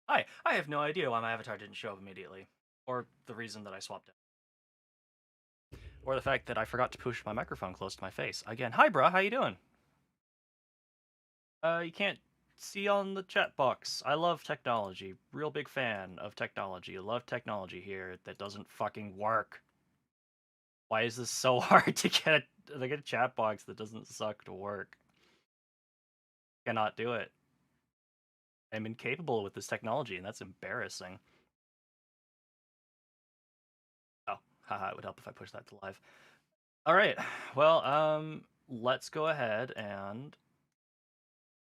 I have no idea why my avatar didn't show up immediately, or the reason that I swapped it, or the fact that I forgot to push my microphone close to my face. Again, hi, bruh, how you doing? You can't see on the chat box. I love technology. Real big fan of technology. Love technology here that doesn't fucking work. Why is this so hard to get a chat box that doesn't suck to work? Cannot do it. I'm incapable with this technology, and that's embarrassing. Oh, haha, it would help if I push that to live. All right. Well, let's go ahead and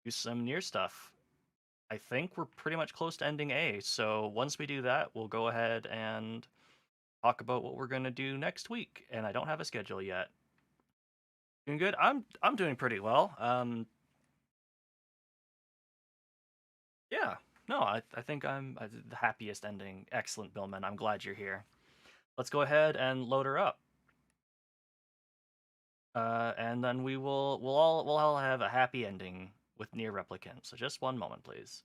do some Nier stuff. I think we're pretty much close to ending A, so once we do that, we'll go ahead and talk about what we're gonna do next week. And I don't have a schedule yet. Doing good. I'm doing pretty well. Yeah. No, I think I'm the happiest ending. Excellent, Billman. I'm glad you're here. Let's go ahead and load her up. And then we'll all have a happy ending with Nier Replicant. So just one moment, please.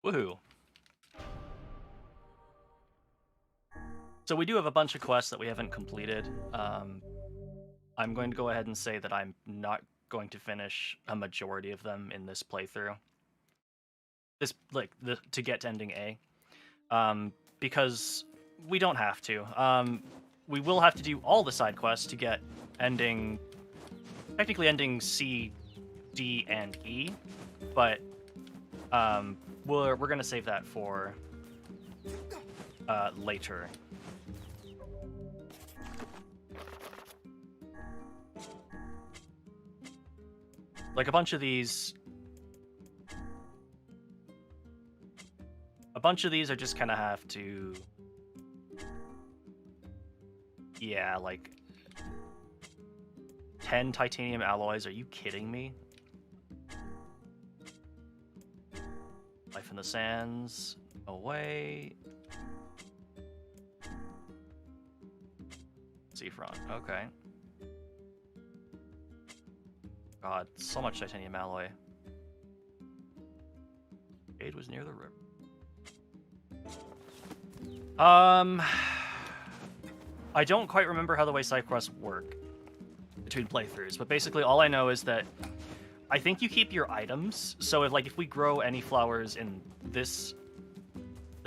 Woohoo! So we do have a bunch of quests that we haven't completed. I'm going to go ahead and say that I'm not going to finish a majority of them in this playthrough. To get to ending A, because we don't have to. We will have to do all the side quests to get technically ending C, D, and E, but we're gonna save that for later. Like a bunch of these are just kind of have to, yeah, like 10 titanium alloys. Are you kidding me? Life in the Sands. Away. Seafront. Okay. God, so much titanium alloy. Jade was near the river. I don't quite remember how the way side quests work between playthroughs, but basically all I know is that I think you keep your items. So if we grow any flowers in this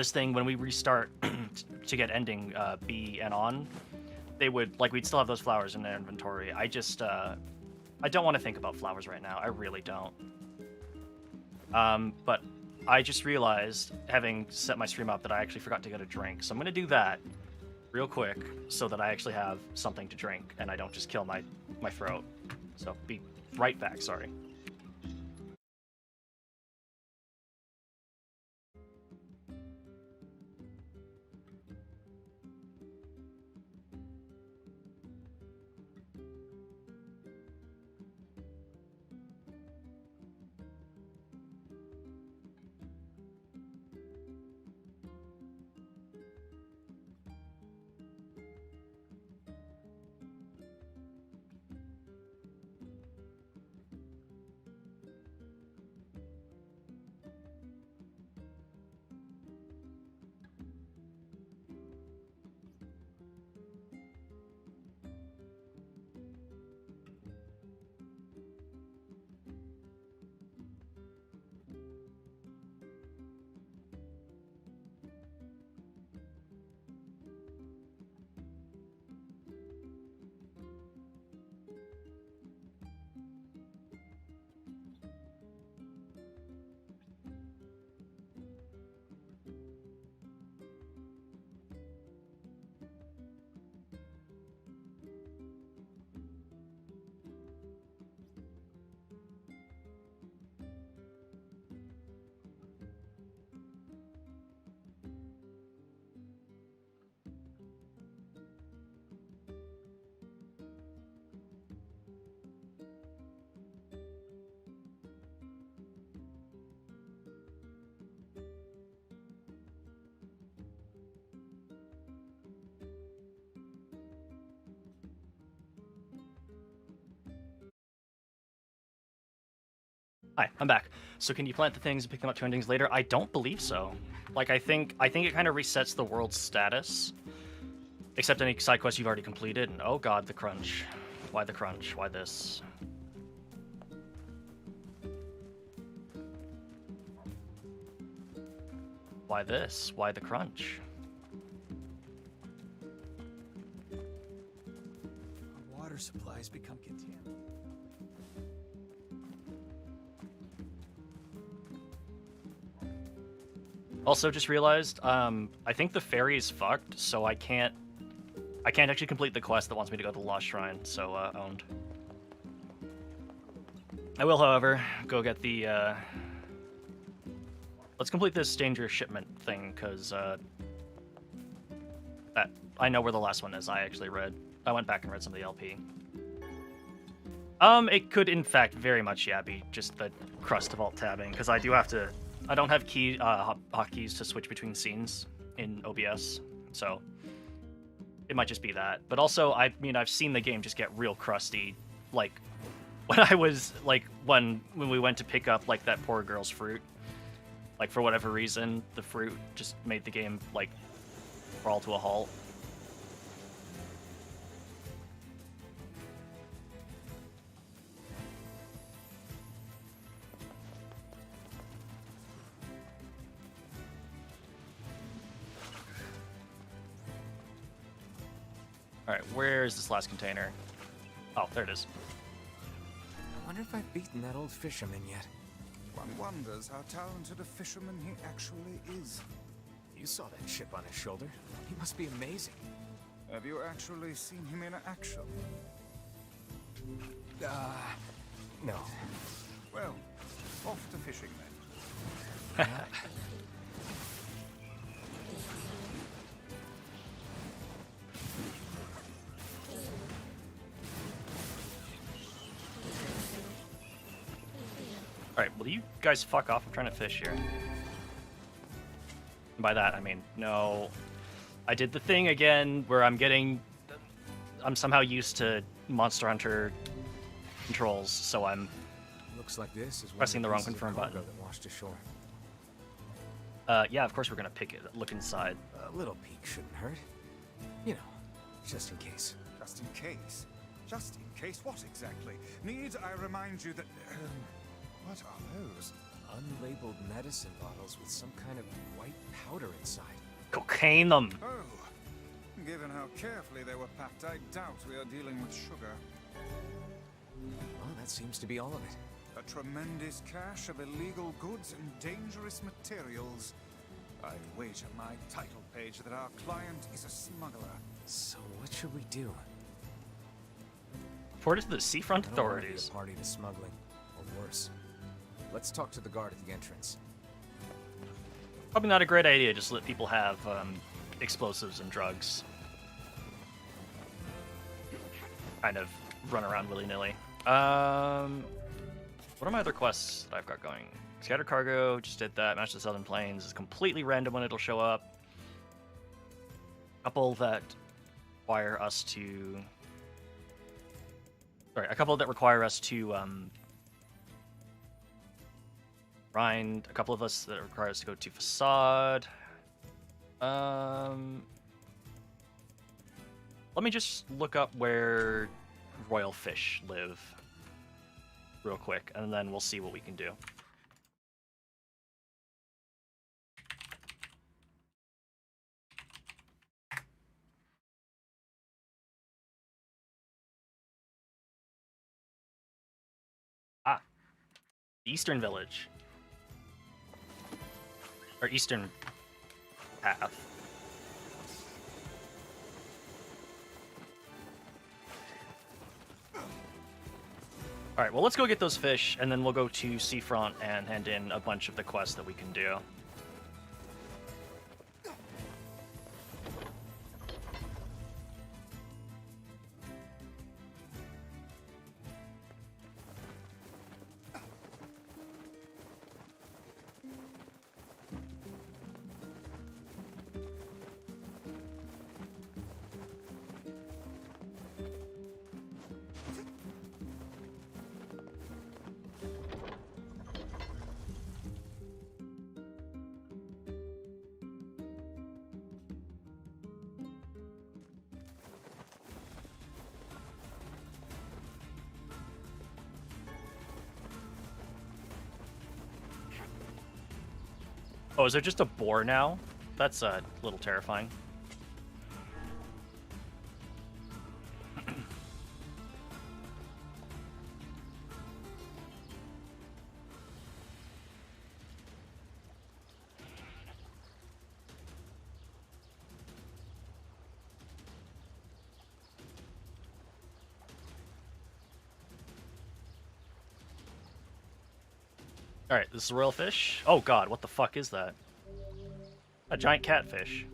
thing when we restart to get ending B and on, we'd still have those flowers in their inventory. I don't want to think about flowers right now. I really don't. But I just realized, having set my stream up, that I actually forgot to get a drink. So I'm going to do that real quick so that I actually have something to drink and I don't just kill my throat. So be right back, sorry. Hi, I'm back. So can you plant the things and pick them up two endings later? I don't believe so. Like I think it kind of resets the world's status, except any side quests you've already completed. And oh god, the crunch. Why the crunch? Why this? Why this? Why the crunch? Our water supplies become contaminated. Also, just realized, I think the ferry's fucked, so I can't actually complete the quest that wants me to go to the Lost Shrine, so, owned. I will, however, go get the, let's complete this dangerous shipment thing, because, I know where the last one is. I went back and read some of the LP. It could, in fact, very much, yeah, be just the crust of alt-tabbing, because I don't have hotkeys to switch between scenes in OBS, so it might just be that. But also, I mean, I've seen the game just get real crusty, like, when I was, like, when we went to pick up, like, that poor girl's fruit. Like, for whatever reason, the fruit just made the game, like, crawl to a halt. Alright, where is this last container? Oh, there it is. I wonder if I've beaten that old fisherman yet. One wonders how talented a fisherman he actually is. You saw that chip on his shoulder. He must be amazing. Have you actually seen him in action? No. Well, off to fishing then. Alright, will you guys fuck off? I'm trying to fish here. And by that, I mean, no. I did the thing again where I'm somehow used to Monster Hunter controls, so I'm Looks like this is pressing the wrong confirm button. That washed ashore. Yeah, of course we're gonna pick it. Look inside. A little peek shouldn't hurt. You know, just in case. Just in case? Just in case what exactly? Need I remind you that... what are those? Unlabeled medicine bottles with some kind of white powder inside. Cocaine them! Oh, given how carefully they were packed, I doubt we are dealing with sugar. Well, that seems to be all of it. A tremendous cache of illegal goods and dangerous materials. I'd wager my title page that our client is a smuggler. So what should we do? Report it to the seafront I don't want to be authorities. a party to smuggling, or worse. Let's talk to the guard at the entrance. Probably not a great idea, just let people have explosives and drugs. Kind of run around willy-nilly. What are my other quests that I've got going? Scatter cargo, just did that. Match the Southern Plains is completely random when it'll show up. A couple that require us to... Sorry, a couple that require us to grind. A couple of us that require us to go to Facade. Let me just look up where royal fish live real quick, and then we'll see what we can do. Ah, Eastern Village. Or Eastern Path. Alright, well, let's go get those fish, and then we'll go to Seafront and hand in a bunch of the quests that we can do. Oh, is there just a boar now? That's a little terrifying. Alright, this is a royal fish. Oh god, what the fuck is that? A giant catfish.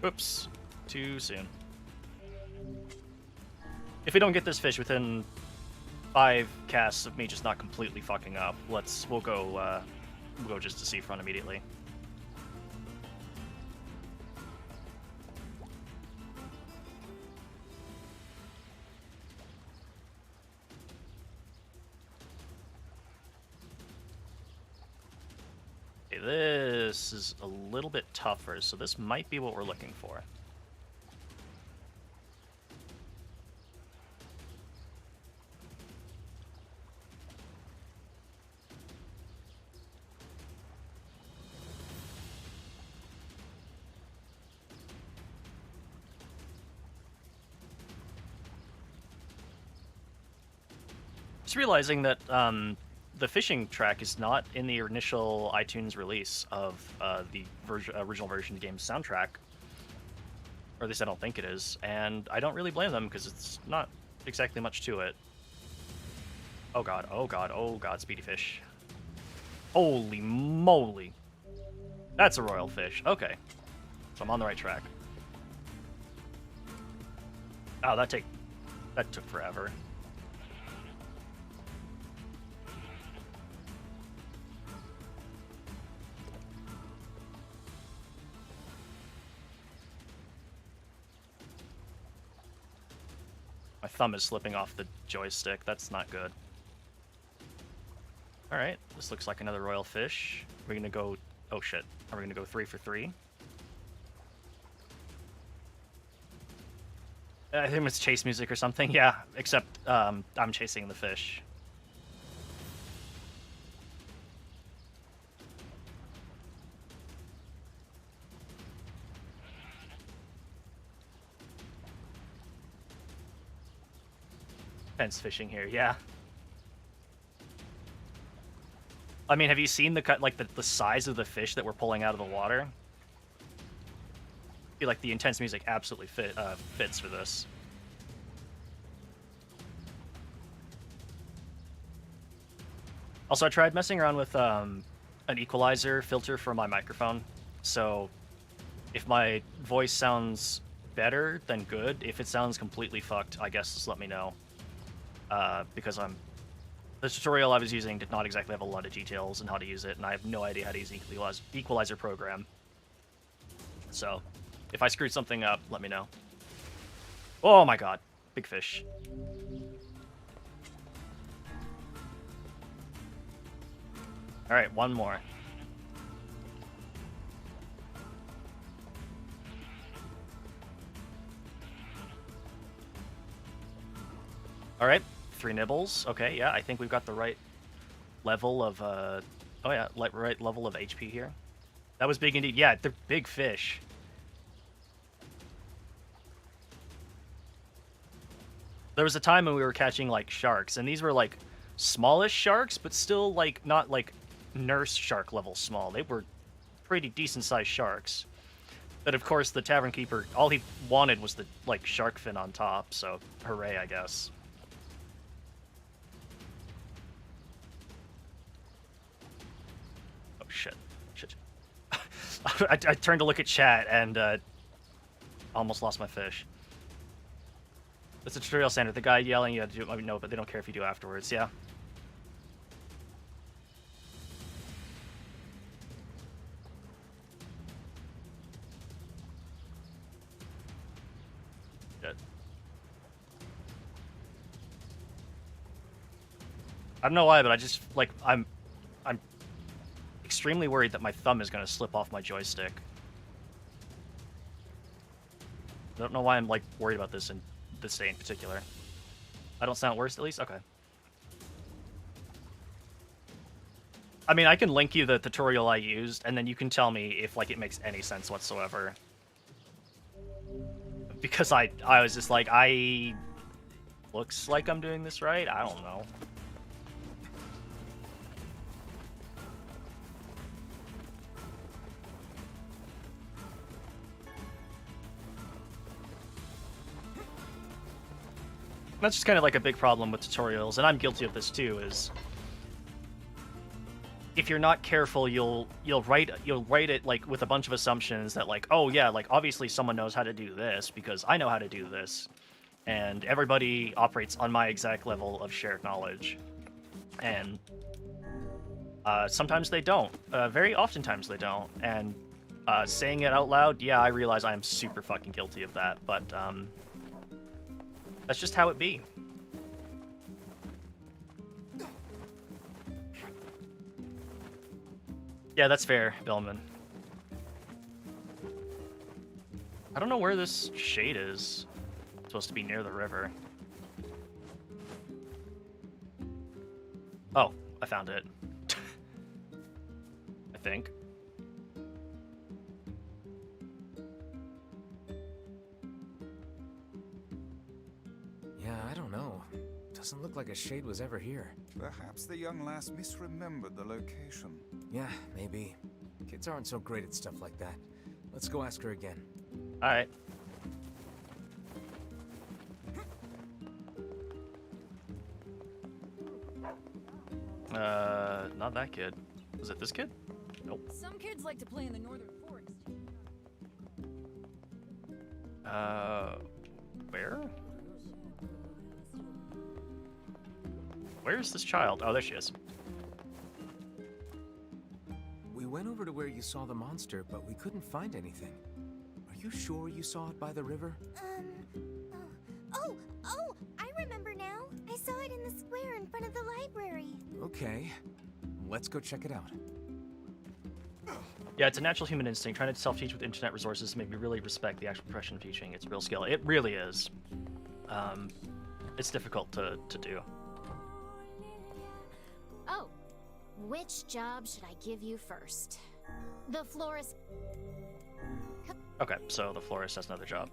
Oops. Too soon. If we don't get this fish within 5 casts of me just not completely fucking up, we'll go just to seafront immediately. Okay, this is a little bit tougher, so this might be what we're looking for. Just realizing that the fishing track is not in the initial iTunes release of the original version of the game's soundtrack. Or at least I don't think it is. And I don't really blame them, because it's not exactly much to it. Oh god, oh god, oh god, speedy fish. Holy moly. That's a royal fish. Okay. So I'm on the right track. Oh, that took forever. My thumb is slipping off the joystick. That's not good. Alright, this looks like another royal fish. We're gonna go... Oh shit. Are we gonna go 3 for 3? I think it's chase music or something. Yeah, except I'm chasing the fish. Fence fishing here, yeah. I mean, have you seen the size of the fish that we're pulling out of the water? I feel like the intense music absolutely fits for this. Also, I tried messing around with an equalizer filter for my microphone, so if my voice sounds better, then good. If it sounds completely fucked, I guess just let me know. Because the tutorial I was using did not exactly have a lot of details on how to use it, and I have no idea how to use the equalizer program. So, if I screwed something up, let me know. Oh my god, big fish. Alright, one more. Alright. 3 nibbles. Okay, yeah, I think we've got the right level of, oh yeah, right level of HP here. That was big indeed. Yeah, they're big fish. There was a time when we were catching, like, sharks, and these were, like, smallish sharks, but still, like, not, like, nurse shark level small. They were pretty decent-sized sharks. But, of course, the tavern keeper, all he wanted was the, like, shark fin on top, so hooray, I guess. Shit. I turned to look at chat and almost lost my fish. It's a tutorial standard. The guy yelling you have to do it, no, but they don't care if you do afterwards. Yeah. Good. I don't know why, but I just like I'm extremely worried that my thumb is going to slip off my joystick. I don't know why I'm, like, worried about this this day in particular. I don't sound worse, at least? Okay. I mean, I can link you the tutorial I used, and then you can tell me if, like, it makes any sense whatsoever. Because I was just like, looks like I'm doing this right? I don't know. That's just kind of like a big problem with tutorials, and I'm guilty of this too, is if you're not careful, you'll write it like with a bunch of assumptions that like, oh yeah, like obviously someone knows how to do this because I know how to do this, and everybody operates on my exact level of shared knowledge, and sometimes they don't. Very oftentimes they don't, and saying it out loud, yeah, I realize I am super fucking guilty of that, but that's just how it be. Yeah, that's fair, Billman. I don't know where this shade is. It's supposed to be near the river. Oh, I found it. I think. Yeah, I don't know. Doesn't look like a shade was ever here. Perhaps the young lass misremembered the location. Yeah, maybe. Kids aren't so great at stuff like that. Let's go ask her again. Alright. Not that kid. Was it this kid? Nope. Some kids like to play in the northern forest. Where? Where's this child? Oh, there she is. We went over to where you saw the monster, but we couldn't find anything. Are you sure you saw it by the river? Oh, I remember now. I saw it in the square in front of the library. Okay. Let's go check it out. Yeah, it's a natural human instinct. Trying to self-teach with internet resources made me really respect the actual profession of teaching. It's a real skill. It really is. It's difficult to do. Oh, which job should I give you first? The florist. Okay, so the florist has another job.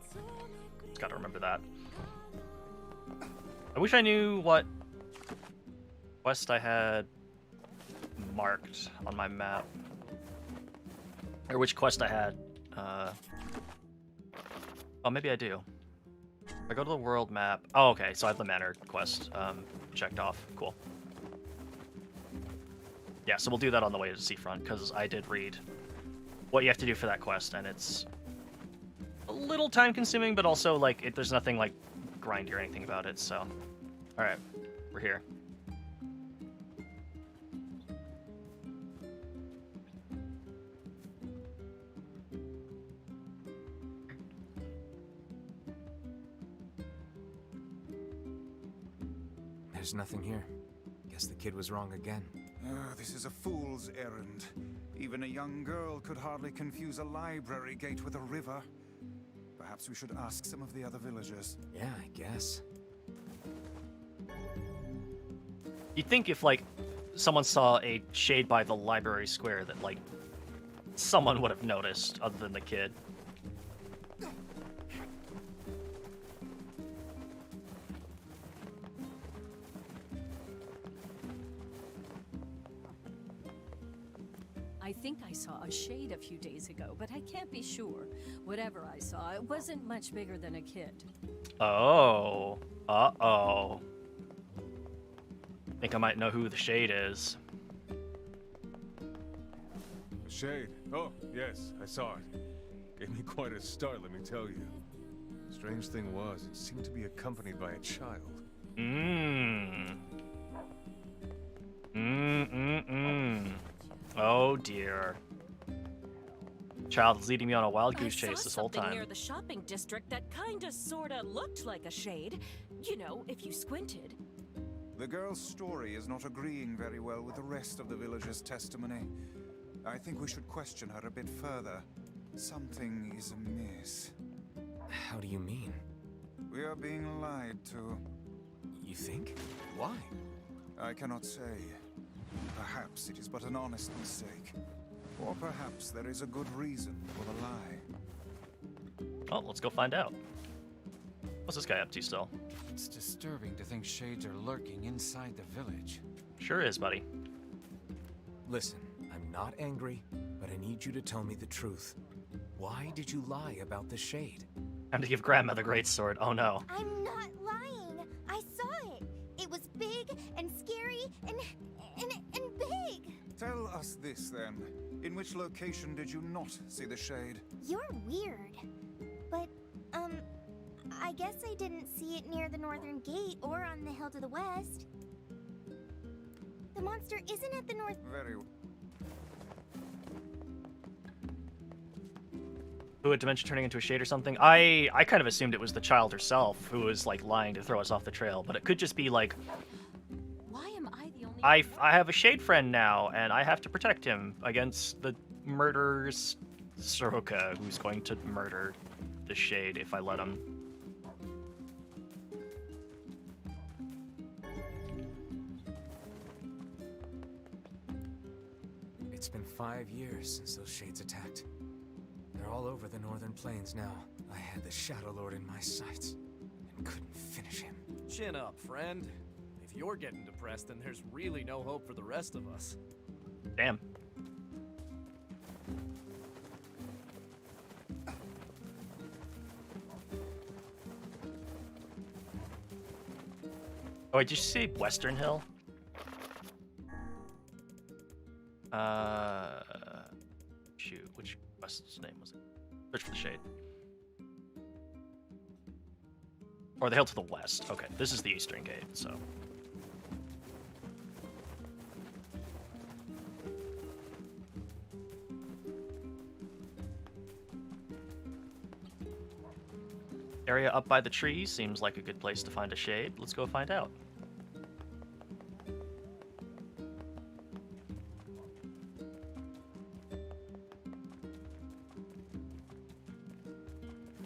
Just gotta remember that. I wish I knew what quest I had marked on my map. Or which quest I had. Oh, maybe I do. If I go to the world map. Oh, okay, so I have the manor quest checked off. Cool. Yeah, so we'll do that on the way to Seafront, because I did read what you have to do for that quest, and it's a little time-consuming, but also, like, there's nothing, like, grindy or anything about it, so... Alright, we're here. There's nothing here. Guess the kid was wrong again. This is a fool's errand. Even a young girl could hardly confuse a library gate with a river. Perhaps we should ask some of the other villagers. Yeah, I guess. You'd think if, like, someone saw a shade by the library square that, like, someone would have noticed other than the kid. I think I saw a shade a few days ago, but I can't be sure. Whatever I saw, it wasn't much bigger than a kid. Oh. Uh-oh. Think I might know who the shade is. The shade? Oh, yes, I saw it. Gave me quite a start, let me tell you. Strange thing was, it seemed to be accompanied by a child. Oh dear. Child is leading me on a wild goose chase this whole I saw something time. near the shopping district that kinda sorta looked like a shade. You know, if you squinted. The girl's story is not agreeing very well with the rest of the villagers' testimony. I think we should question her a bit further. Something is amiss. How do you mean? We are being lied to. You think? Why? I cannot say. Perhaps it is but an honest mistake. Or perhaps there is a good reason for the lie. Oh, let's go find out. What's this guy up to still? It's disturbing to think shades are lurking inside the village. Sure is, buddy. Listen, I'm not angry, but I need you to tell me the truth. Why did you lie about the shade? Time to give Grandma the great sword. Oh no. I'm not lying. I saw it. It was big and scary and big. Tell us this then. In which location did you not see the shade? You're weird. But, I guess I didn't see it near the northern gate or on the hill to the west. The monster isn't at the north. Very well. Who, a dimension turning into a shade or something? I kind of assumed it was the child herself who was like lying to throw us off the trail, but it could just be like, Why am I the only I have a shade friend now, and I have to protect him against the murderers Soroka, who's going to murder the shade if I let him. It's been 5 years since those shades attacked. They're all over the northern plains now. I had the Shadow Lord in my sights and couldn't finish him. Chin up, friend. If you're getting depressed, then there's really no hope for the rest of us. Damn. Oh, wait, did you say Western Hill? Shoot, which quest's name was it? Search for the shade. Or the hill to the west. Okay, this is the eastern gate, so. Area up by the trees seems like a good place to find a shade. Let's go find out.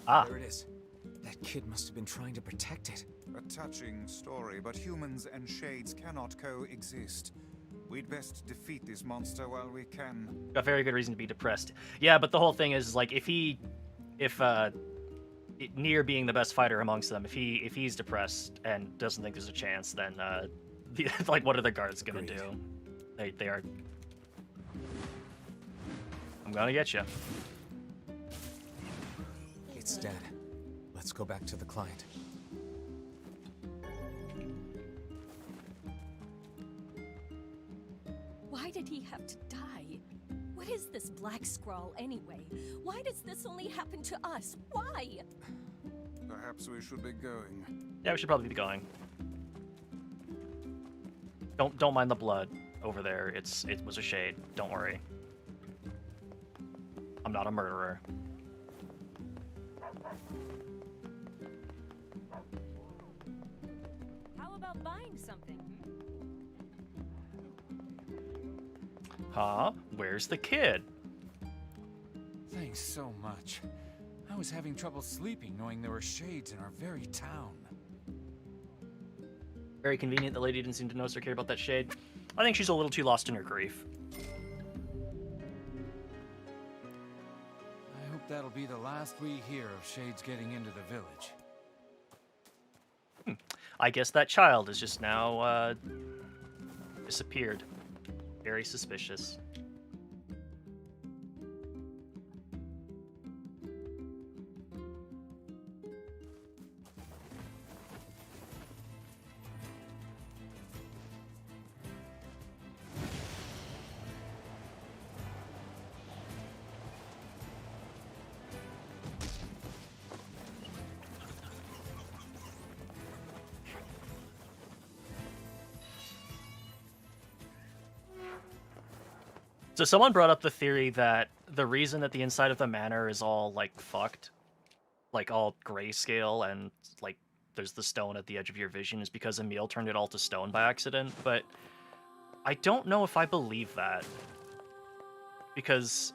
Ah. There it is. That kid must have been trying to protect it. A touching story, but humans and shades cannot coexist. We'd best defeat this monster while we can. Got very good reason to be depressed. Yeah, but the whole thing is like if Nier being the best fighter amongst them, if he's depressed and doesn't think there's a chance, then like what are the guards gonna Agreed. do? They are. I'm gonna get you. It's dead. Let's go back to the client. Why did he have to die? What is this black scrawl anyway? Why does this only happen to us? Why? Perhaps we should be going. Yeah, we should probably be going. Don't mind the blood over there. It was a shade. Don't worry. I'm not a murderer. How about buying something? Huh? Where's the kid? Thanks so much. I was having trouble sleeping knowing there were shades in our very town. Very convenient the lady didn't seem to notice or care about that shade. I think she's a little too lost in her grief. I hope that'll be the last we hear of shades getting into the village. I guess that child is just now, disappeared. Very suspicious. So someone brought up the theory that the reason that the inside of the manor is all, like, fucked, like, all grayscale, and, like, there's the stone at the edge of your vision is because Emil turned it all to stone by accident, but I don't know if I believe that. Because,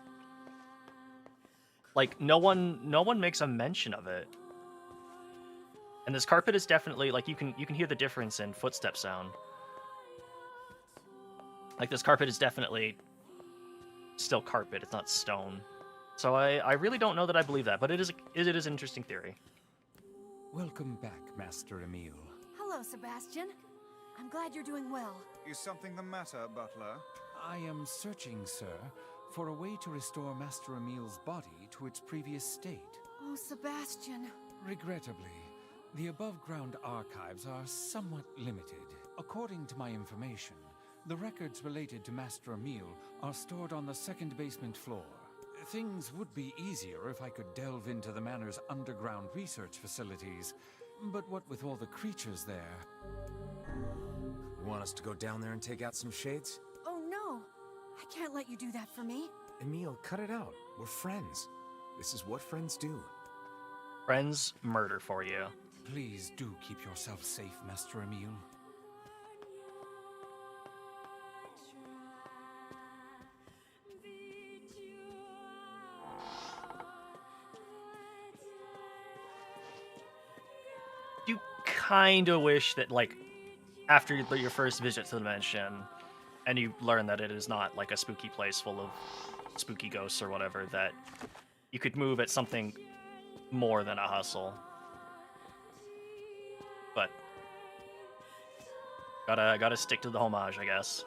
like, no one makes a mention of it. And this carpet is definitely like you can hear the difference in footstep sound. Like this carpet is definitely still carpet, it's not stone. So I really don't know that I believe that, but it is an interesting theory. Welcome back, Master Emil. Hello, Sebastian. I'm glad you're doing well. Is something the matter, Butler? I am searching, sir, for a way to restore Master Emil's body to its previous state. Oh, Sebastian. Regrettably, the above-ground archives are somewhat limited. According to my information, the records related to Master Emil are stored on the second basement floor. Things would be easier if I could delve into the manor's underground research facilities, but what with all the creatures there... You want us to go down there and take out some shades? Oh, no. I can't let you do that for me. Emil, cut it out. We're friends. This is what friends do. Friends murder for you. Please do keep yourself safe, Master Emil. You kind of wish that, like, after your first visit to the mansion, and you learn that it is not like a spooky place full of spooky ghosts or whatever, that you could move at something more than a hustle. But gotta stick to the homage, I guess.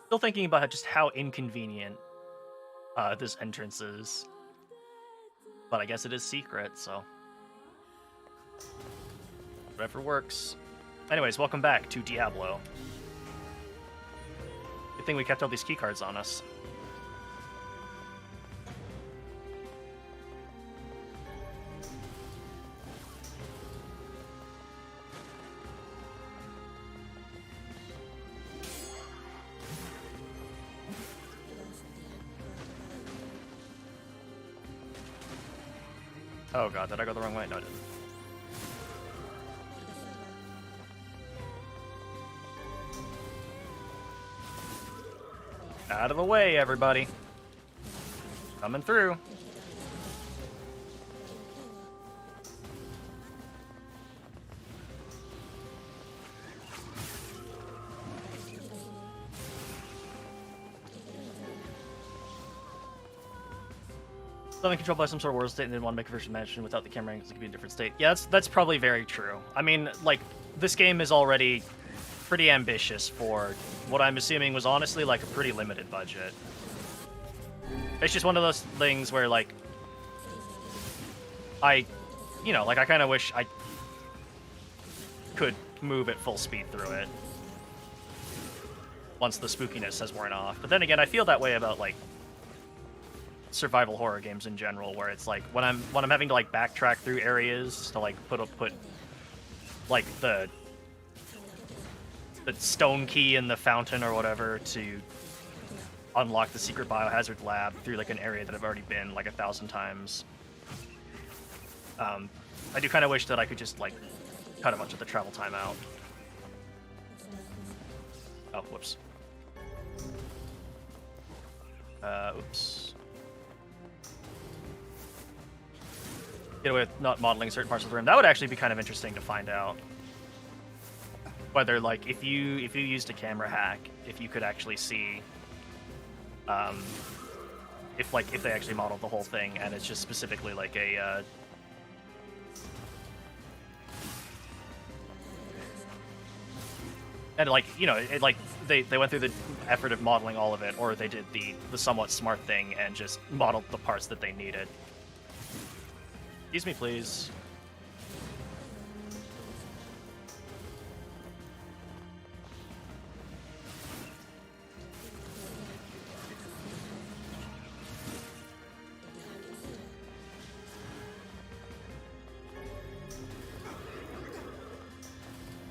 Still thinking about just how inconvenient this entrance is. But I guess it is secret, so... whatever works. Anyways, welcome back to Diablo. Good thing we kept all these keycards on us. Oh god, did I go the wrong way? No, I didn't. Out of the way, everybody. Coming through. Something controlled by some sort of world state and didn't want to make a version mansion without the camera angles, it could be a different state. Yeah, that's probably very true. I mean, like, this game is already pretty ambitious for what I'm assuming was honestly like a pretty limited budget. It's just one of those things where, like, I kind of wish I could move at full speed through it once the spookiness has worn off. But then again, I feel that way about, like, survival horror games in general, where it's like when I'm having to, like, backtrack through areas to, like, put like the stone key in the fountain or whatever to unlock the secret biohazard lab through, like, an area that I've already been like 1,000 times. I do kind of wish that I could just, like, cut a bunch of the travel time out. Oh, whoops. Oops. Get away with not modeling certain parts of the room. That would actually be kind of interesting to find out. Whether, like, if you used a camera hack, if you could actually see, if they actually modeled the whole thing, and it's just specifically like a, and, like, you know, it, like, they went through the effort of modeling all of it, or they did the somewhat smart thing and just modeled the parts that they needed. Excuse me, please.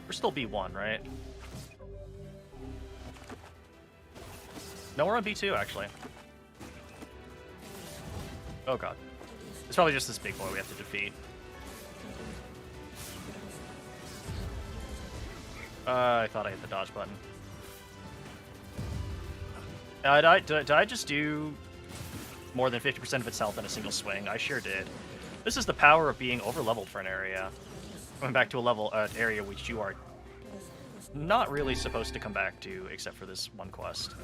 We're still B1, right? No, we're on B2, actually. Oh god. It's probably just this big boy we have to defeat. I thought I hit the dodge button. Did I just do more than 50% of its health in a single swing? I sure did. This is the power of being over-leveled for an area. Going back to a level area which you are not really supposed to come back to, except for this one quest.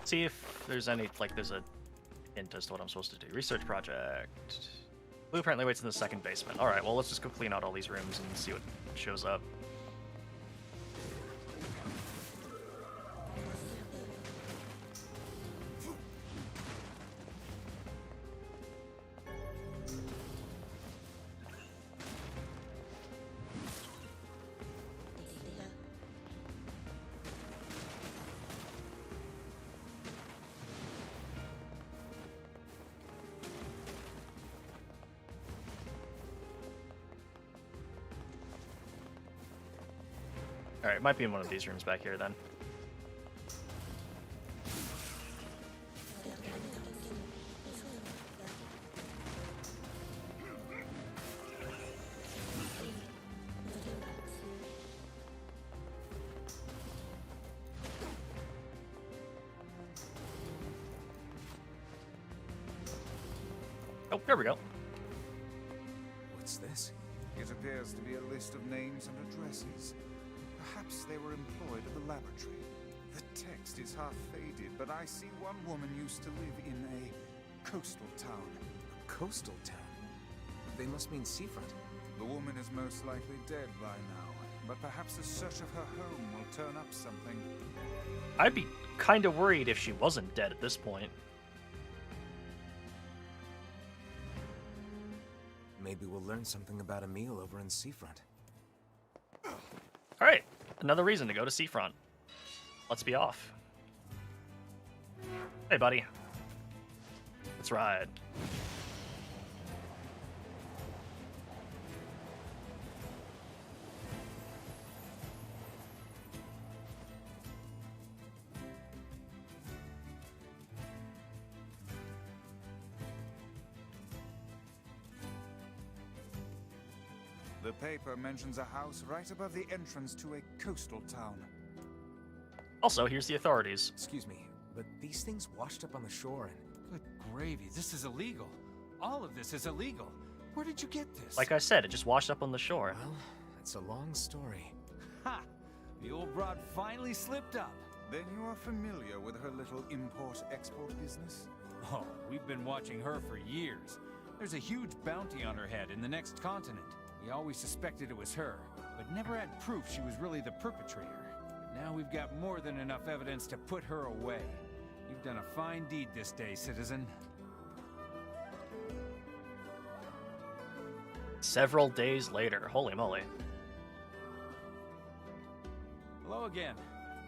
See if there's any, like, there's a hint as to what I'm supposed to do. Research project. Blueprint waits in the second basement. Alright, well, let's just go clean out all these rooms and see what shows up. Alright, it might be in one of these rooms back here then. Oh, there we go. What's this? It appears to be a list of names and addresses. Perhaps they were employed at the laboratory. The text is half faded, but I see one woman used to live in a coastal town. A coastal town? They must mean seafront. The woman is most likely dead by now, but perhaps a search of her home will turn up something. I'd be kind of worried if she wasn't dead at this point. Maybe we'll learn something about Emil over in seafront. Alright, another reason to go to Seafront. Let's be off. Hey, buddy. Let's ride. The paper mentions a house right above the entrance to a coastal town. Also, here's the authorities. Excuse me, but these things washed up on the shore and... Good gravy, this is illegal. All of this is illegal. Where did you get this? Like I said, it just washed up on the shore. Well, it's a long story. Ha! The old broad finally slipped up. Then you are familiar with her little import-export business? Oh, we've been watching her for years. There's a huge bounty on her head in the next continent. We always suspected it was her, but never had proof she was really the perpetrator. But now we've got more than enough evidence to put her away. You've done a fine deed this day, citizen. Several days later. Holy moly. Hello again.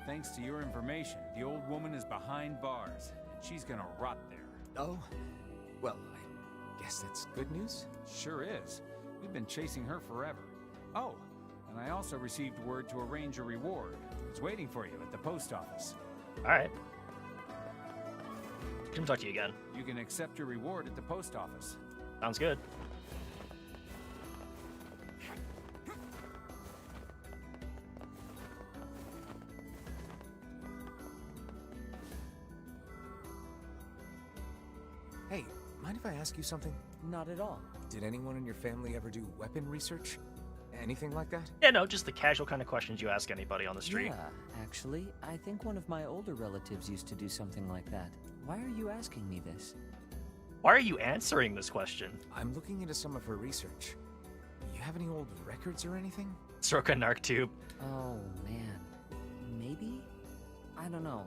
Thanks to your information, the old woman is behind bars, and she's gonna rot there. Oh? Well, I guess that's good news? Sure is. We've been chasing her forever. Oh, and I also received word to arrange a reward. It's waiting for you at the post office. Alright. Come talk to you again. You can accept your reward at the post office. Sounds good. Hey, mind if I ask you something? Not at all. Did anyone in your family ever do weapon research? Anything like that? Yeah, no, just the casual kind of questions you ask anybody on the street. Yeah, actually, I think one of my older relatives used to do something like that. Why are you asking me this? Why are you answering this question? I'm looking into some of her research. You have any old records or anything? Stroke a narc tube. Oh, man. Maybe? I don't know.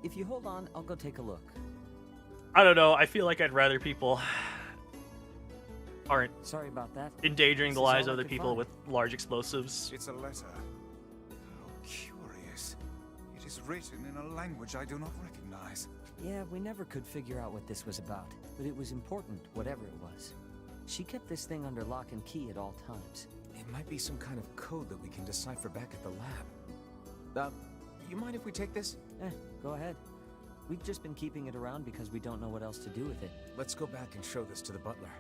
If you hold on, I'll go take a look. I don't know, I feel like I'd rather people aren't Sorry about that. endangering the This is lives all of I other could people find. with large explosives. It's a letter. How curious. It is written in a language I do not recognize. Yeah, we never could figure out what this was about, but it was important, whatever it was. She kept this thing under lock and key at all times. It might be some kind of code that we can decipher back at the lab. you mind if we take this? Go ahead. We've just been keeping it around because we don't know what else to do with it. Let's go back and show this to the butler.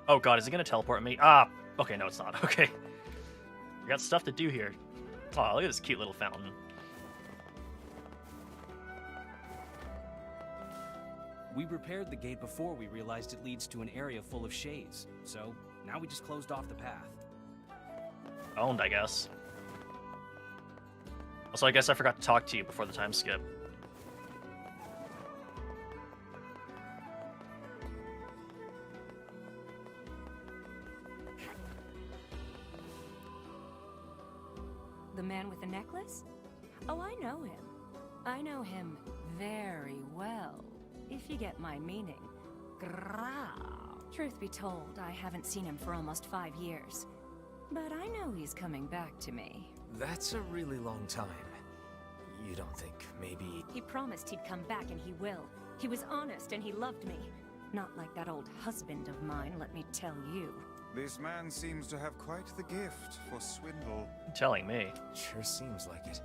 Oh god, is it gonna teleport me? Ah, okay, no it's not. Okay. We got stuff to do here. Oh, look at this cute little fountain. We repaired the gate before we realized it leads to an area full of shades, so now we just closed off the path. Owned, I guess. Also, I guess I forgot to talk to you before the time skip. The man with the necklace? Oh, I know him. I know him very well, if you get my meaning. Grrrr. Truth be told, I haven't seen him for almost 5 years. But I know he's coming back to me. That's a really long time. You don't think maybe... He promised he'd come back, and he will. He was honest, and he loved me. Not like that old husband of mine, let me tell you. This man seems to have quite the gift for swindle. You're telling me. Sure seems like it.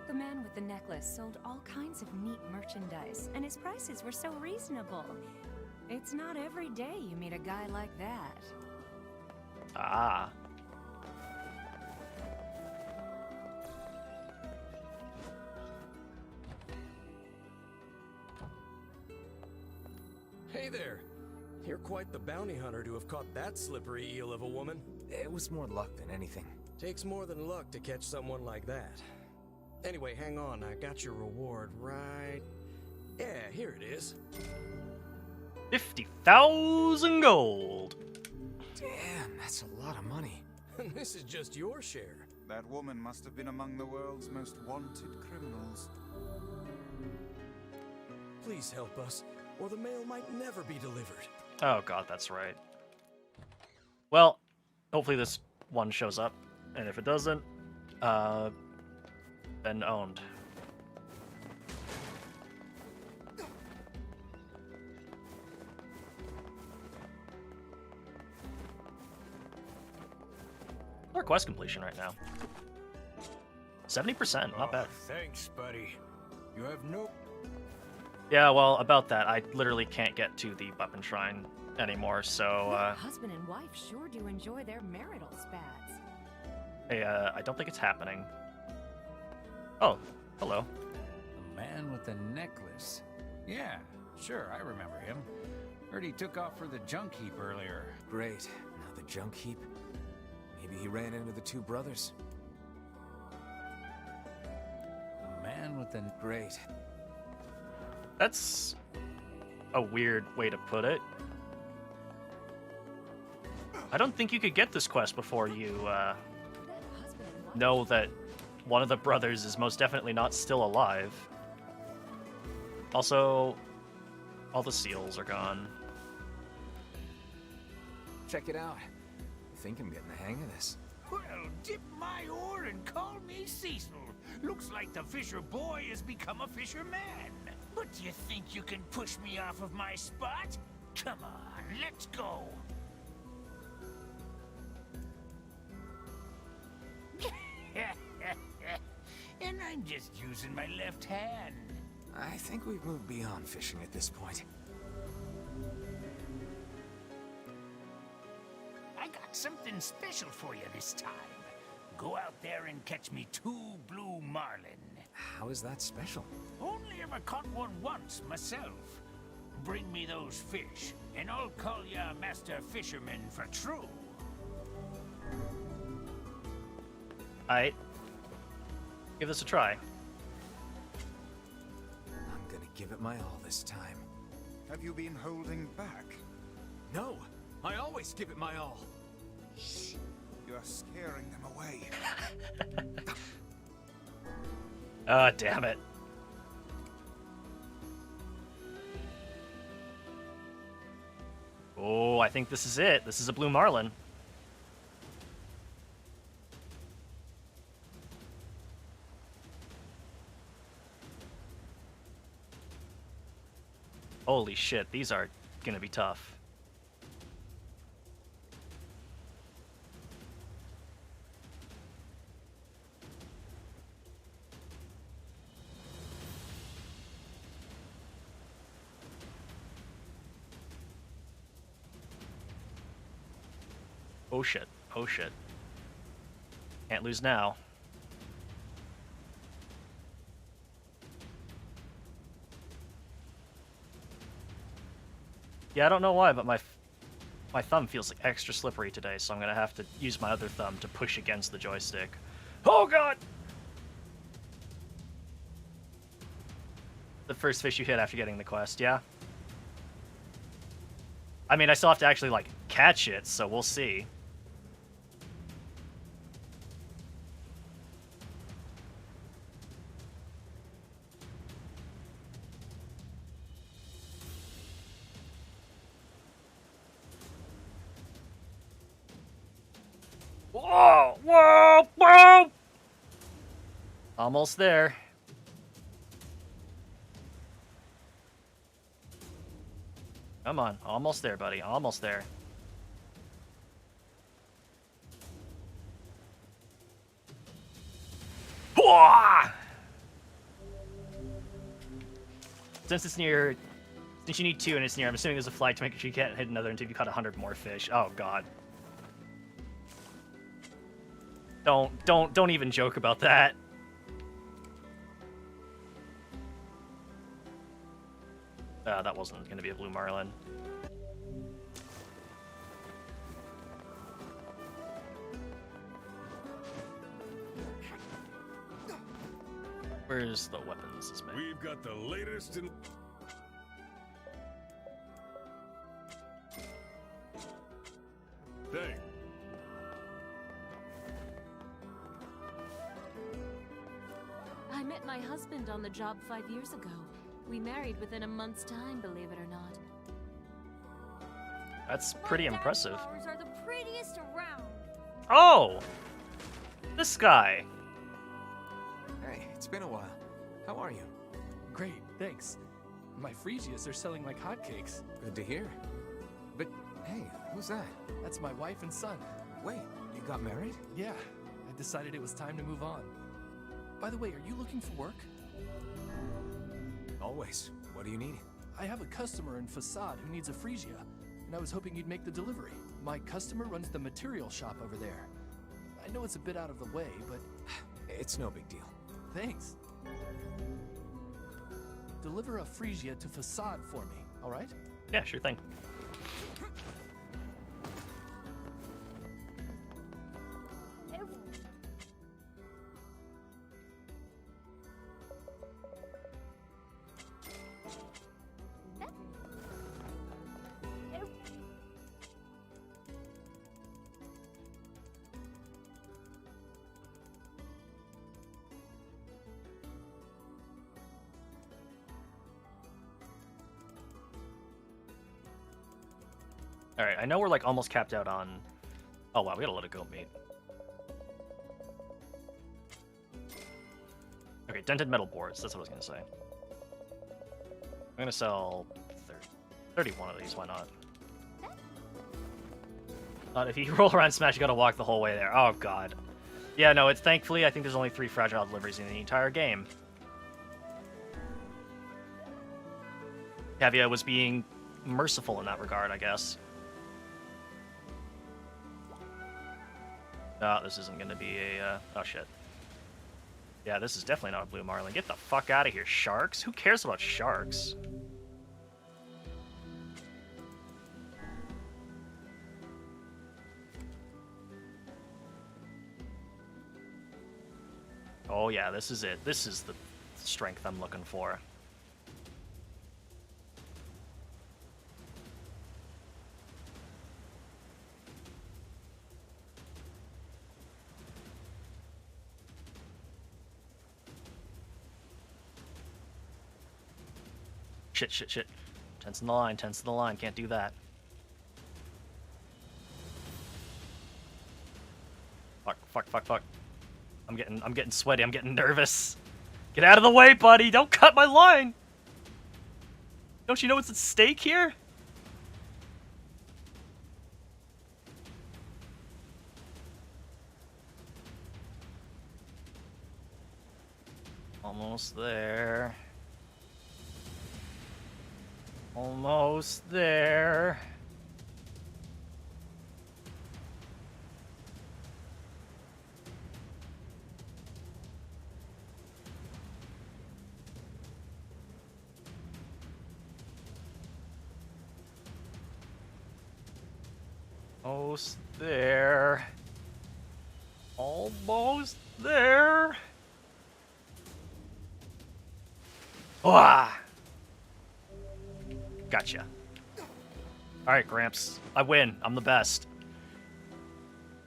The man with the necklace sold all kinds of neat merchandise, and his prices were so reasonable. It's not every day you meet a guy like that. Ah. Hey there. You're quite the bounty hunter to have caught that slippery eel of a woman. It was more luck than anything. Takes more than luck to catch someone like that. Anyway, hang on, I got your reward right... Yeah, here it is. 50,000 gold! Damn, that's a lot of money. And this is just your share. That woman must have been among the world's most wanted criminals. Please help us, or the mail might never be delivered. Oh god, that's right. Well, hopefully this one shows up, and if it doesn't, then owned. Our quest completion right now. 70%, not bad. Thanks, buddy. You have no... Yeah, well, about that, I literally can't get to the weapon shrine anymore, so, Your husband and wife sure do enjoy their marital spats. hey, I don't think it's happening. Oh, hello. The man with the necklace. Yeah, sure, I remember him. Heard he took off for the junk heap earlier. Great. Now the junk heap. Maybe he ran into the two brothers. The man with the... Great. That's a weird way to put it. I don't think you could get this quest before you know that one of the brothers is most definitely not still alive. Also, all the seals are gone. Check it out. I think I'm getting the hang of this. Well, dip my oar and call me Cecil. Looks like the fisher boy has become a fisherman. But do you think you can push me off of my spot? Come on, let's go. And I'm just using my left hand. I think we've moved beyond fishing at this point. I got something special for you this time. Go out there and catch me 2 blue marlin. How is that special? Only ever caught one once myself. Bring me those fish, and I'll call ya Master Fisherman for true. Alright. Give this a try. I'm gonna give it my all this time. Have you been holding back? No! I always give it my all! Shh. You are scaring them away. Ah, damn it. Oh, I think this is it. This is a blue marlin. Holy shit, these are gonna be tough. Oh shit. Oh shit. Can't lose now. Yeah, I don't know why, but my thumb feels like extra slippery today, so I'm gonna have to use my other thumb to push against the joystick. Oh god! The first fish you hit after getting the quest, yeah? I mean, I still have to actually, like, catch it, so we'll see. Whoa! Whoa! Whoa! Almost there. Come on. Almost there, buddy. Almost there. Whoa! Since it's near... Since you need 2 and it's near, I'm assuming there's a flag to make sure you can't hit another until you caught 100 more fish. Oh, God. Don't even joke about that. That wasn't going to be a blue marlin. Where's the weapons this man? We've got the latest in... Dang. I met my husband on the job 5 years ago. We married within a month's time, believe it or not. That's pretty impressive. Flowers are the prettiest around. Oh! This guy. Hey, it's been a while. How are you? Great, thanks. My freesias are selling like hotcakes. Good to hear. But, hey, who's that? That's my wife and son. Wait, you got married? Yeah, I decided it was time to move on. By the way, are you looking for work? Always. What do you need? I have a customer in Facade who needs a freesia, and I was hoping you'd make the delivery. My customer runs the material shop over there. I know it's a bit out of the way, but... It's no big deal. Thanks. Deliver a freesia to Facade for me, all right? Yeah, sure thing. Alright, I know we're like almost capped out on... Oh wow, we gotta let it go, mate. Okay, dented metal boards, that's what I was gonna say. I'm gonna sell 31 of these, why not? If you roll around Smash, you gotta walk the whole way there. Oh god. Yeah, no, it's thankfully, I think there's only 3 fragile deliveries in the entire game. Kavia was being merciful in that regard, I guess. No, this isn't going to be a... oh, shit. Yeah, this is definitely not a blue marlin. Get the fuck out of here, sharks. Who cares about sharks? Oh, yeah, this is it. This is the strength I'm looking for. Shit, shit, shit. Tense in the line, tense in the line. Can't do that. Fuck, fuck, fuck, fuck. I'm getting sweaty. I'm getting nervous. Get out of the way, buddy. Don't cut my line. Don't you know what's at stake here? Almost there. Almost there. Almost there. Almost there. Wah! Gotcha. Alright, Gramps. I win. I'm the best.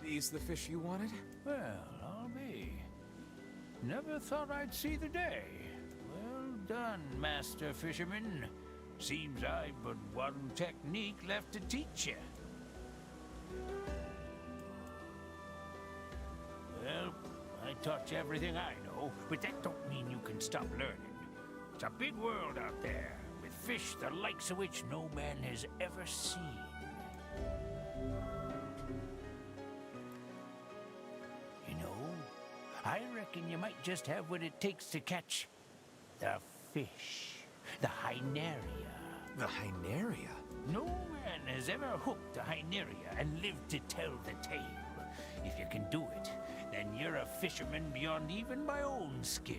These the fish you wanted? Well, I'll be. Never thought I'd see the day. Well done, Master Fisherman. Seems I've but one technique left to teach you. Well, I taught you everything I know, but that don't mean you can stop learning. It's a big world out there, with fish the likes of which no man has ever seen. You know, I reckon you might just have what it takes to catch the fish, the Hyneria. The Hyneria? No man has ever hooked a Hyneria and lived to tell the tale. If you can do it, then you're a fisherman beyond even my own skill.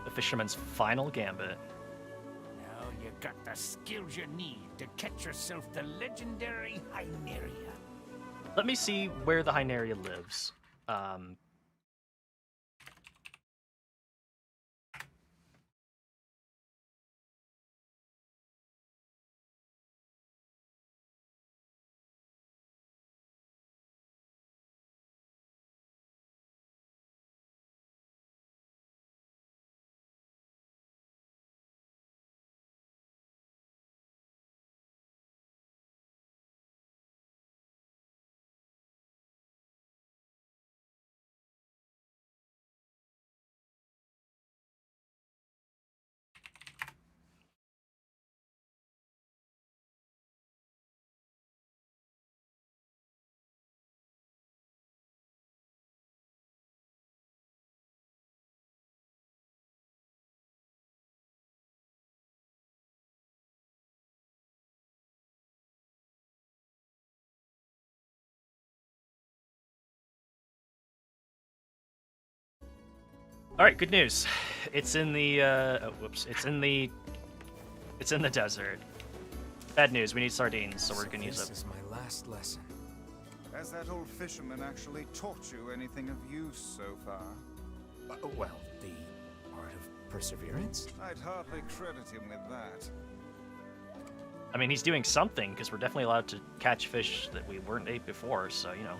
The fisherman's final gambit. Now you got the skills you need to catch yourself the legendary Hyneria. Let me see where the Hyneria lives. All right, good news. It's in the It's in the desert. Bad news. We need sardines, so we're gonna use it. This is my last lesson. Has that old fisherman actually taught you anything of use so far? Well, the art of perseverance? I'd hardly credit him with that. I mean, he's doing something because we're definitely allowed to catch fish that we weren't ate before. So you know.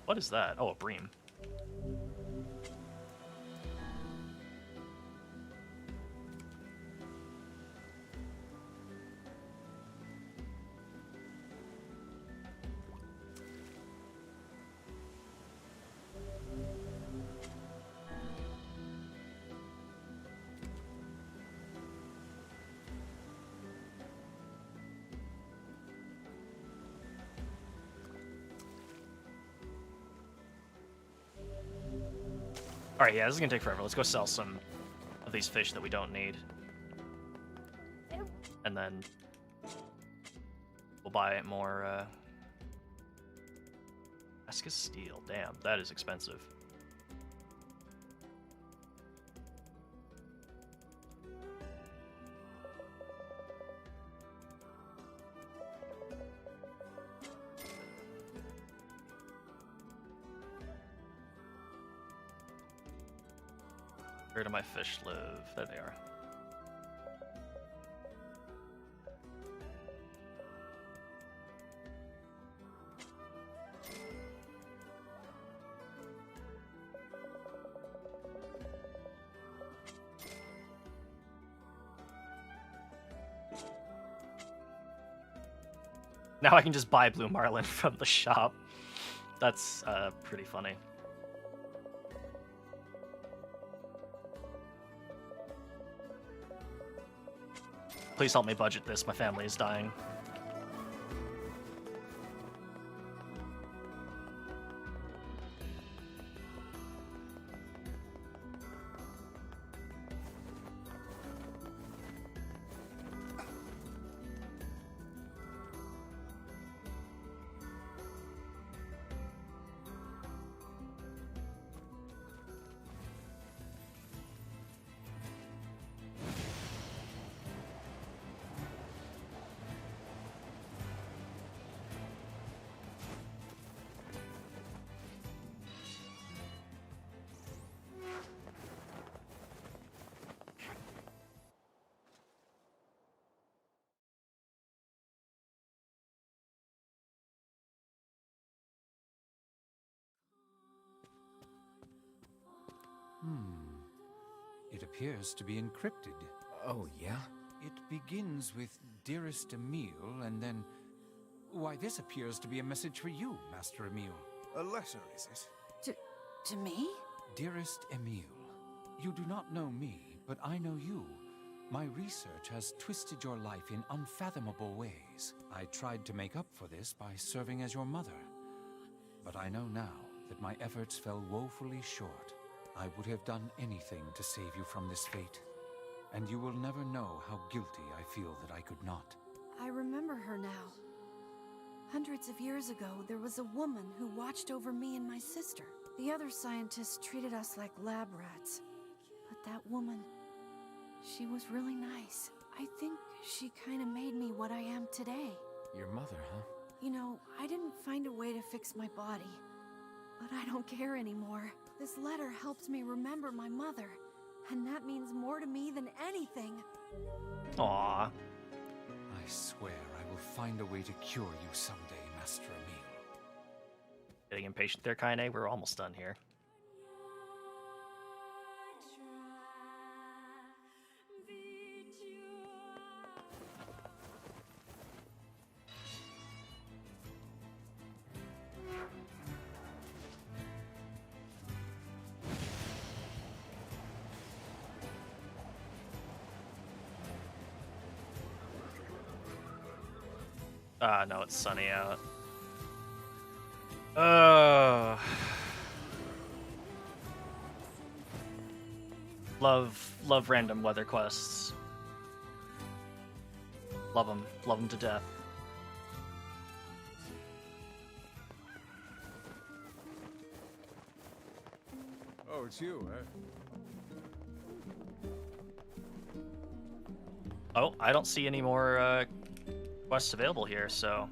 What is that? Oh, a bream. Alright, yeah, this is gonna take forever. Let's go sell some of these fish that we don't need. And then we'll buy more, Esca steel. Damn, that is expensive. Where do my fish live? There they are. Now I can just buy blue marlin from the shop. That's pretty funny. Please help me budget this. My family is dying. appears to be encrypted. Oh, yeah? It begins with Dearest Emile, and then... Why, this appears to be a message for you, Master Emile. A letter, is it? To me? Dearest Emile, you do not know me, but I know you. My research has twisted your life in unfathomable ways. I tried to make up for this by serving as your mother. But I know now that my efforts fell woefully short. I would have done anything to save you from this fate. And you will never know how guilty I feel that I could not. I remember her now. Hundreds of years ago, there was a woman who watched over me and my sister. The other scientists treated us like lab rats. But that woman, she was really nice. I think she kind of made me what I am today. Your mother, huh? You know, I didn't find a way to fix my body. But I don't care anymore. This letter helps me remember my mother. And that means more to me than anything. Aww. I swear I will find a way to cure you someday, Master Emile. Getting impatient there, Kaine. We're almost done here. Ah, no, it's sunny out. Love random weather quests. Love them to death. Oh, it's you, eh? Oh, I don't see any more quests available here, so...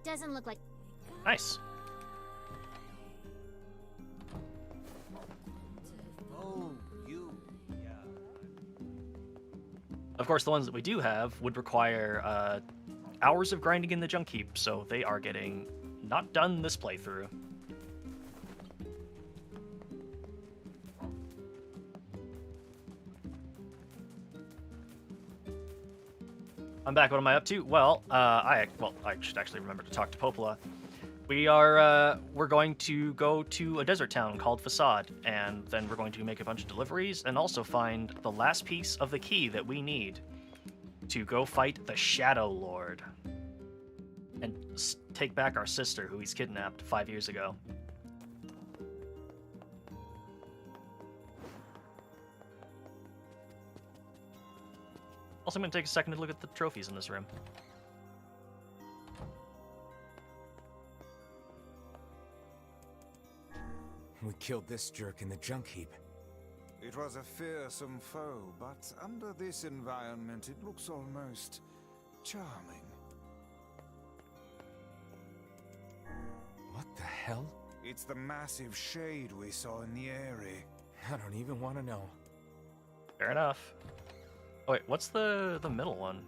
Doesn't look like... Nice. Oh, you. Yeah. Of course, the ones that we do have would require hours of grinding in the junk heap, so they are getting not done this playthrough. I'm back. What am I up to? Well, I should actually remember to talk to Popola. We're going to go to a desert town called Facade, and then we're going to make a bunch of deliveries and also find the last piece of the key that we need to go fight the Shadow Lord and take back our sister, who he's kidnapped 5 years ago. Also, I'm going to take a second to look at the trophies in this room. We killed this jerk in the junk heap. It was a fearsome foe, but under this environment it looks almost charming. What the hell? It's the massive shade we saw in the area. I don't even want to know. Fair enough. Oh, wait, what's the middle one?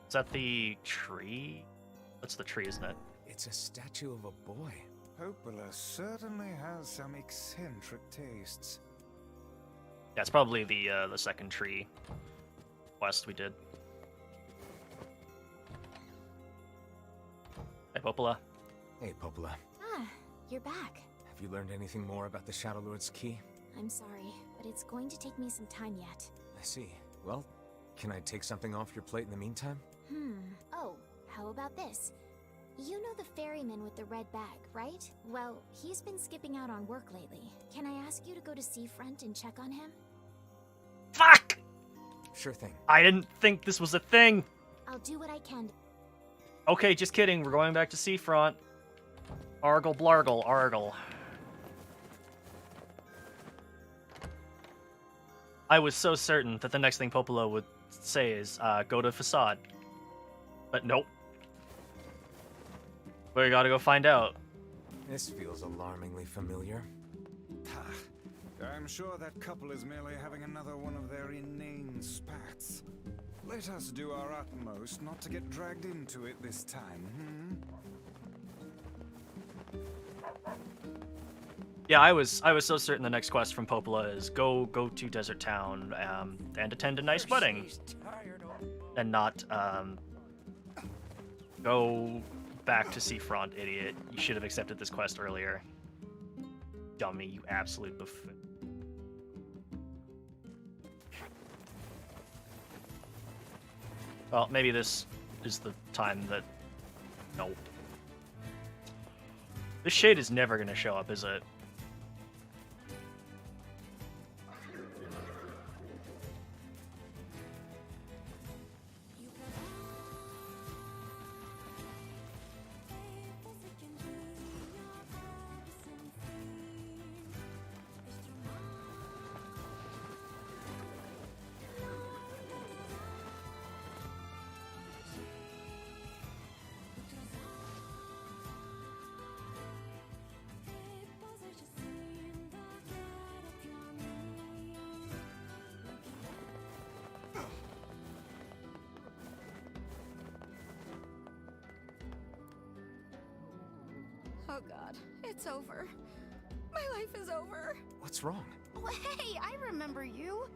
Is that the tree? That's the tree, isn't it? It's a statue of a boy. Popola certainly has some eccentric tastes. Yeah, it's probably the second tree quest we did. Hey, Popola. Hey, Popola. Ah, you're back. Have you learned anything more about the Shadow Lord's key? I'm sorry, but it's going to take me some time yet. I see. Well, can I take something off your plate in the meantime? Oh, how about this? You know the ferryman with the red bag, right? Well, he's been skipping out on work lately. Can I ask you to go to Seafront and check on him? Fuck! Sure thing. I didn't think this was a thing! I'll do what I can. Okay, just kidding. We're going back to Seafront. Argle blargle, argle. I was so certain that the next thing Popola would say is, go to Facade. But nope. We gotta go find out. This feels alarmingly familiar. I'm sure that couple is merely having another one of their inane spats. Let us do our utmost not to get dragged into it this time, Yeah, I was so certain the next quest from Popola is go to Desert Town and attend a nice wedding, and not go back to Seafront, idiot. You should have accepted this quest earlier. Dummy, you absolute buffoon. Well, maybe this is the time that... No. This shade is never going to show up, is it? Oh god, it's over. My life is over. What's wrong? Oh, hey, I remember you.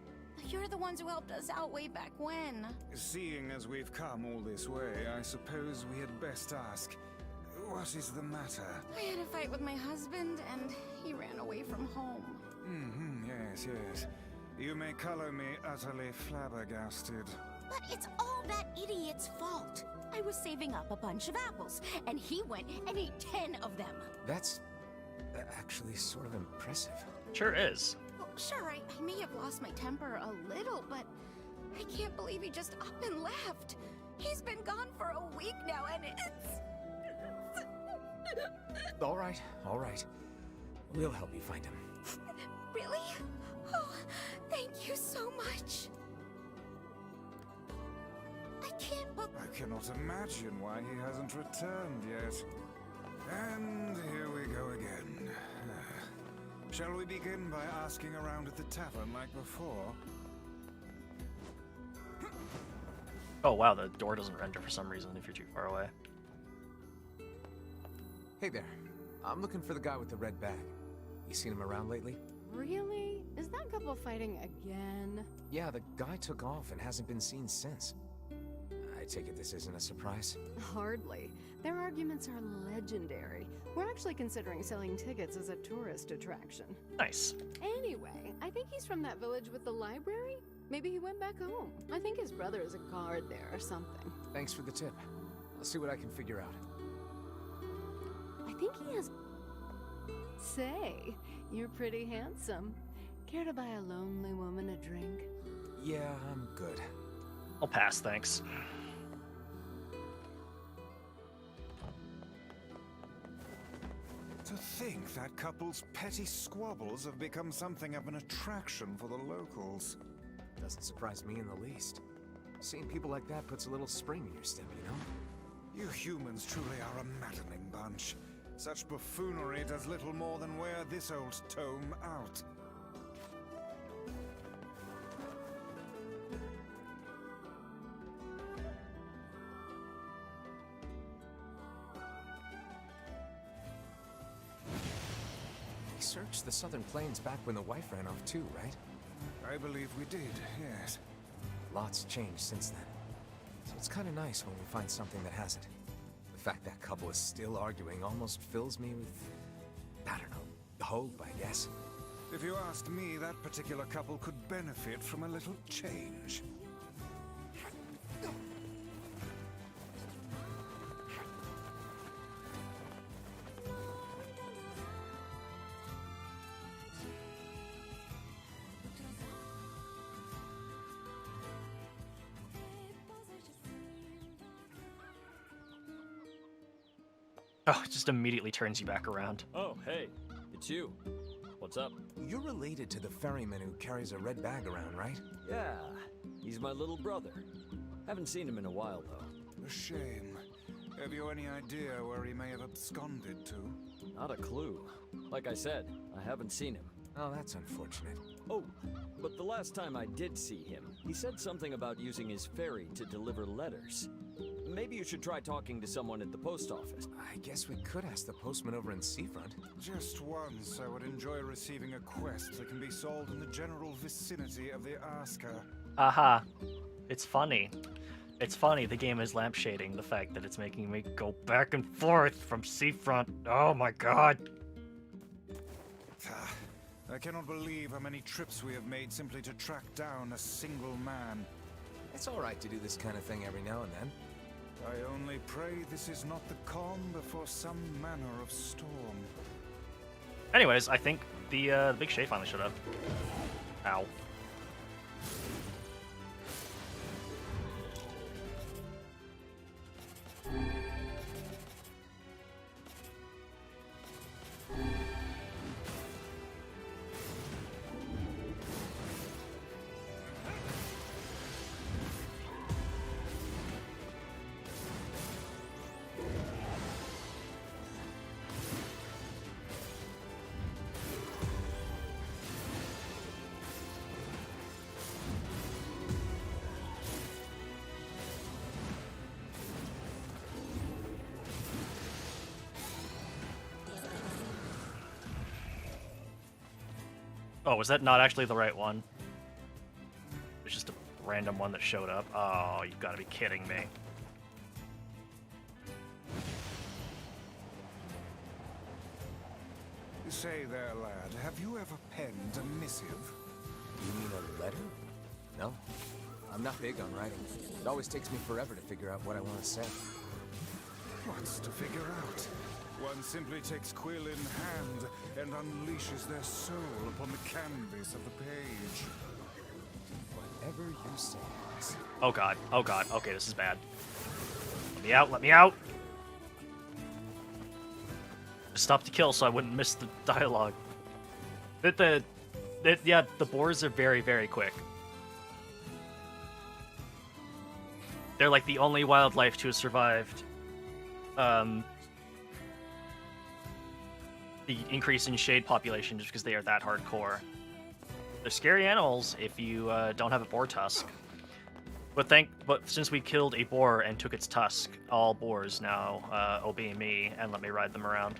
You're the ones who helped us out way back when. Seeing as we've come all this way, I suppose we had best ask, what is the matter? I had a fight with my husband, and he ran away from home. Yes. You may color me utterly flabbergasted. But it's all that idiot's fault. I was saving up a bunch of apples, and he went and ate 10 of them. That's actually sort of impressive. Sure is. Well, sure, I may have lost my temper a little, but I can't believe he just up and left. He's been gone for a week now, and it's... All right. We'll help you find him. Really? Oh, thank you so much. I cannot imagine why he hasn't returned yet. And here we go again. Shall we begin by asking around at the tavern like before? Oh wow, the door doesn't render for some reason if you're too far away. Hey there. I'm looking for the guy with the red bag. You seen him around lately? Really? Is that couple fighting again? Yeah, the guy took off and hasn't been seen since. I take it this isn't a surprise? Hardly. Their arguments are legendary. We're actually considering selling tickets as a tourist attraction. Nice. Anyway, I think he's from that village with the library. Maybe he went back home. I think his brother is a guard there or something. Thanks for the tip. I'll see what I can figure out. I think he has... Say, you're pretty handsome. Care to buy a lonely woman a drink? Yeah, I'm good. I'll pass, thanks. To think that couple's petty squabbles have become something of an attraction for the locals. Doesn't surprise me in the least. Seeing people like that puts a little spring in your step, you know? You humans truly are a maddening bunch. Such buffoonery does little more than wear this old tome out. We searched the southern plains back when the wife ran off too, right? I believe we did, yes. Lots changed since then. So it's kind of nice when we find something that hasn't. The fact that couple is still arguing almost fills me with... I don't know, hope, I guess. If you asked me, that particular couple could benefit from a little change. Oh, it just immediately turns you back around. Oh, hey, it's you. What's up? You're related to the ferryman who carries a red bag around, right? Yeah, he's my little brother. Haven't seen him in a while, though. A shame. Have you any idea where he may have absconded to? Not a clue. Like I said, I haven't seen him. Oh, that's unfortunate. Oh, but the last time I did see him, he said something about using his ferry to deliver letters. Maybe you should try talking to someone at the post office. I guess we could ask the postman over in Seafront. Just once, I would enjoy receiving a quest that can be solved in the general vicinity of the Asker. Aha. It's funny. It's funny, the game is lampshading the fact that it's making me go back and forth from Seafront. Oh my god. I cannot believe how many trips we have made simply to track down a single man. It's alright to do this kind of thing every now and then. I only pray this is not the calm before some manner of storm. Anyways, I think the big Shay finally showed up. Ow. Oh, was that not actually the right one? It's just a random one that showed up. Oh, you've got to be kidding me. Say there, lad, have you ever penned a missive? You mean a letter? No. I'm not big on writing. It always takes me forever to figure out what I want to say. What's to figure out? One simply takes quill in hand and unleashes their soul upon the canvas of the page. Whatever you say. Oh god, oh god, okay, this is bad. Let me out, let me out! Stop the kill so I wouldn't miss the dialogue. Yeah, the boars are very, very quick. They're like the only wildlife to have survived the increase in shade population just because they are that hardcore. They're scary animals if you don't have a boar tusk. But since we killed a boar and took its tusk, all boars now obey me and let me ride them around.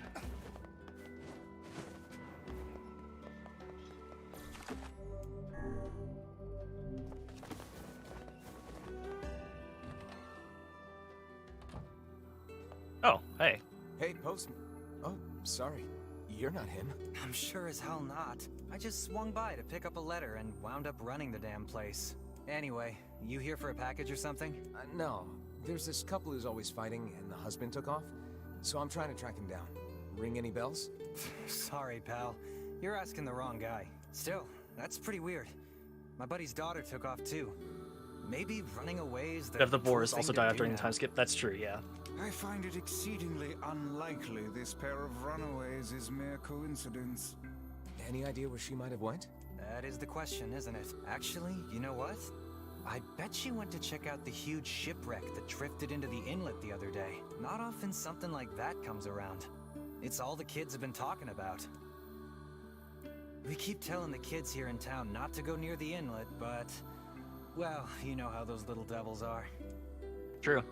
Oh, hey. Hey, postman. Oh, sorry. You're not him. I'm sure as hell not. I just swung by to pick up a letter and wound up running the damn place. Anyway, you here for a package or something? No. There's this couple who's always fighting, and the husband took off. So I'm trying to track him down. Ring any bells? Sorry, pal. You're asking the wrong guy. Still, that's pretty weird. My buddy's daughter took off too. Maybe running away is the... If the boars also die during the time skip, that's true, yeah. I find it exceedingly unlikely this pair of runaways is mere coincidence. Any idea where she might have went? That is the question, isn't it? Actually, you know what? I bet she went to check out the huge shipwreck that drifted into the inlet the other day. Not often something like that comes around. It's all the kids have been talking about. We keep telling the kids here in town not to go near the inlet, but... well, you know how those little devils are. True.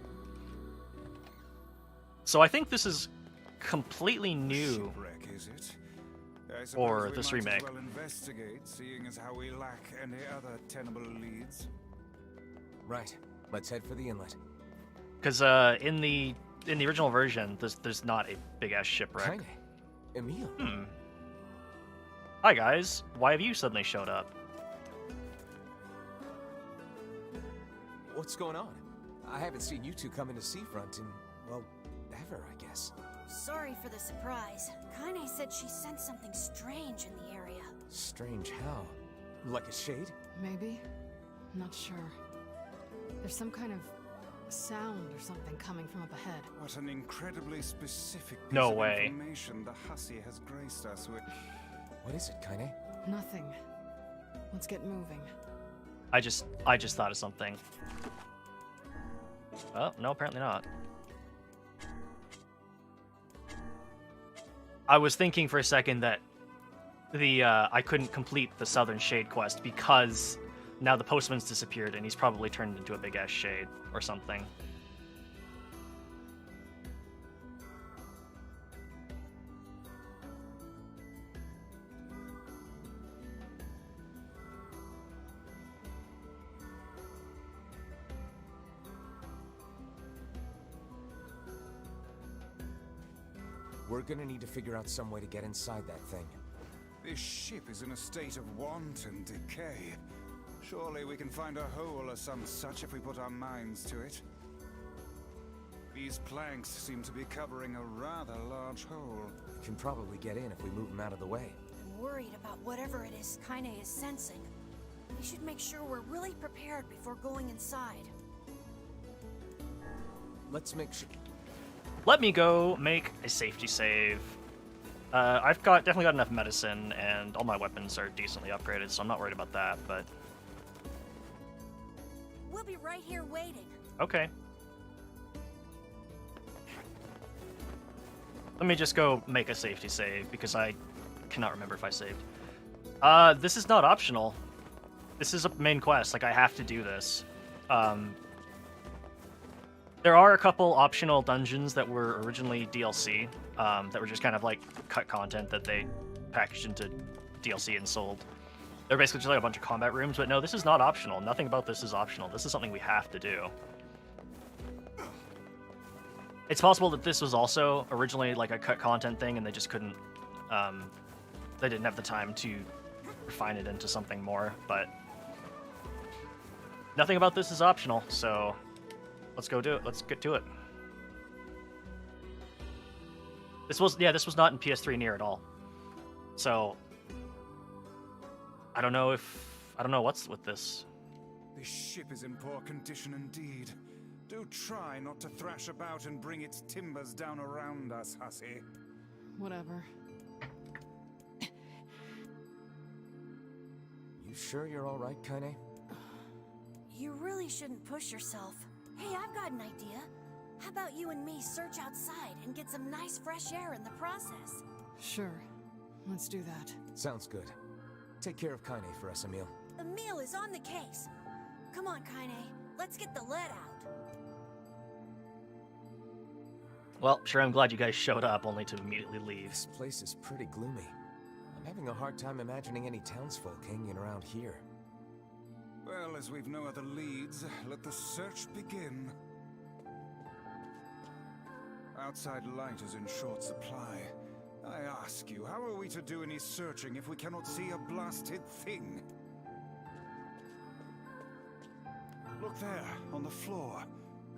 So I think this is completely new Shipwreck, is it? for this we might remake. as well investigate, seeing as how we lack any other tenable leads. Right. Let's head for the inlet. Because in the original version, there's not a big ass shipwreck. Kinda. Emil. Hi guys, why have you suddenly showed up? What's going on? I haven't seen you two come into Seafront in, well, ever, I guess. Sorry for the surprise. Kaine said she sensed something strange in the area. Strange how? Like a shade? Maybe. Not sure. There's some kind of sound or something coming from up ahead. What an incredibly specific piece No of way. information the hussy has graced us with. What is it, Kaine? Nothing. Let's get moving. I just thought of something. Oh, no, apparently not. I was thinking for a second that I couldn't complete the Southern Shade quest because now the postman's disappeared and he's probably turned into a big ass shade or something. We're gonna need to figure out some way to get inside that thing. This ship is in a state of wanton decay. Surely we can find a hole or some such if we put our minds to it. These planks seem to be covering a rather large hole. We can probably get in if we move them out of the way. I'm worried about whatever it is Kaine is sensing. We should make sure we're really prepared before going inside. Let's make sure... Let me go make a safety save. I've definitely got enough medicine, and all my weapons are decently upgraded, so I'm not worried about that, but... We'll be right here waiting. Okay. Let me just go make a safety save, because I cannot remember if I saved. This is not optional. This is a main quest, like I have to do this. There are a couple optional dungeons that were originally DLC, that were just kind of like cut content that they packaged into DLC and sold. They're basically just like a bunch of combat rooms, but no, this is not optional. Nothing about this is optional. This is something we have to do. It's possible that this was also originally like a cut content thing and they just couldn't, they didn't have the time to refine it into something more, but nothing about this is optional, so let's go do it. Let's get to it. This was not in PS3 Nier at all. So I don't know what's with this. This ship is in poor condition indeed. Do try not to thrash about and bring its timbers down around us, hussy. Whatever. You sure you're all right, Kaine? You really shouldn't push yourself. Hey, I've got an idea. How about you and me search outside and get some nice fresh air in the process? Sure. Let's do that. Sounds good. Take care of Kaine for us, Emil. Emil is on the case. Come on, Kaine. Let's get the lead out. Well, sure, I'm glad you guys showed up, only to immediately leave. This place is pretty gloomy. I'm having a hard time imagining any townsfolk hanging around here. Well, as we've no other leads, let the search begin. Outside light is in short supply. I ask you, how are we to do any searching if we cannot see a blasted thing? Look there, on the floor.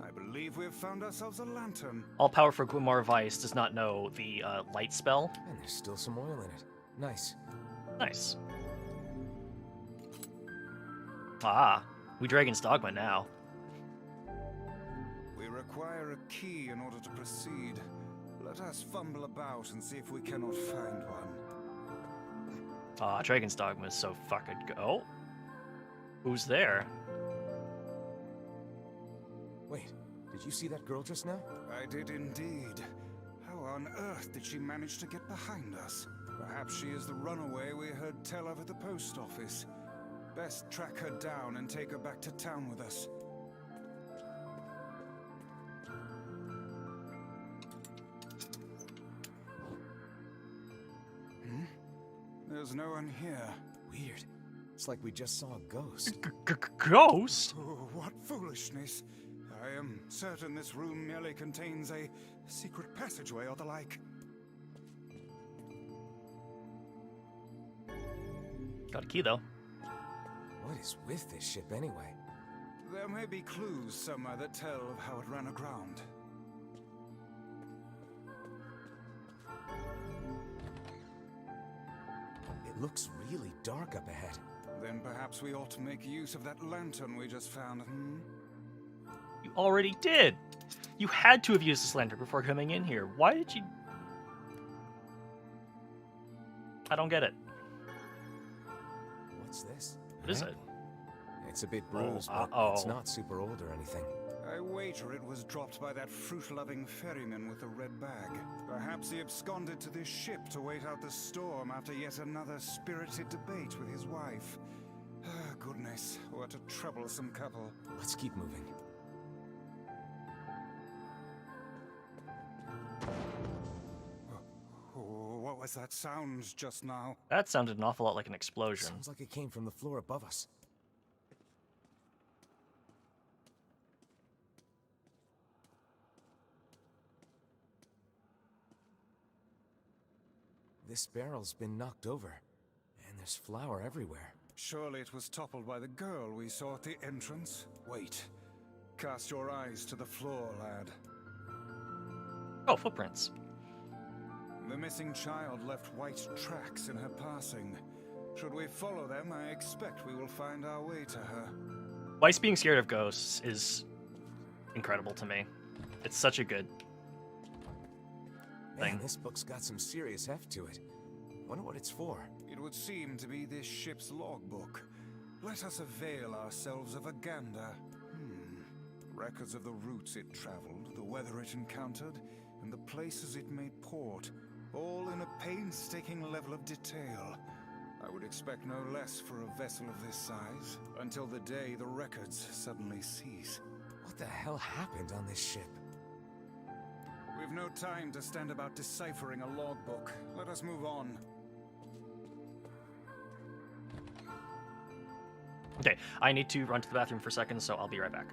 I believe we have found ourselves a lantern. All-powerful Glumar Vice does not know the light spell. And there's still some oil in it. Nice. Nice. Ah, we Dragon's Dogma now. We require a key in order to proceed. Let us fumble about and see if we cannot find one. Ah, Dragon's Dogma is so fucking good. Oh, who's there? Wait, did you see that girl just now? I did indeed. How on earth did she manage to get behind us? Perhaps she is the runaway we heard tell of at the post office. Best track her down and take her back to town with us. There's no one here. Weird. It's like we just saw a ghost. Ghost? Oh, what foolishness. I am certain this room merely contains a secret passageway or the like. Got a key, though. What is with this ship, anyway? There may be clues somewhere that tell of how it ran aground. It looks really dark up ahead. Then perhaps we ought to make use of that lantern we just found, You already did! You had to have used this lantern before coming in here. Why did you... I don't get it. What's this? What is it? It's a bit bruised, but it's not super old or anything. I wager it was dropped by that fruit-loving ferryman with the red bag. Perhaps he absconded to this ship to wait out the storm after yet another spirited debate with his wife. Ah, goodness, what a troublesome couple. Let's keep moving. What was that sound just now? That sounded an awful lot like an explosion. Sounds like it came from the floor above us. This barrel's been knocked over, and there's flour everywhere. Surely it was toppled by the girl we saw at the entrance. Wait. Cast your eyes to the floor, lad. Oh, footprints. The missing child left white tracks in her passing. Should we follow them, I expect we will find our way to her. Weiss being scared of ghosts is incredible to me. It's such a good thing. Man, this book's got some serious heft to it. Wonder what it's for. It would seem to be this ship's logbook. Let us avail ourselves of a gander. Records of the routes it traveled, the weather it encountered, and the places it made port, all in a painstaking level of detail. I would expect no less for a vessel of this size, until the day the records suddenly cease. What the hell happened on this ship? We've no time to stand about deciphering a logbook. Let us move on. Okay, I need to run to the bathroom for a second, so I'll be right back.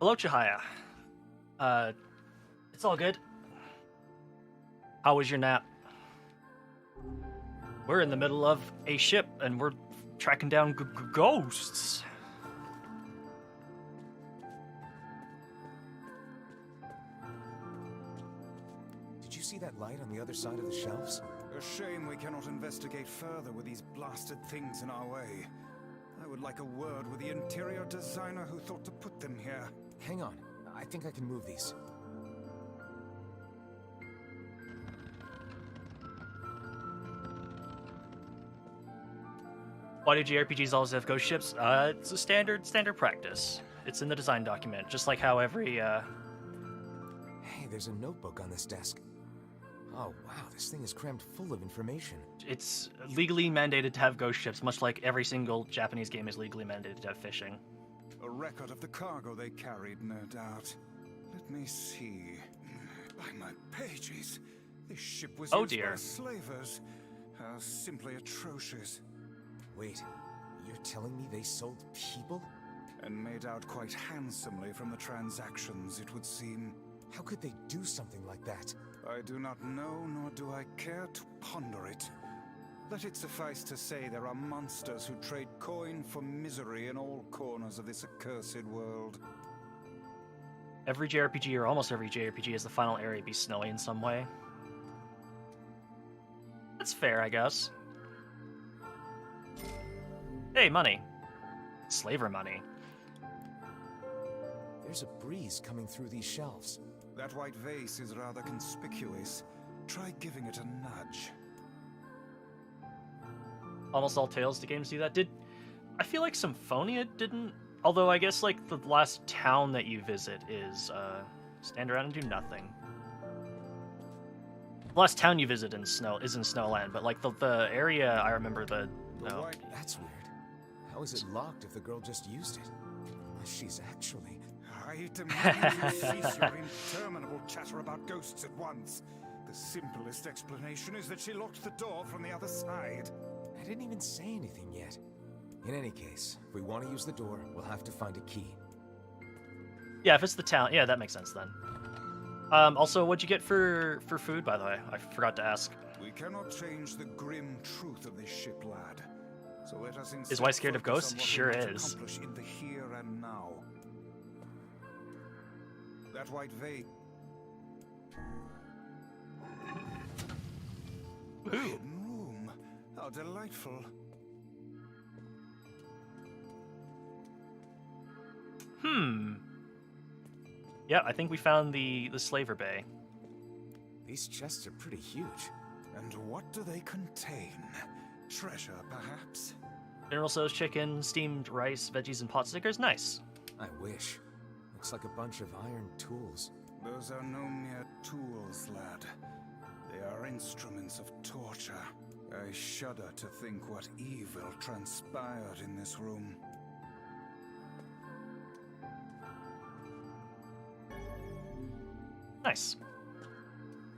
Hello, Chihaya. It's all good. How was your nap? We're in the middle of a ship, and we're tracking down ghosts. Did you see that light on the other side of the shelves? A shame we cannot investigate further with these blasted things in our way. I would like a word with the interior designer who thought to put them here. Hang on. I think I can move these. Why do JRPGs always have ghost ships? It's a standard practice. It's in the design document, just like how every Hey, there's a notebook on this desk. Oh, wow, this thing is crammed full of information. It's legally mandated to have ghost ships, much like every single Japanese game is legally mandated to have fishing. A record of the cargo they carried, no doubt. Let me see. By my pages, this ship was used by slavers. How simply atrocious. Wait, you're telling me they sold people? And made out quite handsomely from the transactions, it would seem. How could they do something like that? I do not know, nor do I care to ponder it. Let it suffice to say there are monsters who trade coin for misery in all corners of this accursed world. Every JRPG, or almost every JRPG, has the final area be snowy in some way. That's fair, I guess. Hey, money. Slaver money. There's a breeze coming through these shelves. That white vase is rather conspicuous. Try giving it a nudge. Almost all Tales to games do that. I feel like Symphonia didn't? Although I guess like the last town that you visit is stand around and do nothing. The last town you visit is in Snowland, but like the area I remember no. That's weird. How is it locked if the girl just used it? Unless she's actually... I demand you cease your interminable chatter about ghosts at once. The simplest explanation is that she locked the door from the other side. I didn't even say anything yet. In any case, if we want to use the door, we'll have to find a key. Yeah, if it's the town, yeah, that makes sense then. Also, what'd you get for food, by the way? I forgot to ask. We cannot change the grim truth of this ship, lad. So let us Is White scared of ghosts? Sure is. In the here and now. That white vase. Hidden room. How delightful. Yeah, I think we found the slaver bay. These chests are pretty huge. And what do they contain? Treasure, perhaps? General Tso's chicken, steamed rice, veggies, and pot stickers. Nice. I wish. Looks like a bunch of iron tools. Those are no mere tools, lad. They are instruments of torture. I shudder to think what evil transpired in this room. Nice.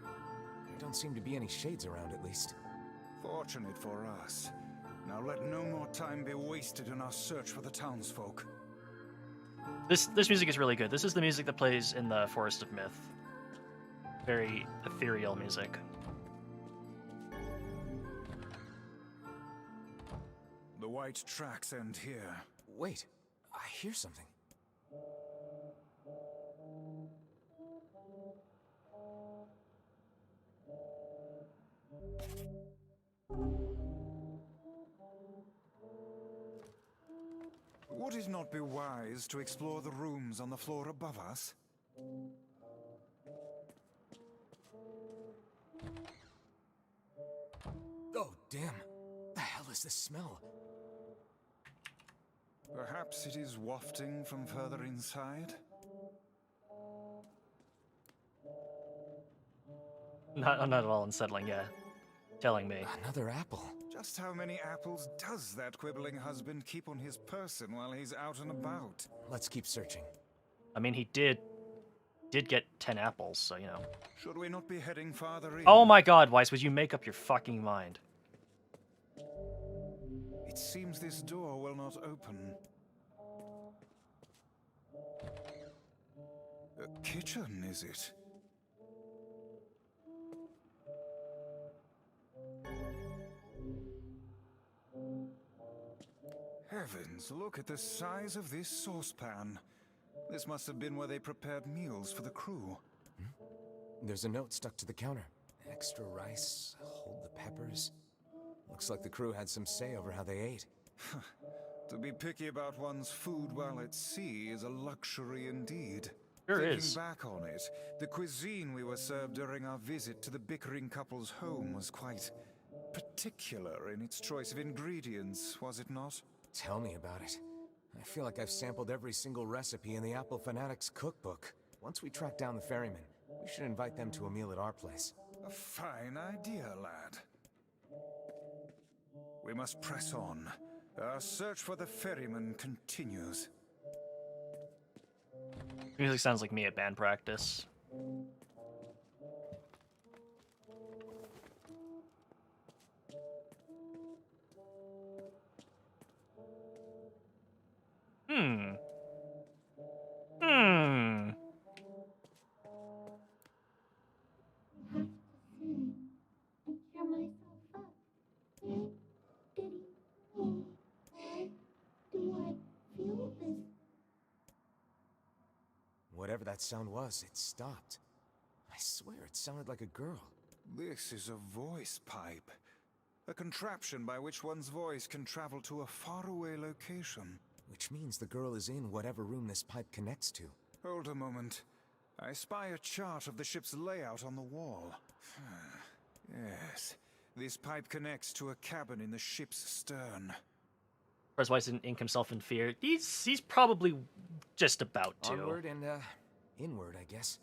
There don't seem to be any shades around, at least. Fortunate for us. Now let no more time be wasted in our search for the townsfolk. This music is really good. This is the music that plays in the Forest of Myth. Very ethereal music. The white tracks end here. Wait, I hear something. Would it not be wise to explore the rooms on the floor above us? Oh, damn. The hell is this smell? Perhaps it is wafting from further inside? Not at all unsettling, yeah. Telling me. Another apple. Just how many apples does that quibbling husband keep on his person while he's out and about? Let's keep searching. I mean, he did get 10 apples, so, you know. Should we not be heading farther in? Oh my god, Weiss, would you make up your fucking mind? It seems this door will not open. kitchen, is it? Heavens, look at the size of this saucepan. This must have been where they prepared meals for the crew. There's a note stuck to the counter. Extra rice, hold the peppers. Looks like the crew had some say over how they ate. To be picky about one's food while at sea is a luxury indeed. Sure Thinking is. back on it, the cuisine we were served during our visit to the bickering couple's home was quite particular in its choice of ingredients, was it not? Tell me about it. I feel like I've sampled every single recipe in the Apple Fanatics cookbook. Once we track down the ferryman, we should invite them to a meal at our place. A fine idea, lad. We must press on. Our search for the ferryman continues. Music sounds like me at band practice. Hmm. Whatever that sound was, it stopped. I swear it sounded like a girl. This is a voice pipe. A contraption by which one's voice can travel to a faraway location. Which means the girl is in whatever room this pipe connects to. Hold a moment. I spy a chart of the ship's layout on the wall. Yes, this pipe connects to a cabin in the ship's stern. Whereas Weiss didn't ink himself in fear. He's probably just about to. Onward and, inward, I guess.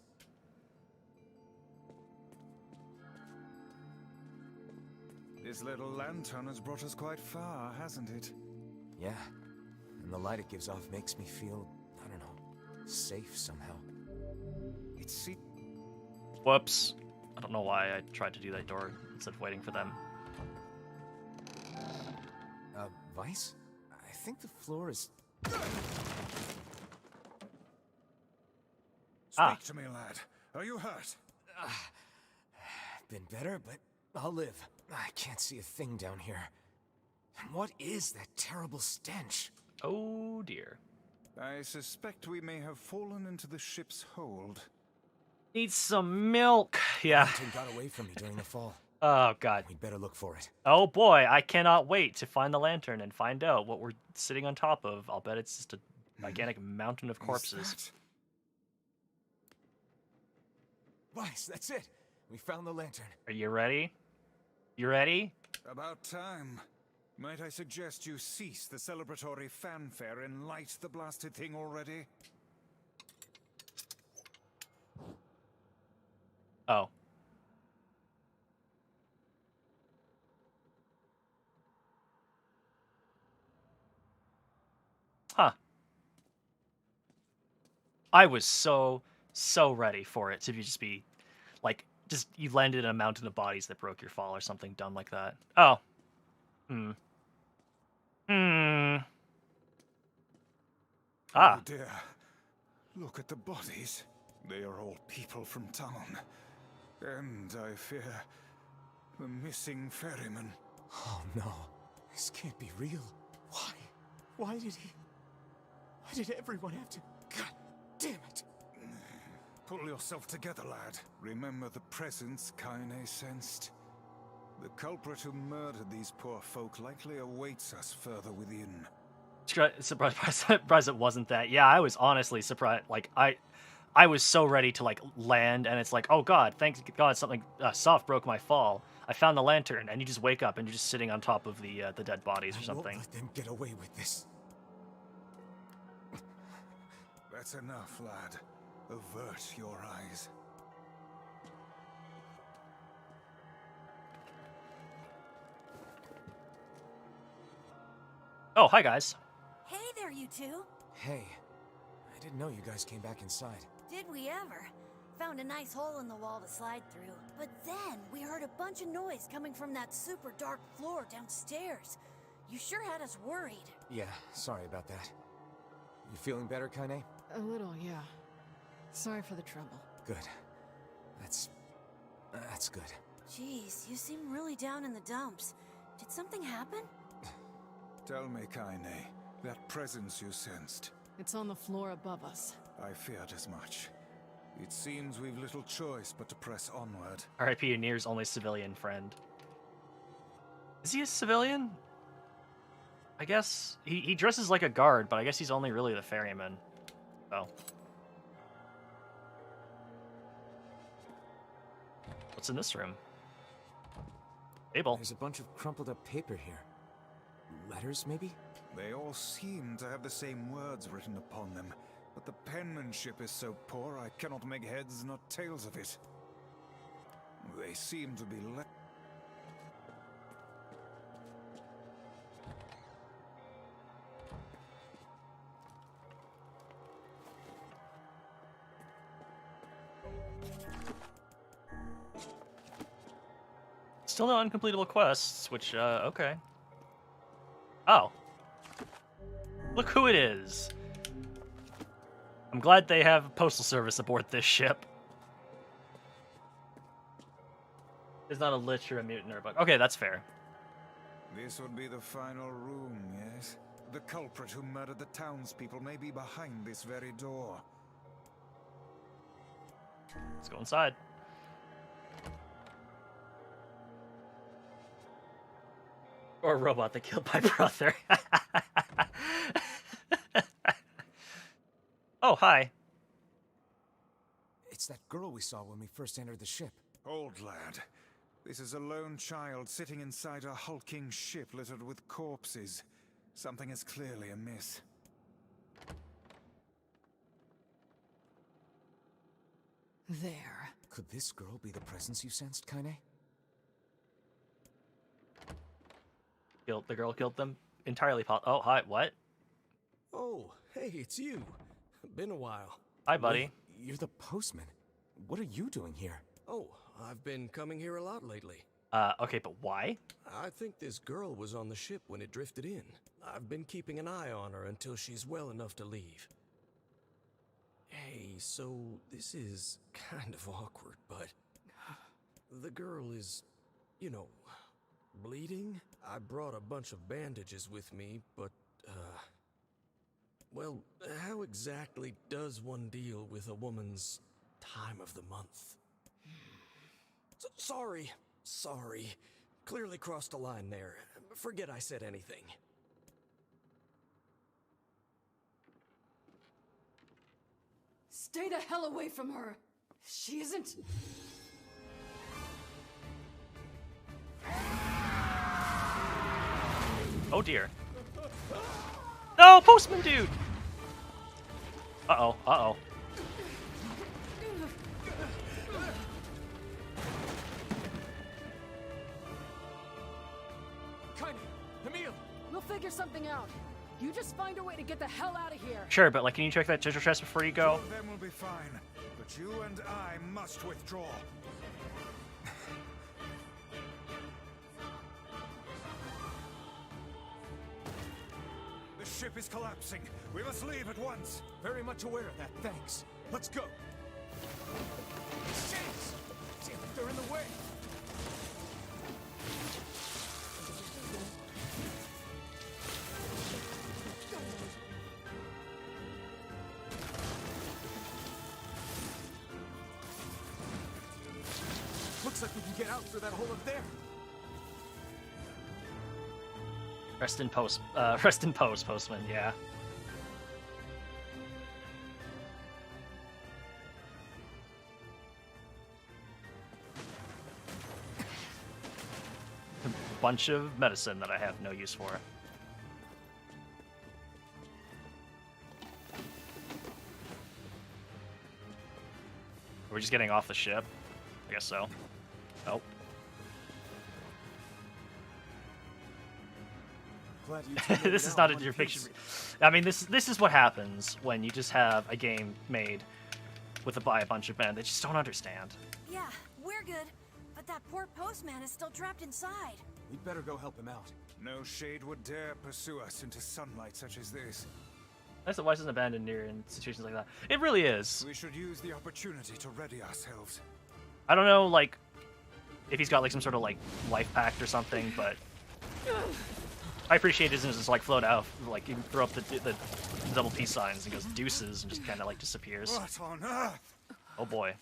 This little lantern has brought us quite far, hasn't it? Yeah, and the light it gives off makes me feel, I don't know, safe somehow. It's Whoops. I don't know why I tried to do that door instead of waiting for them. Weiss? I think the floor is... Speak to me, lad. Are you hurt? Been better, but I'll live. I can't see a thing down here. And what is that terrible stench? Oh dear. I suspect we may have fallen into the ship's hold. Need some milk. Yeah. Lantern got away from me during the fall. Oh god. We'd better look for it. Oh boy, I cannot wait to find the lantern and find out what we're sitting on top of. I'll bet it's just a gigantic mountain of corpses. Weiss, that's it. We found the lantern. Are you ready? You ready? About time. Might I suggest you cease the celebratory fanfare and light the blasted thing already? Oh. Huh. I was so ready for it to just be, like, just you landed in a mountain of bodies that broke your fall or something dumb like that. Oh. Ah. Oh dear. Look at the bodies. They are all people from town. And I fear the missing ferryman. Oh no. This can't be real. Why? Why did everyone have to... God damn it. Pull yourself together, lad. Remember the presence Kaine sensed. The culprit who murdered these poor folk likely awaits us further within. Surprised it wasn't that. Yeah, I was honestly surprised. Like, I was so ready to, like, land, and it's like, oh god, thank god something soft broke my fall. I found the lantern, and you just wake up, and you're just sitting on top of the dead bodies or something. I won't let them get away with this. That's enough, lad. Avert your eyes. Oh, hi guys. Hey there, you two. Hey, I didn't know you guys came back inside. Did we ever? Found a nice hole in the wall to slide through. But then we heard a bunch of noise coming from that super dark floor downstairs. You sure had us worried. Yeah, sorry about that. You feeling better, Kaine? A little, yeah. Sorry for the trouble. Good. That's good. Jeez, you seem really down in the dumps. Did something happen? Tell me, Kaine, that presence you sensed. It's on the floor above us. I feared as much. It seems we've little choice but to press onward. R.I.P. Nier's only civilian friend. Is he a civilian? I guess he dresses like a guard, but I guess he's only really the ferryman. Oh. What's in this room? Table. There's a bunch of crumpled up paper here. Letters, maybe? They all seem to have the same words written upon them, but the penmanship is so poor I cannot make heads nor tails of it. They seem to be Still no uncompletable quests, which, okay. Oh. Look who it is. I'm glad they have postal service aboard this ship. There's not a lich or a mutant or a bug. Okay, that's fair. This would be the final room, yes? The culprit who murdered the townspeople may be behind this very door. Let's go inside. Or a robot that killed my brother. Oh, hi. It's that girl we saw when we first entered the ship. Old lad. This is a lone child sitting inside a hulking ship littered with corpses. Something is clearly amiss. There. Could this girl be the presence you sensed, Kaine? The girl killed them? Entirely Oh, hi, what? Oh, hey, it's you. Been a while. Hi, buddy. You're the postman. What are you doing here? Oh, I've been coming here a lot lately. Okay, but why? I think this girl was on the ship when it drifted in. I've been keeping an eye on her until she's well enough to leave. Hey, so this is kind of awkward, but the girl is, you know, bleeding. I brought a bunch of bandages with me, but, well, how exactly does one deal with a woman's time of the month? Sorry. Clearly crossed a line there. Forget I said anything. Stay the hell away from her. She isn't... Oh dear. No, postman dude! Uh-oh, uh-oh. Kaine, Emil, we'll figure something out. You just find a way to get the hell out of here. Sure, but like, can you check that treasure chest before you go? Two of them will be fine, but you and I must withdraw. The ship is collapsing. We must leave at once. Very much aware of that, thanks. Let's go. Shit! Damn it, they're in the way. Looks like we can get out through that hole up there. Rest in post, postman, yeah. A bunch of medicine that I have no use for. We're just getting off the ship? I guess so. Nope. This is not a depiction. I mean, this is what happens when you just have a game made by a bunch of men that just don't understand. Yeah, we're good, but that poor postman is still trapped inside. We'd better go help him out. No shade would dare pursue us into sunlight such as this. That's the wise isn't abandoned Nier in situations like that. It really is. We should use the opportunity to ready ourselves. I don't know, like, if he's got like some sort of like life pact or something, but I appreciate it doesn't just like float out, like you throw up the double peace signs and goes deuces and just kind of like disappears. What on earth? Oh boy.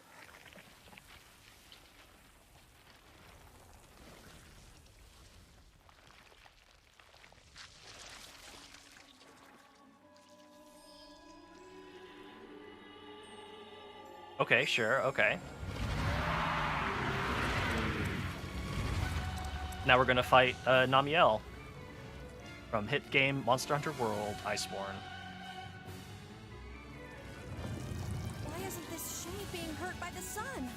Okay, sure, okay. Now we're gonna fight Namiel from hit game Monster Hunter World Iceborne. Why isn't this shade being hurt by the sun?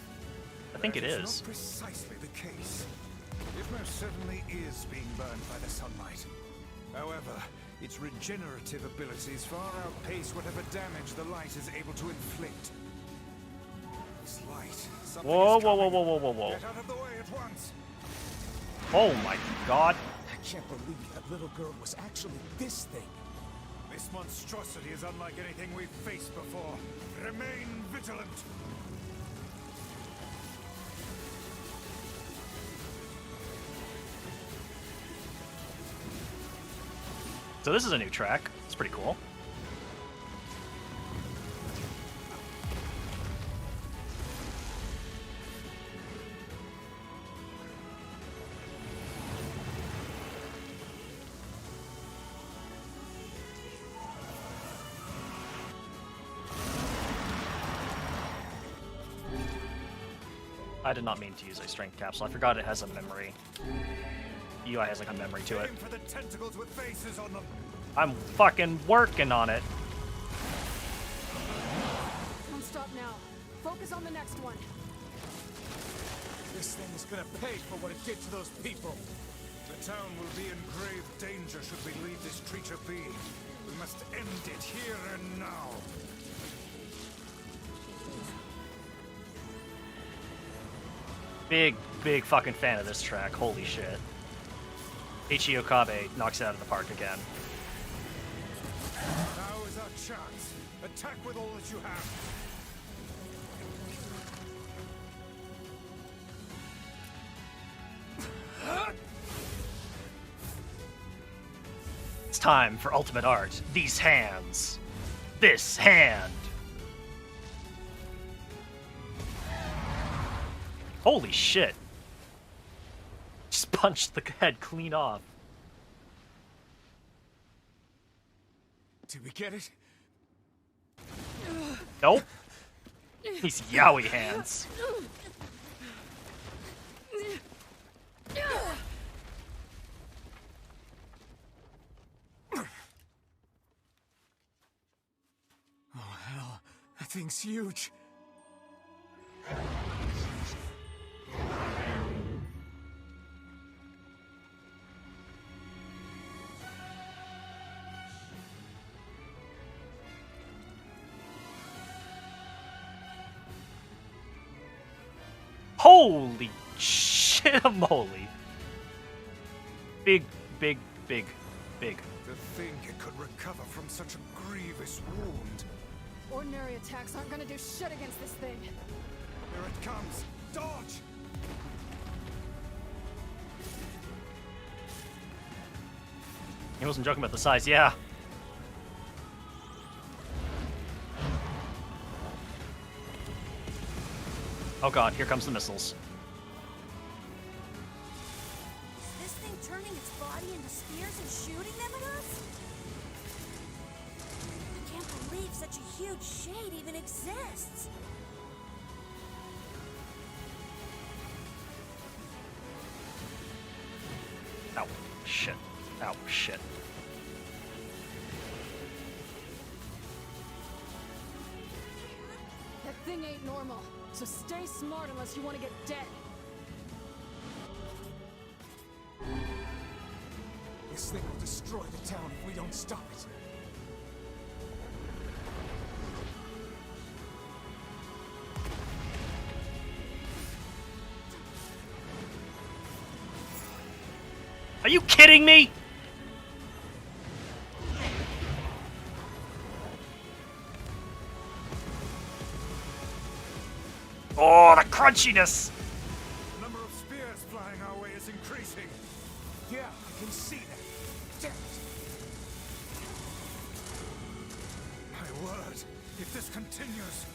I think it That is. not precisely the case. It most certainly is being burned by the sunlight. However, its regenerative abilities far outpace whatever damage the light is able to inflict. This light. Whoa, whoa, whoa, whoa, whoa, whoa, whoa. Get out of the way at once. Oh my god. I can't believe that little girl was actually this thing. This monstrosity is unlike anything we've faced before. Remain vigilant. So this is a new track. It's pretty cool. I did not mean to use a strength capsule. I forgot it has a memory. UI has like a memory to it. Aim for the tentacles with faces on them. I'm fucking working on it. Don't stop now. Focus on the next one. This thing is gonna pay for what it did to those people. The town will be in grave danger should we leave this creature be. We must end it here and now. Big fucking fan of this track. Holy shit. Ichi Okabe knocks it out of the park again. Now is our chance. Attack with all that you have. It's time for ultimate art. These hands. This hand. Holy shit. Just punched the head clean off. Did we get it? Nope. These yaoi hands. Oh hell, that thing's huge. Holy shit, moly. Big. To think it could recover from such a grievous wound. Ordinary attacks aren't gonna do shit against this thing. Here it comes. Dodge! He wasn't joking about the size, yeah. Oh god, here comes the missiles. Is this thing turning its body into spears and shooting them at us? I can't believe such a huge shade even exists. Ow, shit. Ow, shit. That thing ain't normal, so stay smart unless you want to get dead. This thing will destroy the town if we don't stop it. Are you kidding me? Oh, the crunchiness! The number of spears flying our way is increasing. Yeah, I can see that. Damn it. My word, if this continues...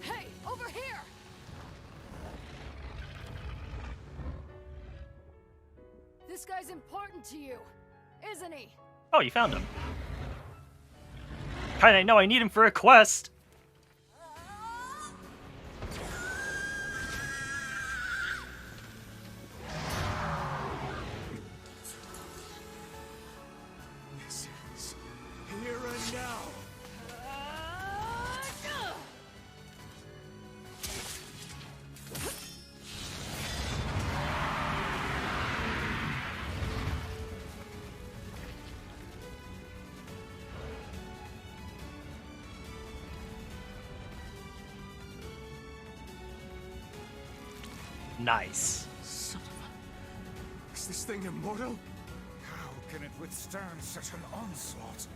Hey, over here! This guy's important to you, isn't he? Oh, you found him. Kinda know I need him for a quest. This is here and now. Nice. Son of a... Is this thing immortal? How can it withstand such an onslaught?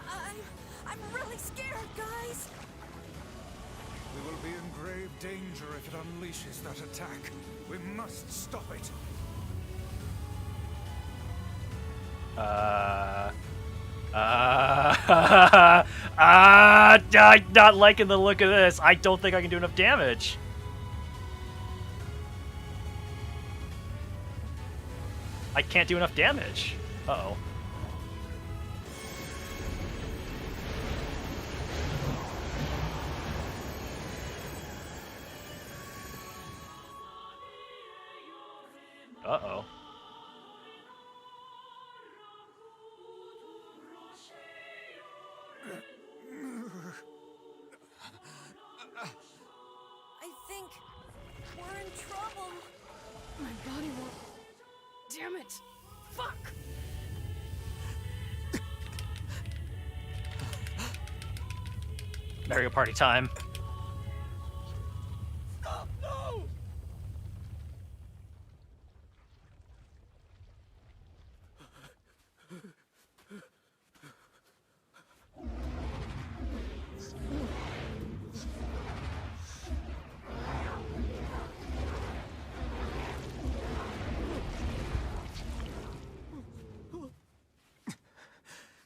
I'm really scared, guys. We will be in grave danger if it unleashes that attack. We must stop it. I'm not liking the look of this. I don't think I can do enough damage. I can't do enough damage. Uh-oh. Uh-oh. I think we're in trouble. My body won't... Damn it! Fuck! Mario Party time. No!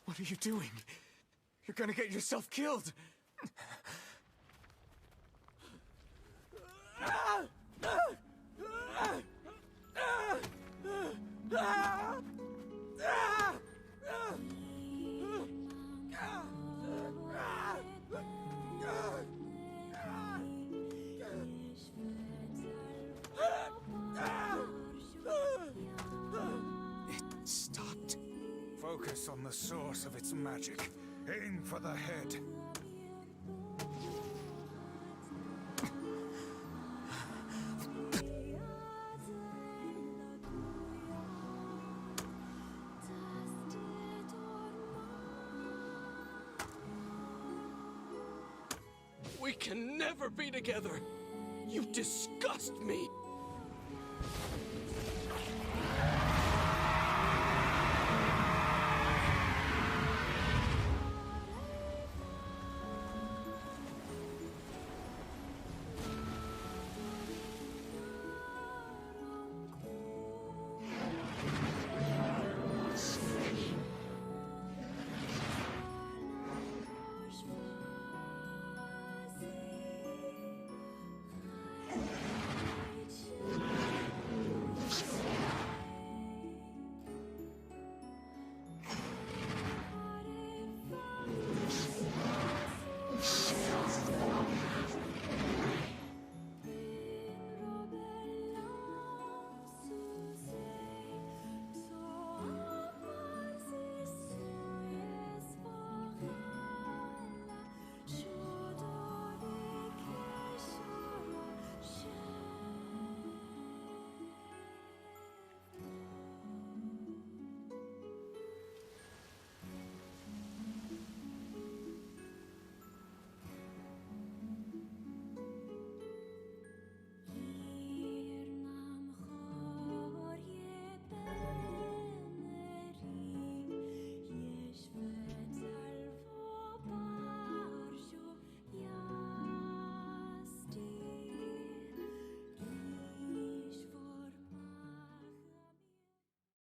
What are you doing? You're gonna get yourself killed! It stopped. Focus on the source of its magic. Aim for the head. We can never be together. You disgust me.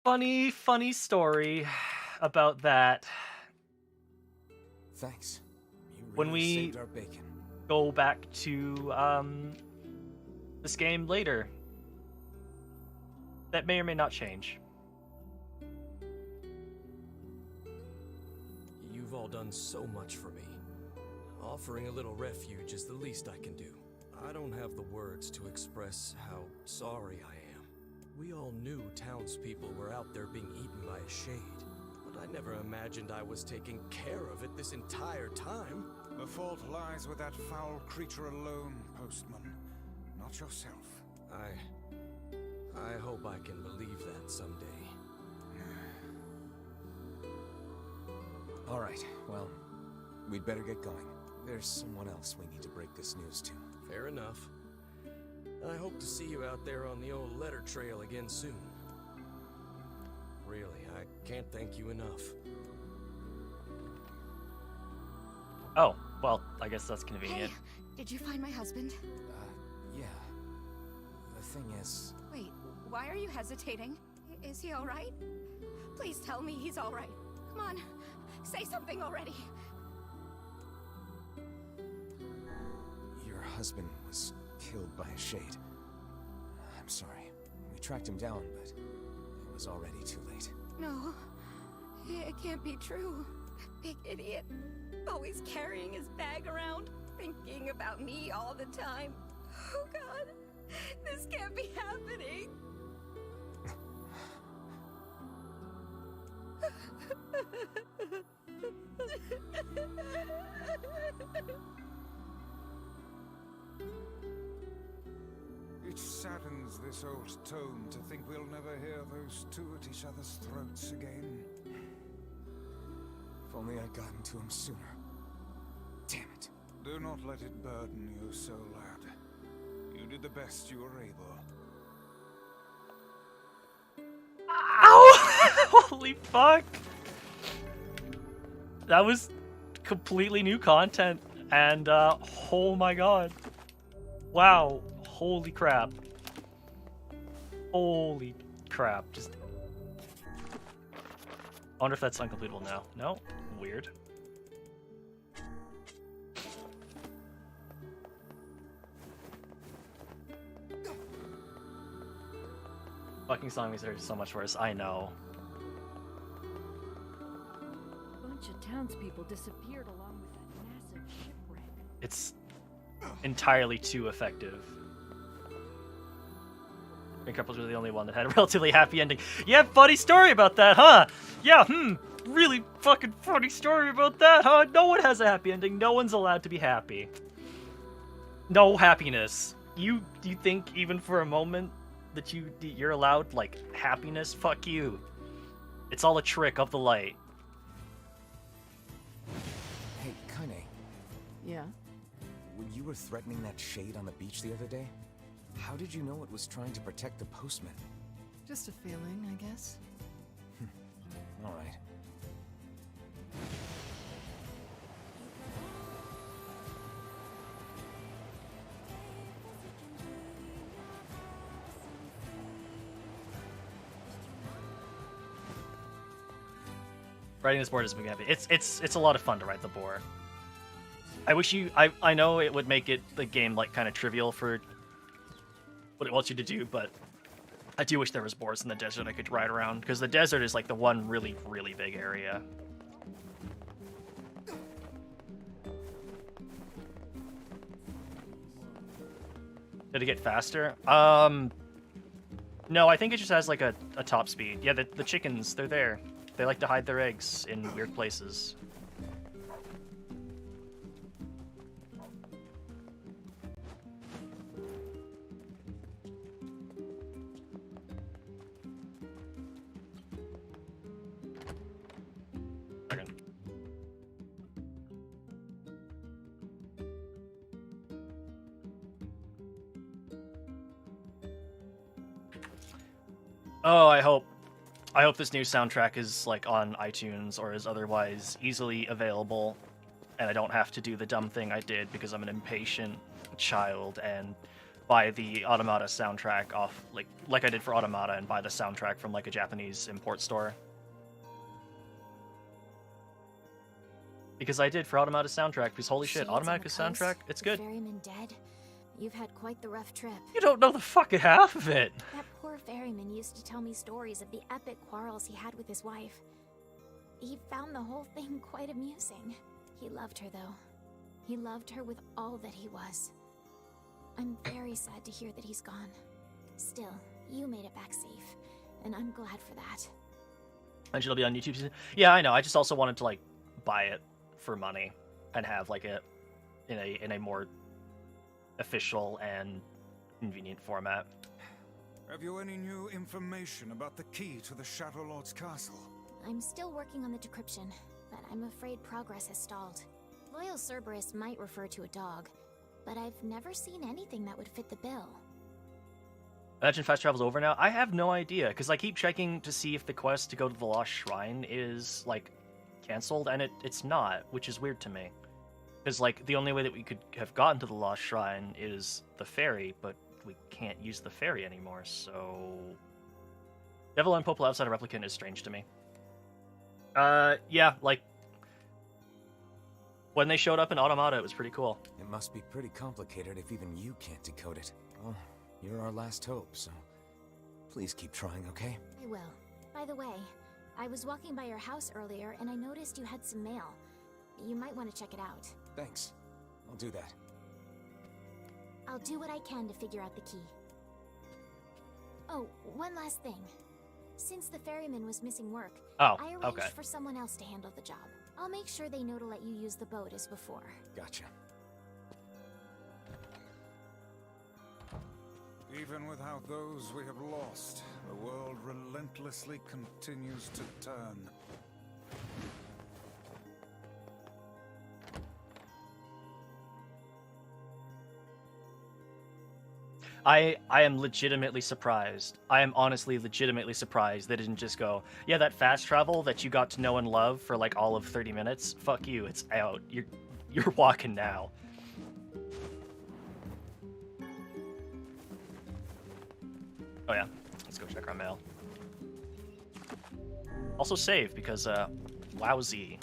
funny story about that. Thanks. You really When we saved our bacon. go back to this game later, that may or may not change. You've all done so much for me. Offering a little refuge is the least I can do. I don't have the words to express how sorry I am. We all knew townspeople were out there being eaten by a shade, but I never imagined I was taking care of it this entire time. The fault lies with that foul creature alone, Postman. Not yourself. I hope I can believe that someday. All right, well, we'd better get going. There's someone else we need to break this news to. Fair enough. I hope to see you out there on the old letter trail again soon. Really, I can't thank you enough. Oh, well, I guess that's convenient. Hey, did you find my husband? Yeah. The thing is... Wait, why are you hesitating? Is he all right? Please tell me he's all right. Come on, say something already. Your husband was killed by a shade. I'm sorry. We tracked him down, but it was already too late. No, it can't be true. Big idiot. Always carrying his bag around, thinking about me all the time. Oh God, this can't be happening. It saddens this old tome to think we'll never hear those two at each other's throats again. If only I'd gotten to him sooner. Damn it. Do not let it burden you so, lad. You did the best you were able. Ow! Holy fuck! That was completely new content, and oh my god. Wow. Holy crap. Holy crap. Just... I wonder if that's uncompletable now. No? Weird. Fucking zombies are so much worse. I know. A bunch of townspeople disappeared along with that massive shipwreck. It's entirely too effective. Couples were the only one that had a relatively happy ending. Yeah, funny story about that, huh? Yeah, really fucking funny story about that, huh? No one has a happy ending. No one's allowed to be happy. No happiness. You think even for a moment that you're allowed like happiness? Fuck you. It's all a trick of the light. Hey, Kane. Yeah? When you were threatening that shade on the beach the other day, how did you know it was trying to protect the postman? Just a feeling, I guess. All right. Writing this board is been happy. It's a lot of fun to write the board. I wish I know it would make the game like kind of trivial for what it wants you to do, but I do wish there was boards in the desert I could ride around, because the desert is like the one really, really big area. Did it get faster? No, I think it just has like a top speed. Yeah, the chickens, they're there. They like to hide their eggs in weird places. Oh, I hope this new soundtrack is like on iTunes or is otherwise easily available, and I don't have to do the dumb thing I did because I'm an impatient child and buy the Automata soundtrack off, like I did for Automata, and buy the soundtrack from like a Japanese import store. Because I did for Automata soundtrack, because holy shit, Shades on Automata the soundtrack, coast, it's the good. ferryman dead. You've had quite the rough trip. You don't know the fucking half of it. That poor ferryman used to tell me stories of the epic quarrels he had with his wife. He found the whole thing quite amusing. He loved her, though. He loved her with all that he was. I'm very sad to hear that he's gone. Still, you made it back safe, and I'm glad for that. And it'll be on YouTube. Yeah, I know. I just also wanted to like buy it for money and have like it in a more official and convenient format. Have you any new information about the key to the Shadow Lord's castle? I'm still working on the decryption, but I'm afraid progress has stalled. Loyal Cerberus might refer to a dog, but I've never seen anything that would fit the bill. Imagine fast travel's over now? I have no idea, because I keep checking to see if the quest to go to the Lost Shrine is, like, cancelled, and it's not, which is weird to me. Because, like, the only way that we could have gotten to the Lost Shrine is the ferry, but we can't use the ferry anymore, so... Devil and Popol outside of Replicant is strange to me. Yeah, like... When they showed up in Automata, it was pretty cool. It must be pretty complicated if even you can't decode it. Well, you're our last hope, so please keep trying, okay? I will. By the way, I was walking by your house earlier and I noticed you had some mail. You might want to check it out. Thanks. I'll do that. I'll do what I can to figure out the key. Oh, one last thing. Since the ferryman was missing work, I arranged for someone else to handle the job. I'll make sure they know to let you use the boat as before. Gotcha. Even without those we have lost, the world relentlessly continues to turn. I am legitimately surprised. I am honestly legitimately surprised they didn't just go, yeah, that fast travel that you got to know and love for like all of 30 minutes, fuck you, it's out. You're walking now. Oh yeah, let's go check our mail. Also save, because, wowsy.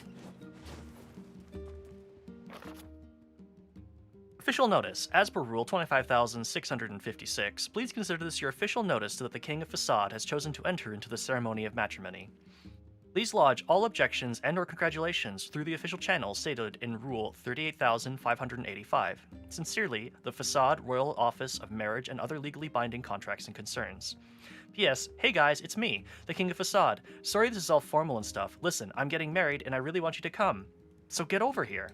Official notice. As per Rule 25,656, please consider this your official notice that the King of Facade has chosen to enter into the ceremony of matrimony. Please lodge all objections and/or congratulations through the official channel stated in Rule 38,585. Sincerely, the Facade Royal Office of Marriage and Other Legally Binding Contracts and Concerns. P.S. Hey guys, it's me, the King of Facade. Sorry this is all formal and stuff. Listen, I'm getting married and I really want you to come. So get over here.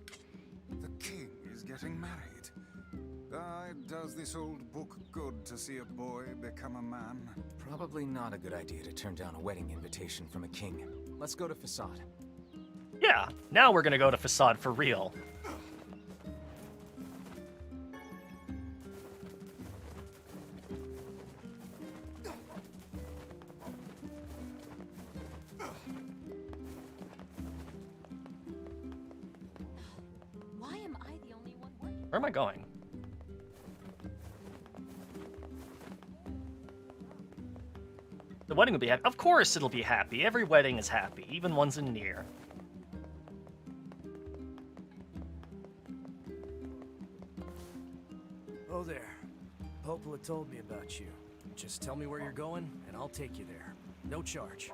The king is getting married. Does this old book good to see a boy become a man? Probably not a good idea to turn down a wedding invitation from a king. Let's go to Facade. Yeah, now we're gonna go to Facade for real. Why am I the only one working? Where am I going? The wedding will be happy. Of course it'll be happy. Every wedding is happy, even ones in Nier. Oh there. Popola told me about you. Just tell me where you're going, and I'll take you there. No charge.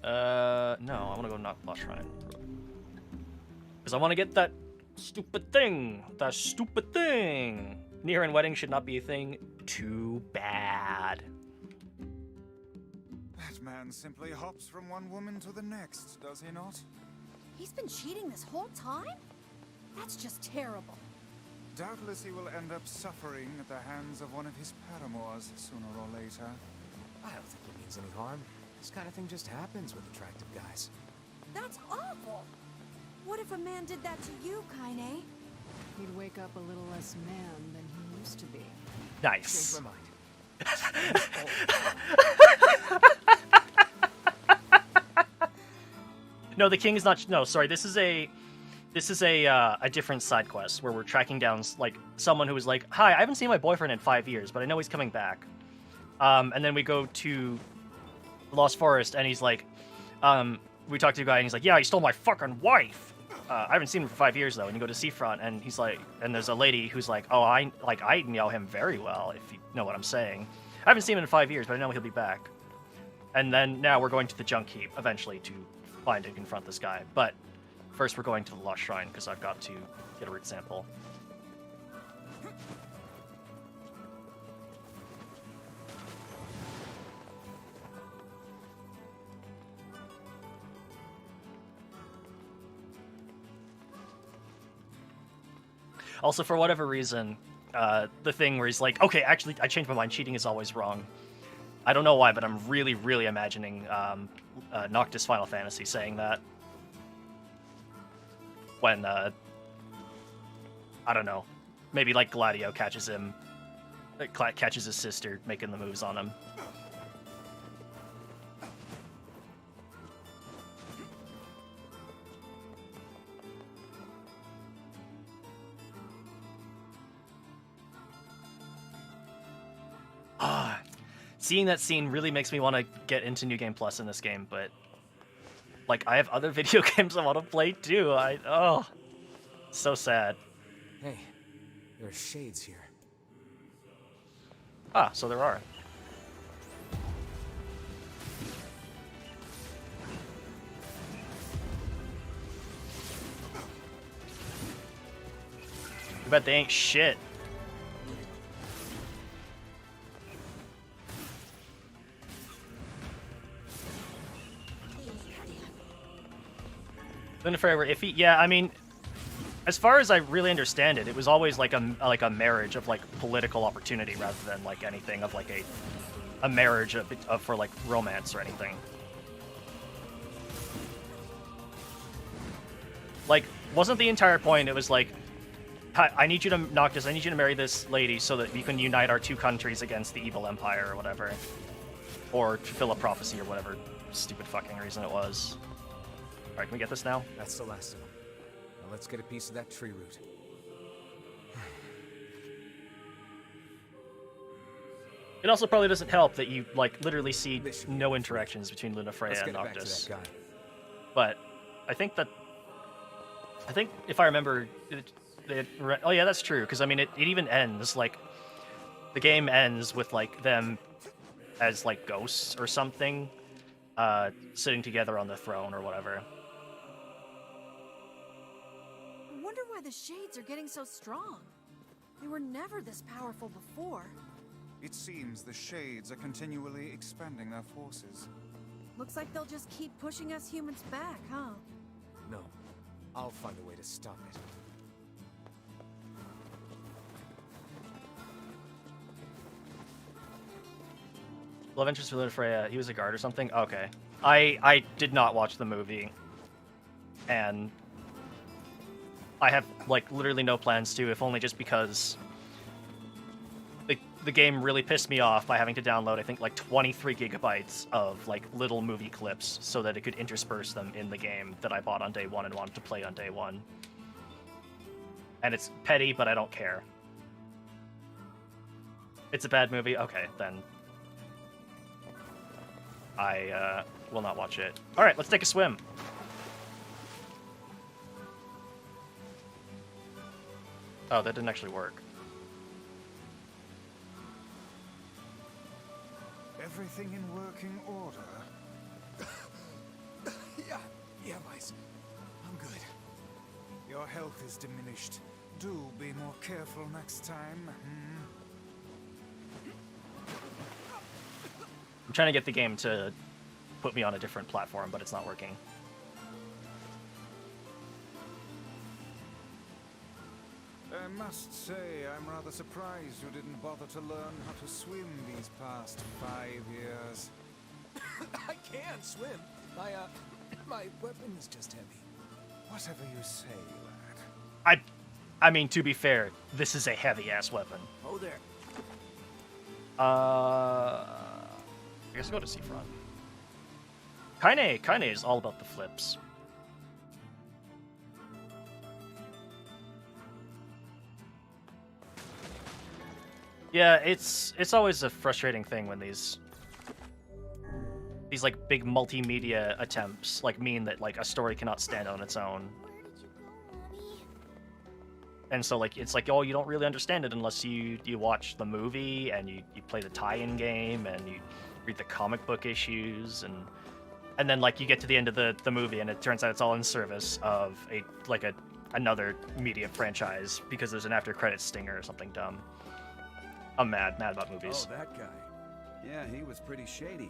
No, I want to go knock Lost Shrine. Because I want to get that stupid thing. That stupid thing. Nier and wedding should not be a thing. Too bad. That man simply hops from one woman to the next, does he not? He's been cheating this whole time? That's just terrible. Doubtless he will end up suffering at the hands of one of his paramours sooner or later. I don't think it means any harm. This kind of thing just happens with attractive guys. That's awful! What if a man did that to you, Kaine? He'd wake up a little less man than he used to be. Nice. Change my mind. No, the king is not. No, sorry. This This is a different side quest where we're tracking down like someone who was like, "Hi, I haven't seen my boyfriend in 5 years, but I know he's coming back." And then we go to Lost Forest, and he's like, we talk to a guy, and he's like, "Yeah, he stole my fucking wife." I haven't seen him for 5 years though. And you go to Seafront, and he's like, and there's a lady who's like, "Oh, I know him very well, if you know what I'm saying. I haven't seen him in 5 years, but I know he'll be back." And then now we're going to the junk heap eventually to find and confront this guy, but. First, we're going to the Lost Shrine, because I've got to get a root sample. Also, for whatever reason, the thing where he's like, okay, actually, I changed my mind, cheating is always wrong. I don't know why, but I'm really, really imagining Noctis Final Fantasy saying that. When, I don't know, maybe like Gladio catches him, catches his sister making the moves on him. Seeing that scene really makes me want to get into New Game Plus in this game, but like, I have other video games I want to play too. Oh, so sad. Hey, there are shades here. Ah, so there are. I bet they ain't shit. Forever iffy. Yeah, I mean, as far as I really understand it, it was always like a marriage of like political opportunity rather than like anything of like a marriage of for like romance or anything. Like, wasn't the entire point? It was like, I need you to Noctis, I need you to marry this lady so that we can unite our two countries against the evil empire or whatever, or fulfill a prophecy or whatever stupid fucking reason it was. Alright, can we get this now? That's the last of them. Now let's get a piece of that tree root. It also probably doesn't help that you, like, literally see no interactions between Lunafreya and Noctis. But I think if I remember, oh yeah, that's true, because I mean, it even ends, like, the game ends with, like, them as, like, ghosts or something, sitting together on the throne or whatever. I wonder why the shades are getting so strong. They were never this powerful before. It seems the shades are continually expanding their forces. Looks like they'll just keep pushing us humans back, huh? No. I'll find a way to stop it. Love interest with Lunafreya, he was a guard or something? Okay. I did not watch the movie. And I have, like, literally no plans to, if only just because the game really pissed me off by having to download, I think, like, 23 gigabytes of, like, little movie clips so that it could intersperse them in the game that I bought on day one and wanted to play on day one. And it's petty, but I don't care. It's a bad movie? Okay, then I will not watch it. Alright, let's take a swim. Oh, that didn't actually work. Everything in working order? Yeah, Vice. I'm good. Your health is diminished. Do be more careful next time. I'm trying to get the game to put me on a different platform, but it's not working. I must say, I'm rather surprised you didn't bother to learn how to swim these past 5 years. I can swim. My weapon is just heavy. Whatever you say, lad. I mean, to be fair, this is a heavy-ass weapon. Oh, there. I guess I'll go to Seafront. Kaine is all about the flips. Yeah, it's always a frustrating thing when these like big multimedia attempts like mean that like a story cannot stand on its own. And so like it's like, oh, you don't really understand it unless you watch the movie and you play the tie-in game and you read the comic book issues and then like you get to the end of the movie and it turns out it's all in service of another media franchise because there's an after credits stinger or something dumb. I'm mad about movies. Oh, that guy. Yeah, he was pretty shady.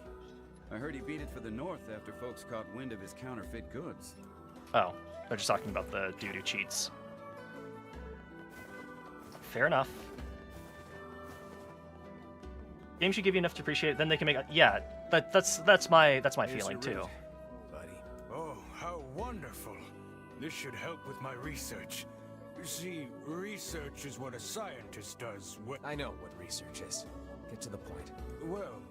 I heard he beat it for the North after folks caught wind of his counterfeit goods. Oh, they're just talking about the dude who cheats. Fair enough. Games should give you enough to appreciate it, then they can make. Yeah, that's my feeling too. Buddy. Oh, how wonderful. This should help with my research. You see, research is what a scientist does. I know what research is. Get to the point. Well,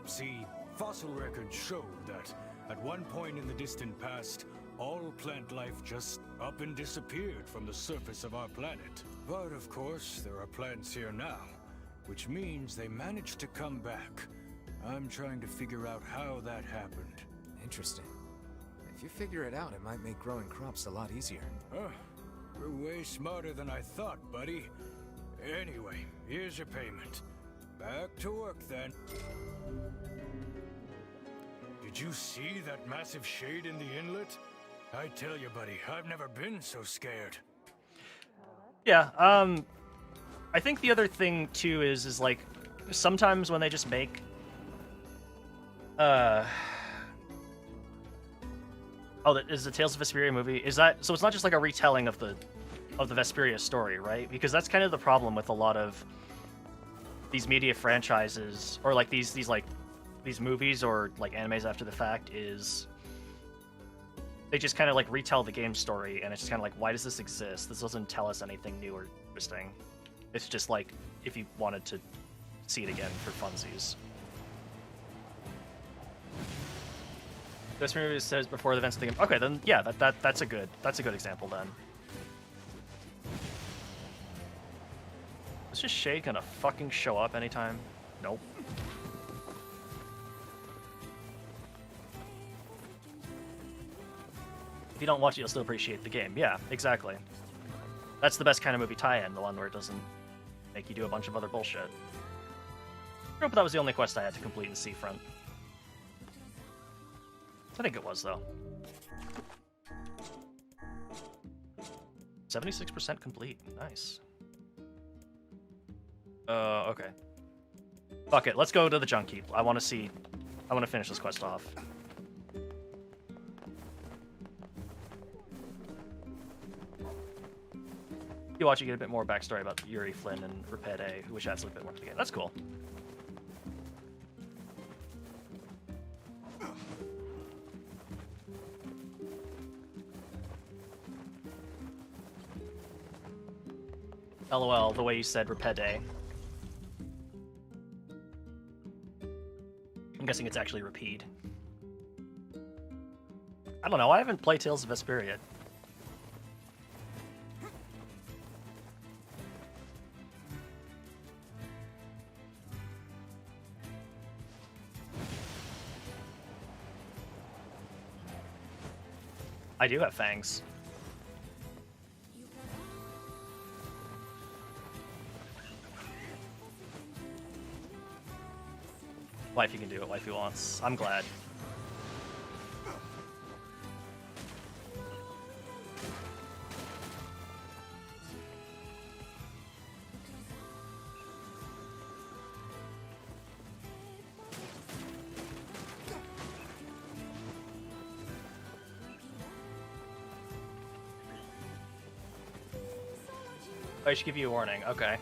see, fossil records show that at one point in the distant past, all plant life just up and disappeared from the surface of our planet. But of course, there are plants here now, which means they managed to come back. I'm trying to figure out how that happened. Interesting. If you figure it out, it might make growing crops a lot easier. You're way smarter than I thought, buddy. Anyway, here's your payment. Back to work, then. Did you see that massive shade in the inlet? I tell you, buddy, I've never been so scared. Yeah, I think the other thing, too, is like, sometimes when they just make, oh, that is the Tales of Vesperia movie. Is that so? It's not just like a retelling of the Vesperia story, right? Because that's kind of the problem with a lot of these media franchises, or like these movies or like animes after the fact, is they just kind of like retell the game story, and it's just kind of like, why does this exist? This doesn't tell us anything new or interesting. It's just like if you wanted to see it again for funsies. This movie says before the events of the game. Okay, then yeah, that's a good example then. Is just Shay gonna fucking show up anytime? Nope. If you don't watch it, you'll still appreciate the game. Yeah, exactly. That's the best kind of movie tie-in, the one where it doesn't make you do a bunch of other bullshit. I hope that was the only quest I had to complete in Seafront. I think it was, though. 76% complete. Nice. Okay. Fuck it, let's go to the junk heap. I want to finish this quest off. You watch, you get a bit more backstory about Yuri, Flynn, and Repede, which adds a little bit more to the game. That's cool. LOL, the way you said Repede. I'm guessing it's actually repeat. I don't know, I haven't played Tales of Vesperia yet. I do have fangs. Wifey can do what wifey wants. I'm glad. I should give you a warning. Okay.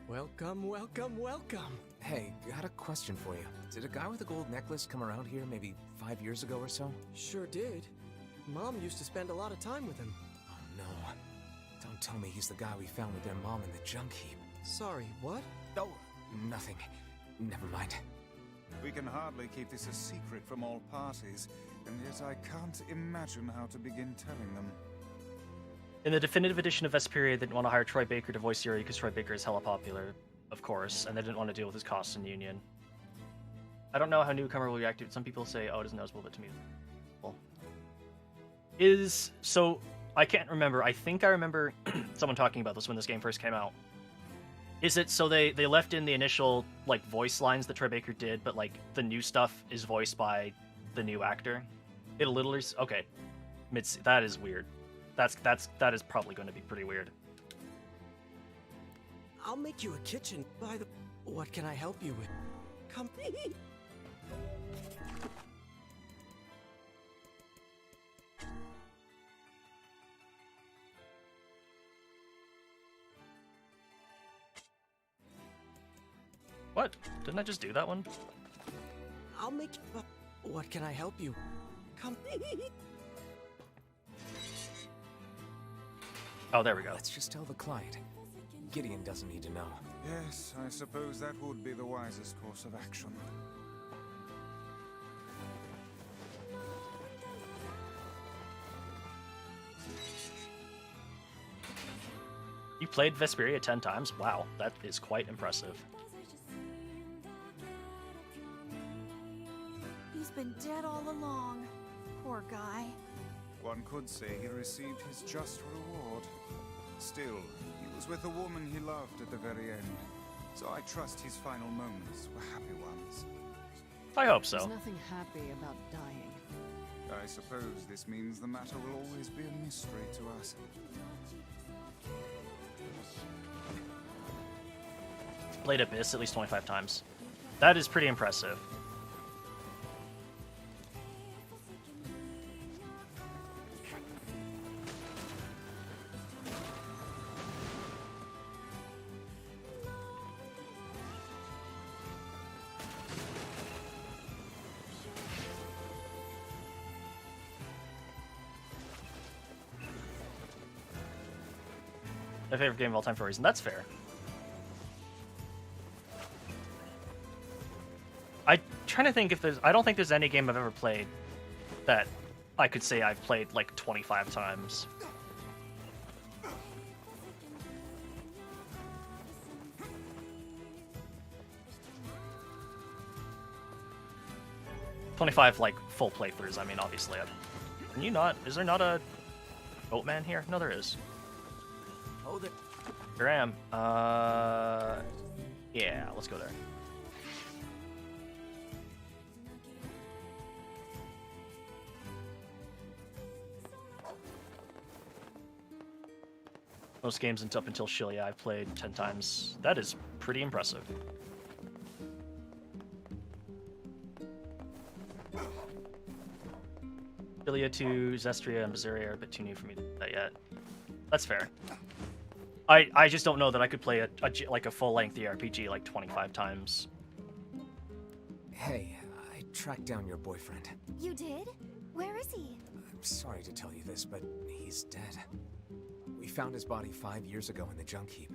Welcome, welcome, welcome. Hey, got a question for you. Did a guy with a gold necklace come around here maybe 5 years ago or so? Sure did. Mom used to spend a lot of time with him. Oh no. Don't tell me he's the guy we found with their mom in the junk heap. Sorry, what? Oh, nothing. Never mind. We can hardly keep this a secret from all parties, and yet I can't imagine how to begin telling them. In the definitive edition of Vesperia, they didn't want to hire Troy Baker to voice Yuri because Troy Baker is hella popular, of course, and they didn't want to deal with his costs in Union. I don't know how newcomer will react to it. Some people say, oh, it isn't noticeable, but to me, well, so I can't remember. I think I remember someone talking about this when this game first came out. Is it so they left in the initial like voice lines that Troy Baker did, but like the new stuff is voiced by the new actor? It literally okay. That is weird. That is probably going to be pretty weird. I'll make you a kitchen. By the... What can I help you with? Come... What? Didn't I just do that one? I'll make... What can I help you? Come... Oh, there we go. Let's just tell the client. Gideon doesn't need to know. Yes, I suppose that would be the wisest course of action. You played Vesperia 10 times? Wow, that is quite impressive. He's been dead all along. Poor guy. One could say he received his just reward. Still, he was with a woman he loved at the very end, so I trust his final moments were happy ones. I hope so. There's nothing happy about dying. I suppose this means the matter will always be a mystery to us. Played Abyss at least 25 times. That is pretty impressive. My favorite game of all time for a reason. That's fair. I'm trying to think if there's... I don't think there's any game I've ever played that I could say I've played like 25 times. "25 like full playthroughs. I mean, obviously. Can you not? Is there not a boatman here? No, there is. Oh, there. Here I am. Yeah, let's go there. Most games up until Shilia I've played 10 times. That is pretty impressive. Shilia 2, Zestria, and Bazaria are a bit too new for me to do that yet. That's fair. I just don't know that I could play like a full-length RPG like 25 times. Hey, I tracked down your boyfriend. You did? Where is he? I'm sorry to tell you this, but he's dead. We found his body 5 years ago in the junk heap.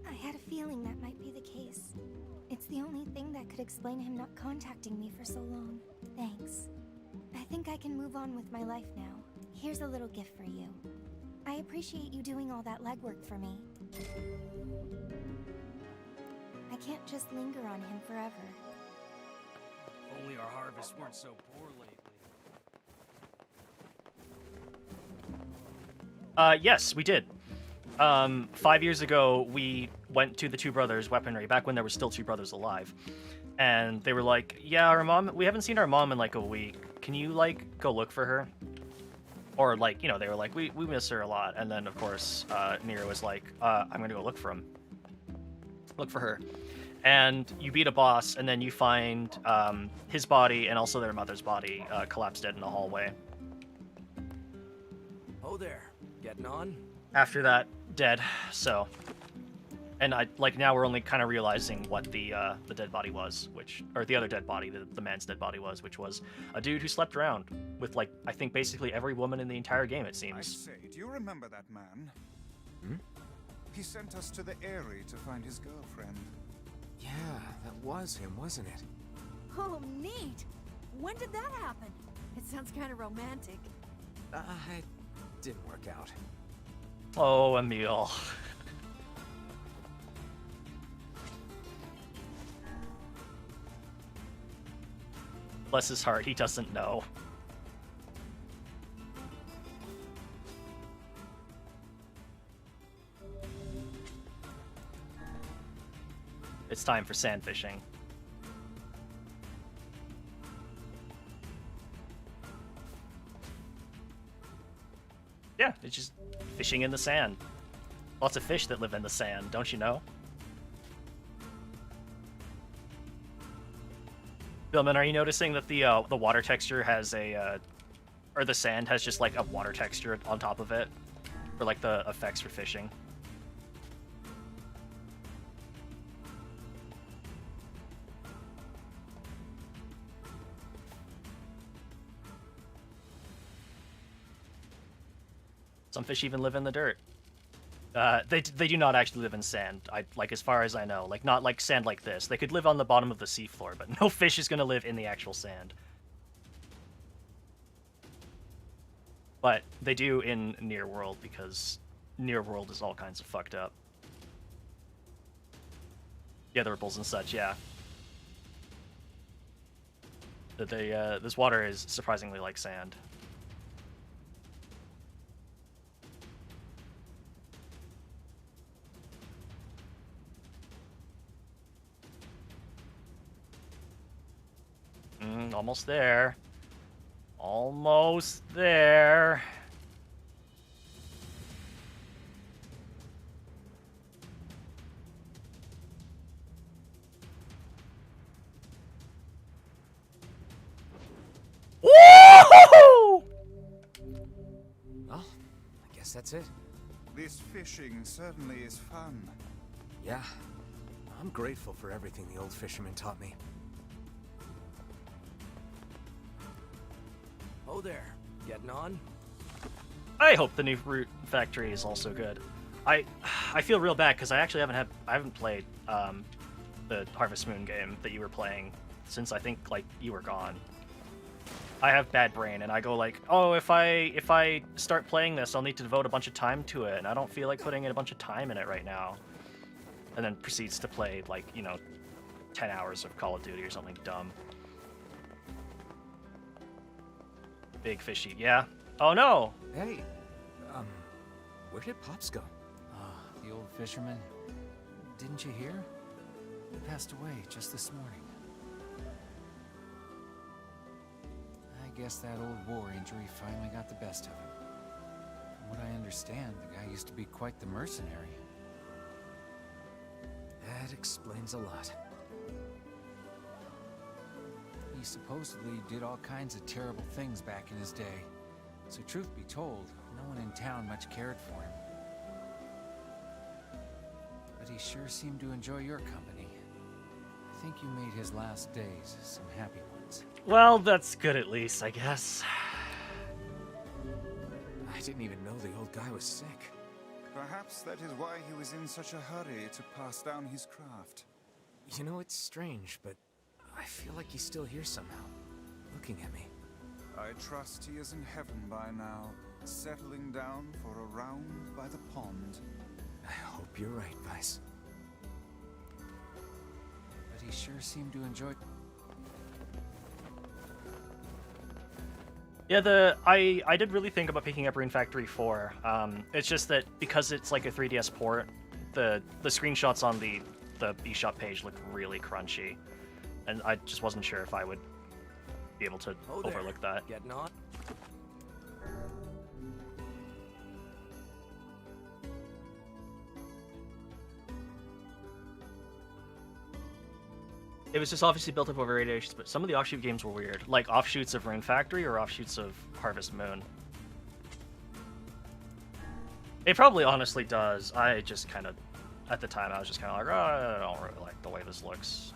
I had a feeling that might be the case. It's the only thing that could explain him not contacting me for so long. Thanks. I think I can move on with my life now. Here's a little gift for you. I appreciate you doing all that legwork for me. I can't just linger on him forever. Only our harvests weren't so poor lately. Yes, we did. 5 years ago, we went to the Two Brothers Weaponry, back when there were still two brothers alive. And they were like, yeah, our mom, we haven't seen our mom in like a week. Can you like go look for her? Or like, you know, they were like, we miss her a lot. And then of course, Nier was like, I'm gonna go look for her. And you beat a boss, and then you find his body and also their mother's body collapsed dead in the hallway. Oh there, getting on? after that, dead. So, and now we're only kind of realizing what the dead body was, or the other dead body, the man's dead body was, which was a dude who slept around with I think basically every woman in the entire game, it seems. I say, do you remember that man? Hmm? He sent us to the Eyrie to find his girlfriend. Yeah, that was him, wasn't it? Oh, neat! When did that happen? It sounds kind of romantic. It didn't work out. Oh, Emil. Bless his heart, he doesn't know. It's time for sand fishing. Yeah, it's just fishing in the sand. Lots of fish that live in the sand, don't you know? Billman, are you noticing that the water texture has or the sand has just like a water texture on top of it, for like the effects for fishing? Some fish even live in the dirt. They do not actually live in sand. As far as I know, not like sand like this. They could live on the bottom of the seafloor, but no fish is gonna live in the actual sand. But they do in Nier World, because Nier World is all kinds of fucked up. Yeah, the ripples and such. Yeah. This water is surprisingly like sand. Almost there. Almost there. Woo! Well, I guess that's it. This fishing certainly is fun. Yeah. I'm grateful for everything the old fisherman taught me. Oh there, getting on? I hope the new fruit factory is also good. I feel real bad because I actually haven't played the Harvest Moon game that you were playing since I think you were gone. I have bad brain and I go oh, if I start playing this, I'll need to devote a bunch of time to it, and I don't feel like putting in a bunch of time in it right now. And then proceeds to play 10 hours of Call of Duty or something dumb. Big fishy, yeah. Oh no! Hey, where did Pops go? The old fisherman. Didn't you hear? He passed away just this morning. I guess that old war injury finally got the best of him. From what I understand, the guy used to be quite the mercenary. That explains a lot. He supposedly did all kinds of terrible things back in his day. So truth be told, no one in town much cared for him. But he sure seemed to enjoy your company. I think you made his last days some happy ones. Well, that's good at least, I guess. I didn't even know the old guy was sick. Perhaps that is why he was in such a hurry to pass down his craft. You know, it's strange, but I feel like he's still here somehow, looking at me. I trust he is in heaven by now, settling down for a round by the pond. I hope you're right, Vice. But he sure seemed to enjoy... Yeah, I did really think about picking up Rune Factory 4. It's just that because it's like a 3DS port, the screenshots on the eShop page look really crunchy. And I just wasn't sure if I would be able to overlook that. Getting on? It was just obviously built up over iterations, but some of the offshoot games were weird. Like offshoots of Rune Factory or offshoots of Harvest Moon. It probably honestly does. I just kind of, at the time, I was just kind of like, oh, I don't really like the way this looks.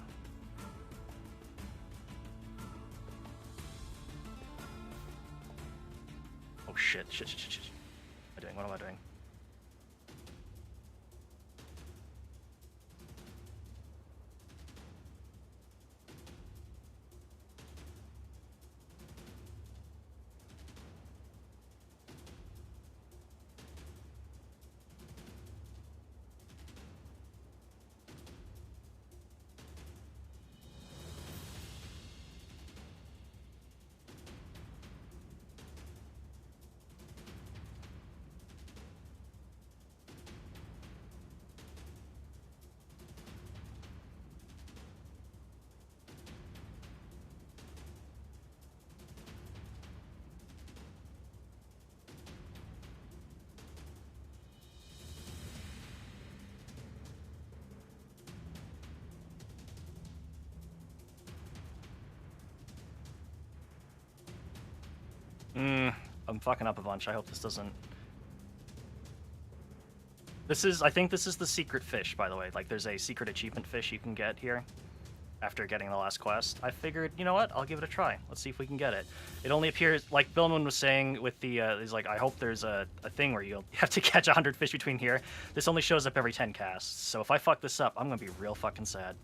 Oh shit, shit. What am I doing? I'm fucking up a bunch. I hope this doesn't... I think this is the secret fish, by the way. Like, there's a secret achievement fish you can get here after getting the last quest. I figured, you know what? I'll give it a try. Let's see if we can get it. It only appears, like Billman was saying with the, he's like, I hope there's a thing where you have to catch 100 fish between here. This only shows up every 10 casts. So if I fuck this up, I'm gonna be real fucking sad.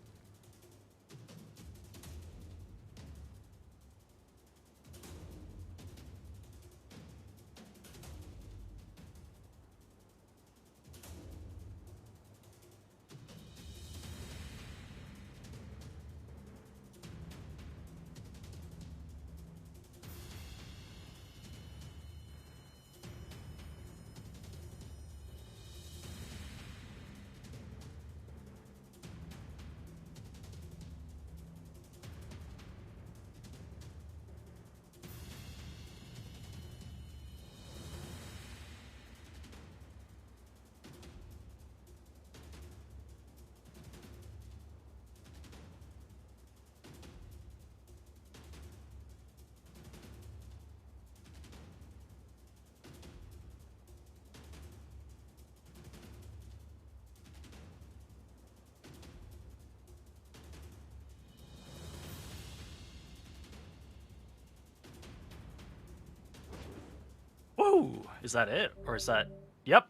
Whoa! Is that it? Or is that... Yep.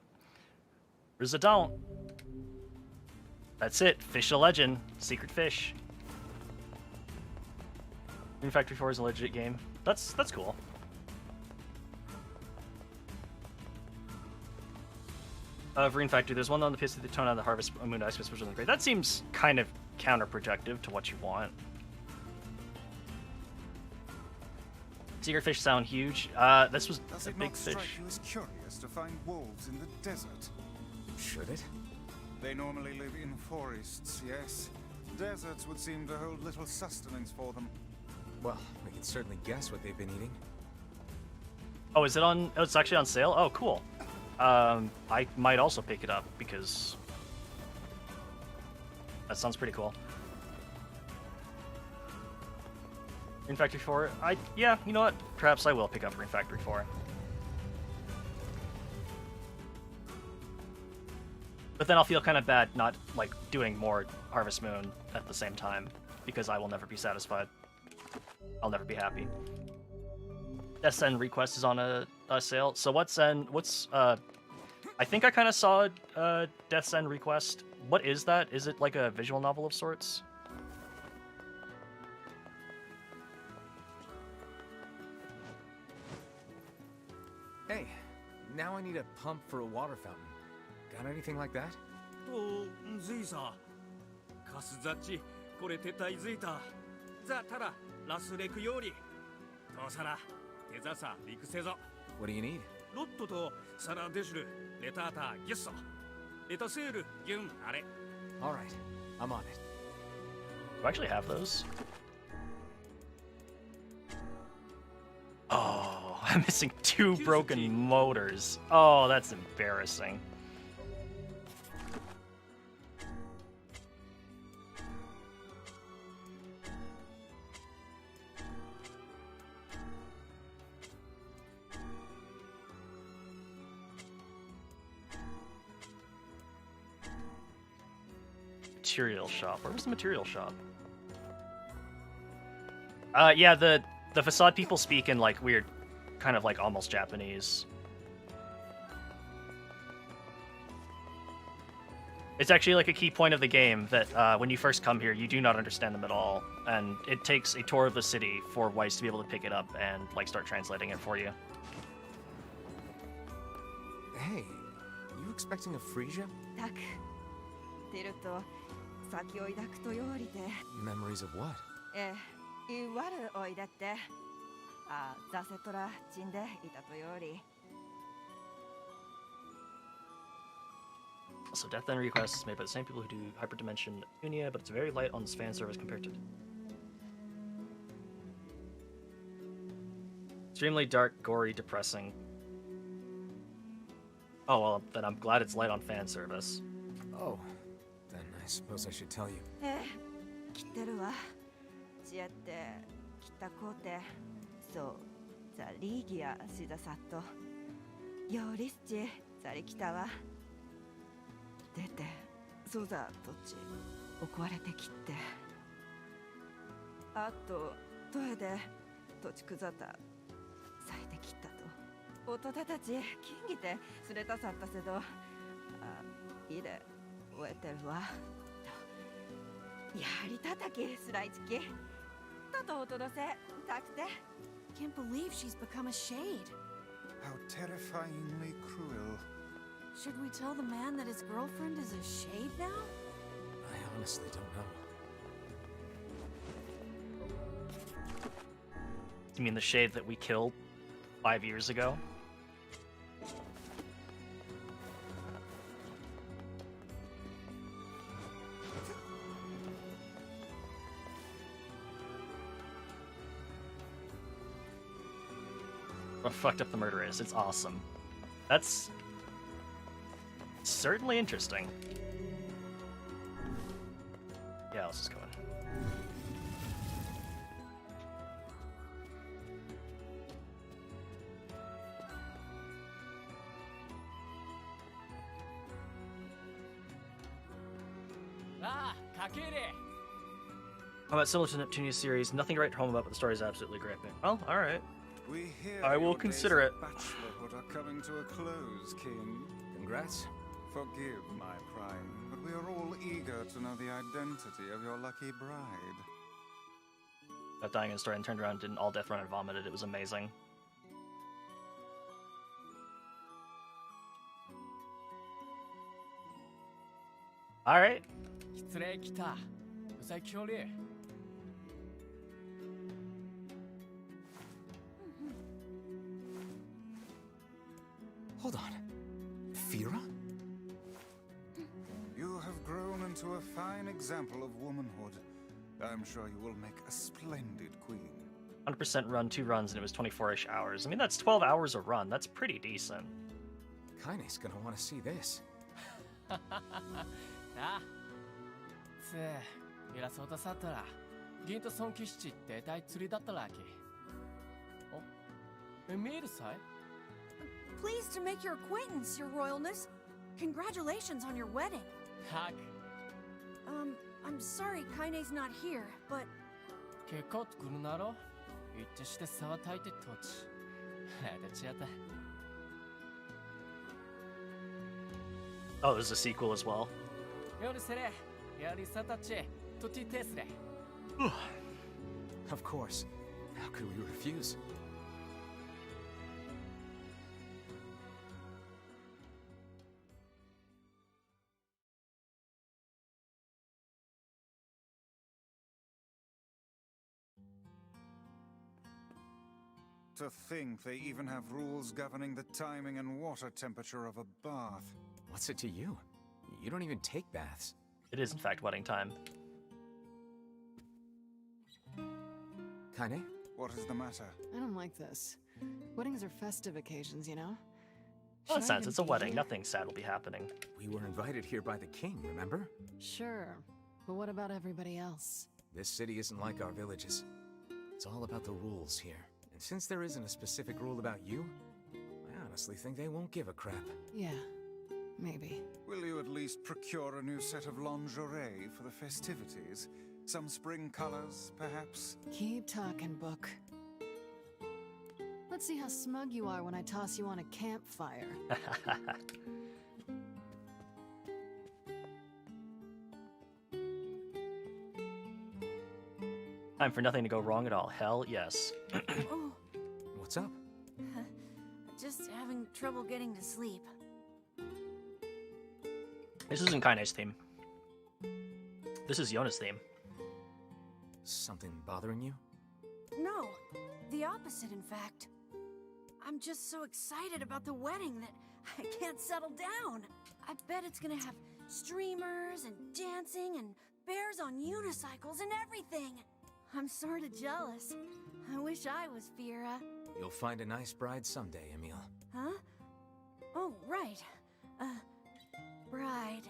There's a don't. That's it. Fish a legend. Secret fish. Rune Factory 4 is a legit game. That's cool. Rune Factory, there's one on the PC that tone on the Harvest Moon Ice Mist, which is great. That seems kind of counterproductive to what you want. Secret fish sound huge. This was Does a it big not fish. strike you as curious to find wolves in the desert? Should it? They normally live in forests, yes. Deserts would seem to hold little sustenance for them. Well, we can certainly guess what they've been eating. Oh, is it on? Oh, it's actually on sale? Oh, cool. I might also pick it up because that sounds pretty cool. Rune Factory 4? Yeah, you know what? Perhaps I will pick up Rune Factory 4. But then I'll feel kind of bad not, like, doing more Harvest Moon at the same time, because I will never be satisfied. I'll never be happy. Death's End Request is on a sale. So what's I think I kind of saw Death's End Request. What is that? Is it like a visual novel of sorts? Hey, now I need a pump for a water fountain. Got anything like that? と、ずいさ。カスザッチ、これ撤退ずいた。ザタラ、ラスレクより。とさら、テザサ、リクセゾ。What do you need? ロットとサラデシュル、レタータ、ギュッソ。レタセール、ギュン、あれ。Alright, I'm on it. Do I actually have those? Oh, I'm missing 2 broken motors. Oh, that's embarrassing. material shop. Where was the material shop? Yeah, the facade people speak in like weird, kind of like almost Japanese. It's actually like a key point of the game that when you first come here, you do not understand them at all, and it takes a tour of the city for Weiss to be able to pick it up and like start translating it for you. Hey, you expecting a Frisia? Memories of what? Also, Death End request is made by the same people who do Hyperdimension Unia, but it's very light on this fan service compared to... Extremely dark, gory, depressing. Oh, well, then I'm glad it's light on fan service. Oh, then I suppose I should tell you. Can't believe she's become a shade. How terrifyingly cruel. Should we tell the man that his girlfriend is a shade now? I honestly don't know. You mean the shade that we killed 5 years ago? What fucked up the murder is. It's awesome. That's certainly interesting. Yeah, let's just go in. How about similar to Neptunia's series? Nothing to write home about, but the story is absolutely gripping. Well, alright. We hear I will your consider days it. of bachelorhood are coming to a close, King. Congrats. Forgive my prying, but we are all eager to know the identity of your lucky bride. Got dying in a story and turned around, did an all-death run and vomited. It was amazing. Alright. Hold on. Fira? You have grown into a fine example of womanhood. I'm sure you will make a splendid queen. 100% run, 2 runs, and it was 24-ish hours. I mean, that's 12 hours a run. That's pretty decent. Kaine's gonna want to see this. Pleased to make your acquaintance, Your Royalness. Congratulations on your wedding. I'm sorry Kaine's not here, but... Oh, there's a sequel as well. Of course. How could we refuse? To think they even have rules governing the timing and water temperature of a bath. What's it to you? You don't even take baths. It is, in fact, wedding time. Kaine? What is the matter? I don't like this. Weddings are festive occasions, you know? Nonsense, it's a wedding. Nothing sad will be happening. We were invited here by the king, remember? Sure, but what about everybody else? This city isn't like our villages. It's all about the rules here. And since there isn't a specific rule about you, I honestly think they won't give a crap. Yeah, maybe. Will you at least procure a new set of lingerie for the festivities? Some spring colors, perhaps? Keep talking, Book. Let's see how smug you are when I toss you on a campfire. Time for nothing to go wrong at all. Hell yes. Oh, What's up? just having trouble getting to sleep. This isn't Kaine's theme. This is Yona's theme. Something bothering you? No, the opposite, in fact. I'm just so excited about the wedding that I can't settle down. I bet it's gonna have streamers and dancing and bears on unicycles and everything. I'm sorta jealous. I wish I was Fira. You'll find a nice bride someday, Emil. Huh? Oh, right. Bride.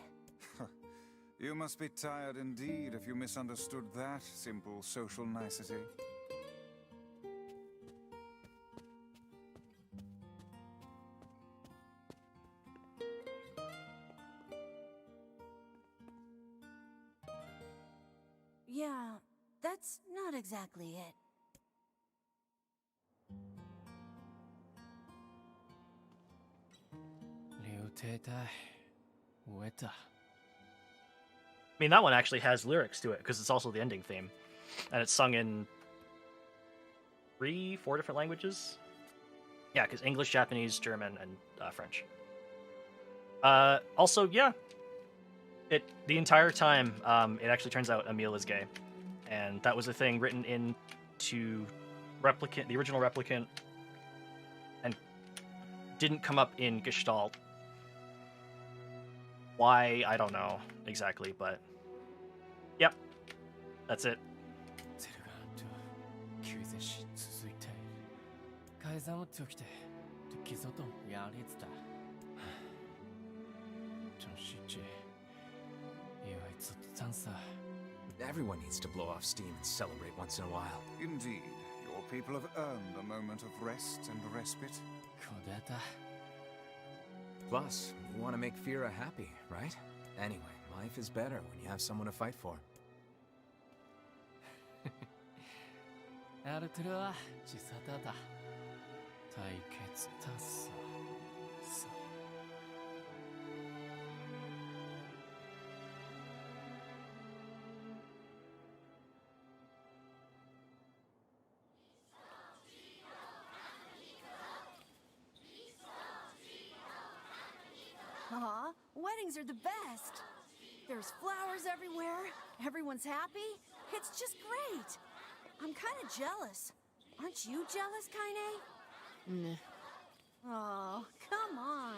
You must be tired indeed if you misunderstood that simple social nicety. Yeah, that's not exactly it. I mean, that one actually has lyrics to it because it's also the ending theme, and it's sung in 3-4 different languages. Yeah, because English, Japanese, German, and French. Also, yeah, the entire time it actually turns out Emil is gay, and that was a thing written into Replicant, the original Replicant, and didn't come up in Gestalt. Why, I don't know exactly, but yep, that's it. Everyone needs to blow off steam and celebrate once in a while. Indeed, your people have earned a moment of rest and respite. Plus, you want to make Fira happy, right? Anyway, life is better when you have someone to fight for. Aw, weddings are the best. There's flowers everywhere. Everyone's happy. It's just great. I'm kind of jealous. Aren't you jealous, Kaine? Nah. Oh, come on.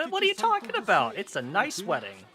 What are you talking about? It's a nice wedding.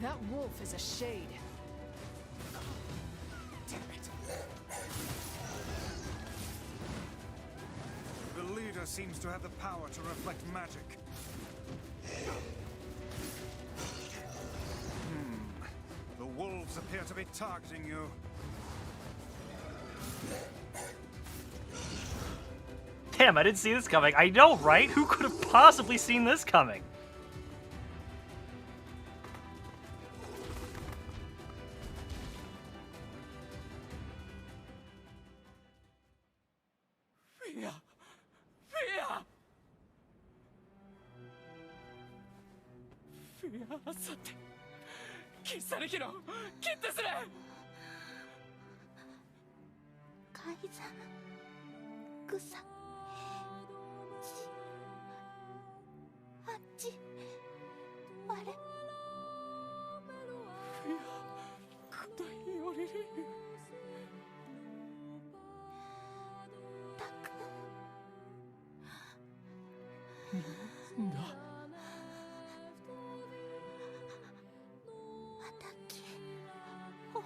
That wolf is a shade. Damn it. The leader seems to have the power to reflect magic. to be targeting you. Damn, I didn't see this coming. I know, right? Who could have possibly seen this coming? Fear! Fear! Fear さて消されきろ決定する改ざん草あっちあれフィア答えよりたくんだまたきお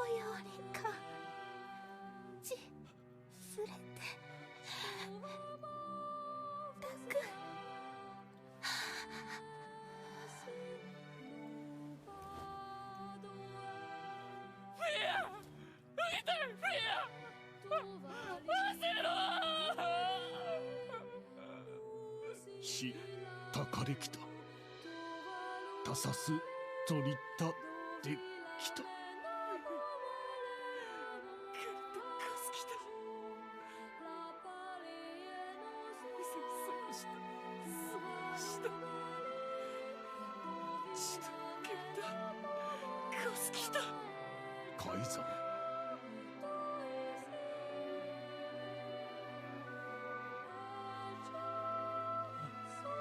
よりかちすれてたくフィア浮いてるフィアし、たかれきた。たさす、とりた、できた。改ざん。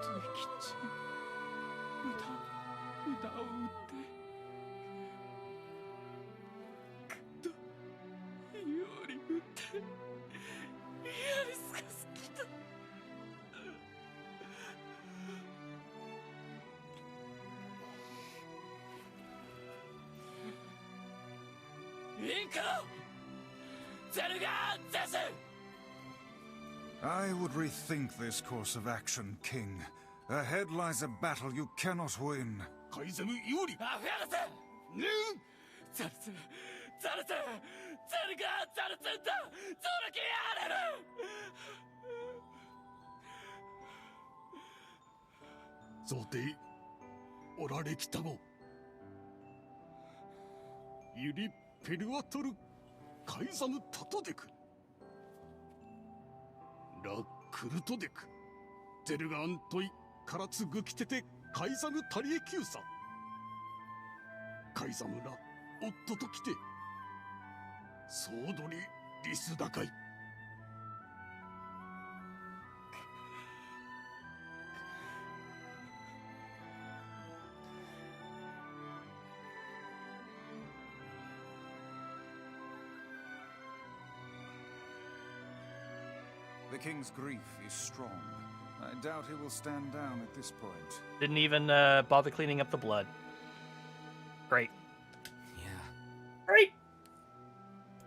豊吉歌を打ってくっとより打ってやりすかすきたインクゼルガーゼス I would rethink this course of action, King. Ahead lies a battle you cannot win. 改ざむ有利。アフェアルスザルツザルツゼルガーザルツだゾルキアレル贈呈おられきたも。ユリペルアトル改ざむタトデク。ラクルトデク。ゼルガアントイカラツグキテテ改ざむタリエキューサ。改ざむら夫と来て。ソードリリスダカイ。The king's grief is strong. I doubt he will stand down at this point. Didn't even bother cleaning up the blood. Great. Yeah. Great!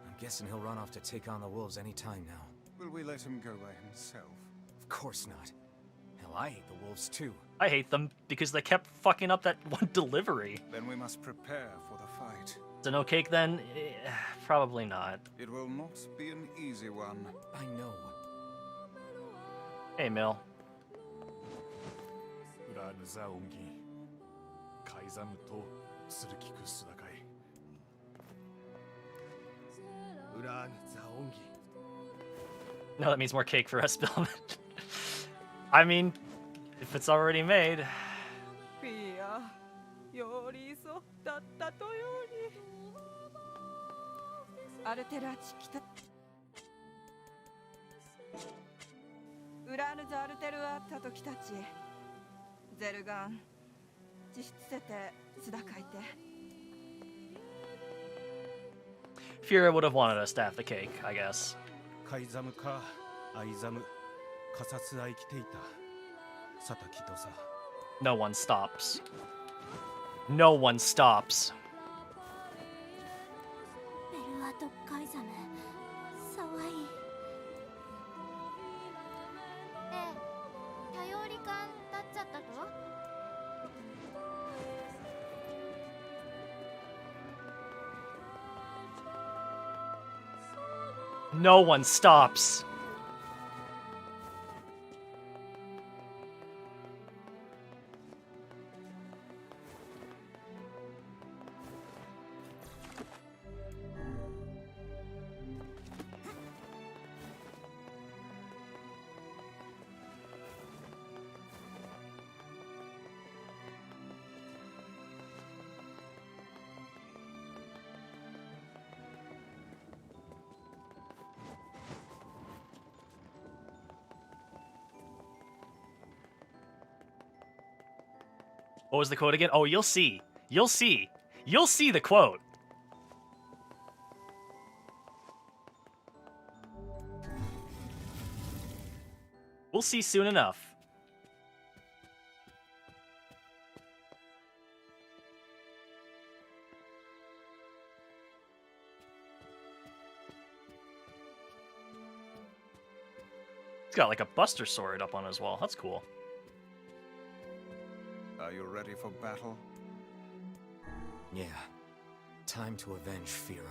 I'm guessing he'll run off to take on the wolves any time now. Will we let him go by himself? Of course not. Hell, I hate the wolves too. I hate them because they kept fucking up that one delivery. Then we must prepare for the fight. Is it no cake then? Probably not. It will not be an easy one. I know. Hey, Mill. ウラーヌザオンギカイザムとスルキクスダカイウラーヌザオンギ No, that means more cake for us, Billman. I mean, if it's already made. フィアよりそだったとようにアルテラチキタウラーヌザアルテルアッタときたちゼルガン実質せて須田書いて Fira would have wanted us to have the cake, I guess. カイザムかアイザムカサスアイキテイタサタキトサ No one stops. No one stops. ベルアトカイザムさわい頼り感だっちゃったと No one stops. What was the quote again? Oh, you'll see. You'll see. You'll see the quote. We'll see soon enough. He's got like a Buster Sword up on his wall. That's cool. Are you ready for battle? Yeah. Time to avenge Fira.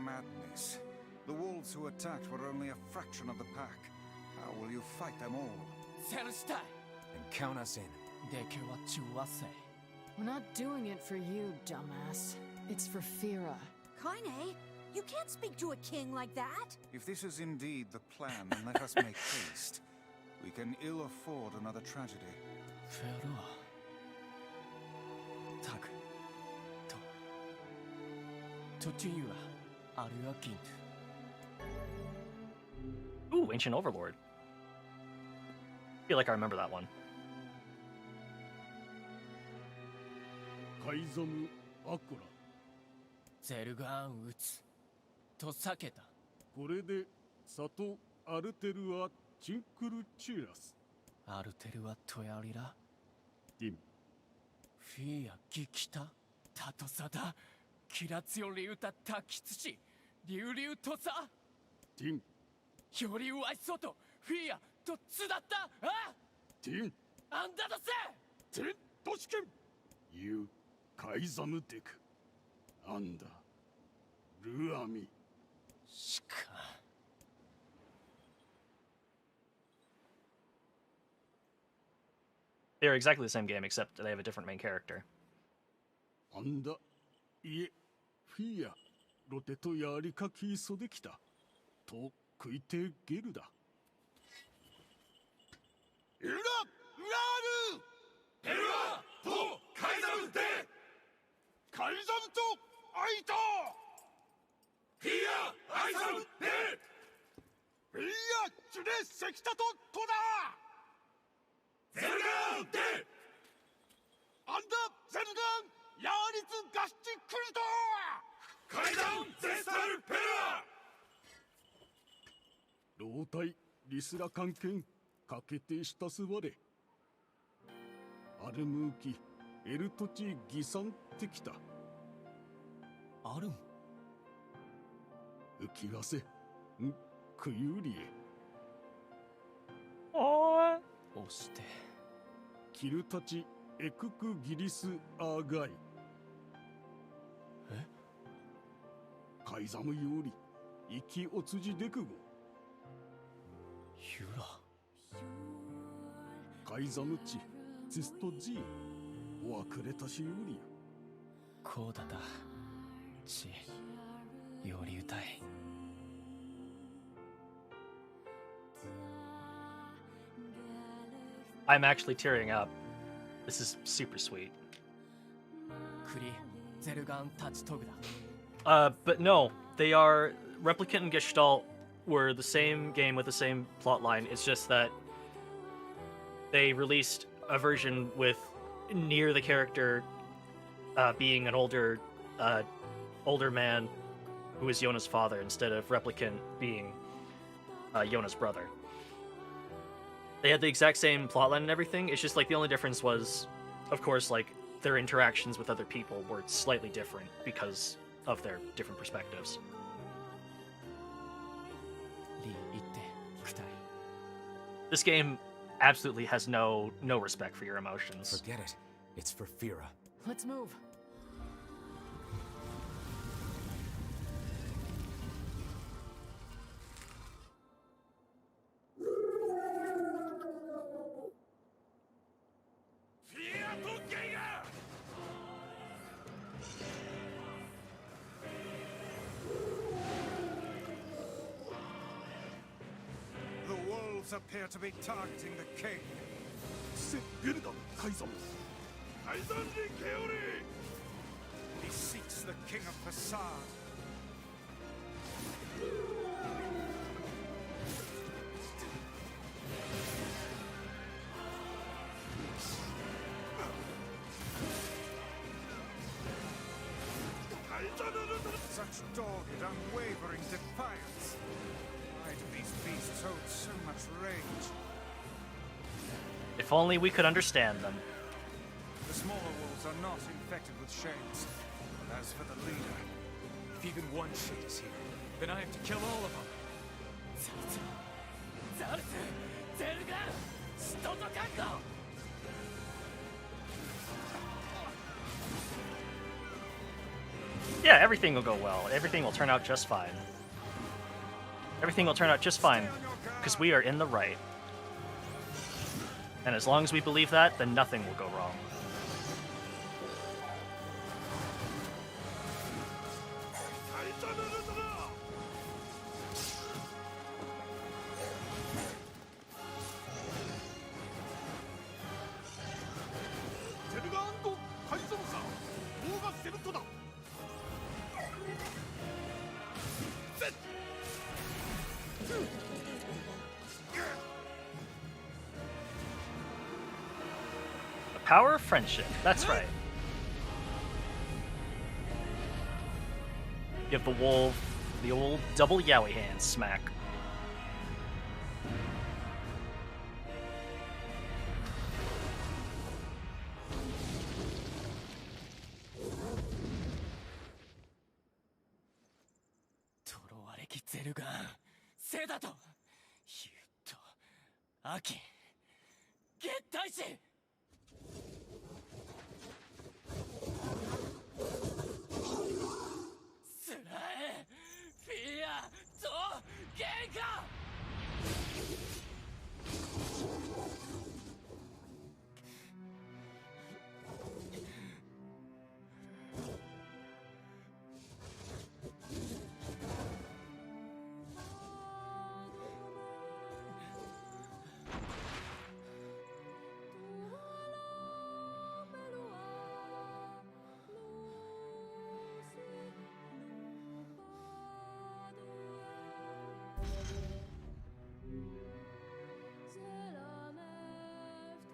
Madness. The wolves who attacked were only a fraction of the pack. How will you fight them all? And count us in. We're not doing it for you, dumbass. It's for Fira. Kaine, you can't speak to a king like that. If this is indeed the plan, then let us make haste. We can ill afford another tragedy. Ooh, Ancient Overlord. I feel like I remember that one. カイザム・アクラ。ゼルガン撃つと避けた。これでサト・アルテルア・チンクルチュラス。アルテルはトヤリラ。ディン。フィアギキタ。タトサダ。キラツヨリウタタキツチ。リュウリウトサ。ディン。よりワイソト。フィアとツだったあディン。アンダドセ。ディントシケン。ユー。カイザムデクアンダルアミしか They're exactly the same game, except they have a different main character. アンダいえフィアロテとヤリカキーソできたと食いてゲルだエルララールエルラとカイザムデカイザムとアイトフィアアイザムデフィアチュレセキタとトダゼルガンデアンダゼルガンヤーリツガシチクルトカイザムゼスタルペラ老体リスラ関係かけてしたすわれアルムーキエルトチギサンってきたアルム浮きがせんクユリエお押してキルたちエククギリスアーガイえカイザムより生きおつじデクゴユラカイザムチツストジーおわくれたしよりこうだたちより歌い I'm actually tearing up. This is super sweet. クリゼルガンタチトグだ But no, they are Replicant and Gestalt were the same game with the same plotline. It's just that they released a version with Nier the character being an older man who is Yona's father instead of Replicant being Yona's brother. They had the exact same plotline and everything. It's just like the only difference was of course, like, their interactions with other people were slightly different because of their different perspectives. This game absolutely has no respect for your emotions. Forget it. It's for Fira. Let's move. The wolves appear to be targeting the king. He seeks the king of Facade. Such dogged, unwavering defiance. Why do these beasts hold so much rage? If only we could understand them. The smaller wolves are not infected with shades. But as for the leader, if even one shade is here, then I have to kill all of them. Yeah, everything will go well. Everything will turn out just fine. Everything will turn out just fine, because we are in the right. And as long as we believe that, then nothing will go wrong. Power of friendship, that's right. You have the wolf, the old double yaoi hand smack.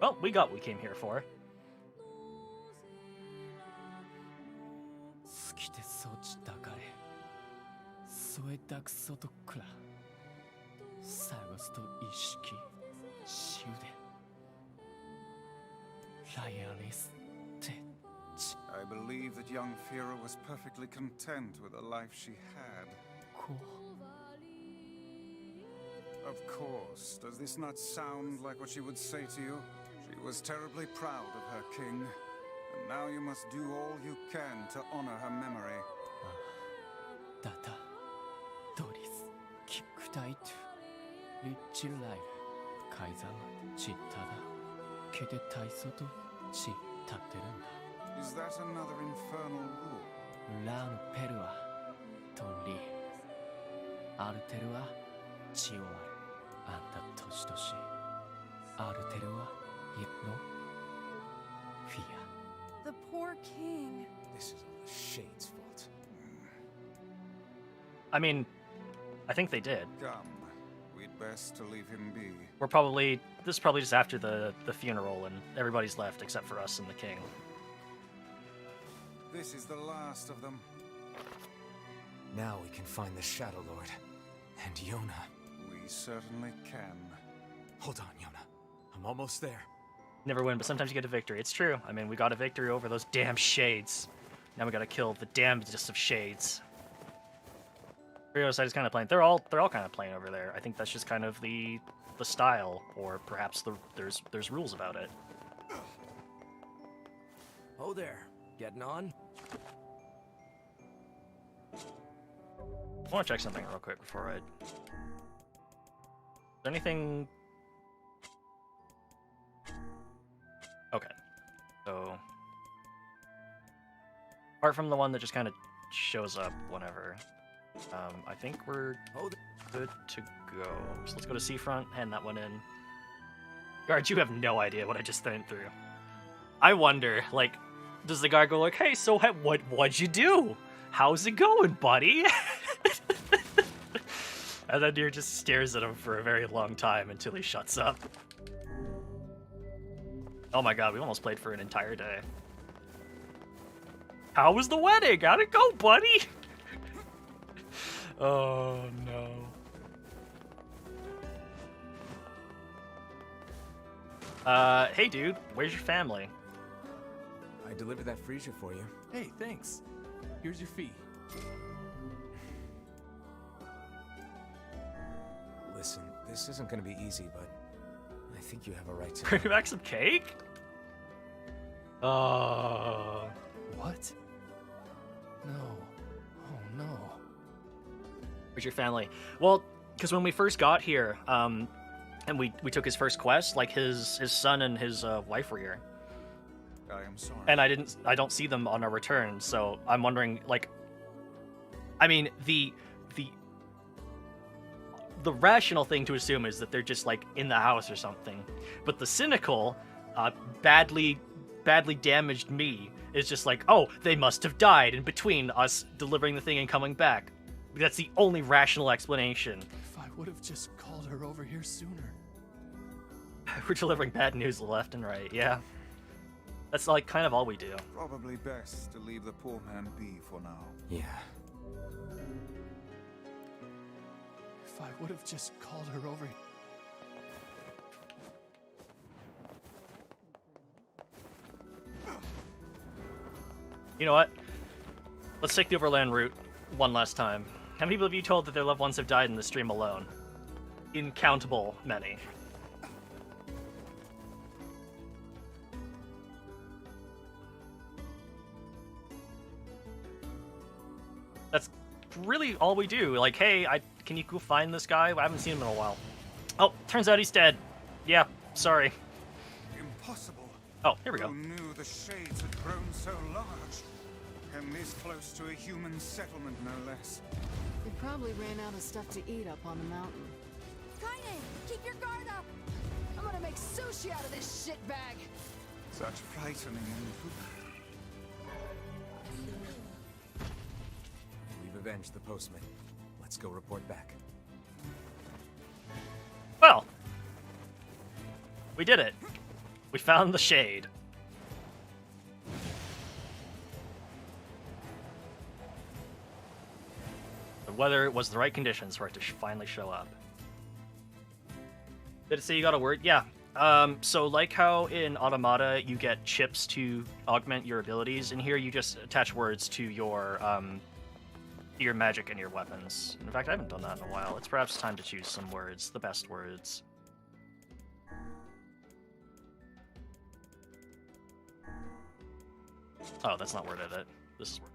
Well, we got what we came here for. I believe that young Fira was perfectly content with the life she had. Of course. Does this not sound like what she would say to you? She was terribly proud of her king, and now you must do all you can to honor her memory. Is that another infernal rule? The poor king. This is all the Shade's fault. I mean, I think they did. Come, we'd best to leave him be. This is probably just after the funeral, and everybody's left except for us and the king. This is the last of them. Now we can find the Shadow Lord. And Yona. We certainly can. Hold on, Yona. I'm almost there. Never win, but sometimes you get a victory. It's true. I mean, we got a victory over those damn shades. Now we gotta kill the damnedest of shades. Rio side is kind of plain. They're all kind of plain over there. I think that's just kind of the style, or perhaps there's rules about it. Oh there, getting on? I want to check something real quick before I... Is there anything... Okay. So... Apart from the one that just kind of shows up whenever, I think we're good to go. So let's go to Seafront, hand that one in. Guard, you have no idea what I just went through. I wonder, like, does the guard go like, hey, so what'd you do? How's it going, buddy? And then Nier just stares at him for a very long time until he shuts up. Oh my god, we almost played for an entire day. How was the wedding? How'd it go, buddy? Oh no. Hey dude, where's your family? I delivered that freezer for you. Hey, thanks. Here's your fee. Listen, this isn't gonna be easy, but I think you have a right to... Bring back some cake? What? No. Oh no. Where's your family? Well, because when we first got here, and we took his first quest, like his son and his wife were here. I am sorry. And I don't see them on our return, so I'm wondering, like, I mean, the rational thing to assume is that they're just like in the house or something, but the cynical, badly damaged me is just like, oh, they must have died in between us delivering the thing and coming back. That's the only rational explanation. If I would have just called her over here sooner. We're delivering bad news left and right, yeah. That's like kind of all we do. Probably best to leave the poor man be for now. Yeah. If I would have just called her over. You know what? Let's take the overland route one last time. How many people have you told that their loved ones have died in the stream alone? Incountable many. That's really all we do. Like, hey, can you go find this guy? I haven't seen him in a while. Oh, turns out he's dead. Yeah, sorry. Impossible. Oh, here we go. Who knew the shades had grown so large? And this close to a human settlement, no less. They probably ran out of stuff to eat up on the mountain. Kaine, keep your guard up! I'm gonna make sushi out of this shitbag! Such frightening We've avenged the postman. Let's go report back. Well, we did it. We found the shade. The weather was the right conditions for it to finally show up. Did it say you got a word? Yeah. So like how in Automata you get chips to augment your abilities, in here you just attach words to your magic and your weapons. In fact, I haven't done that in a while. It's perhaps time to choose some words, the best words. Oh, that's not word edit. This is word.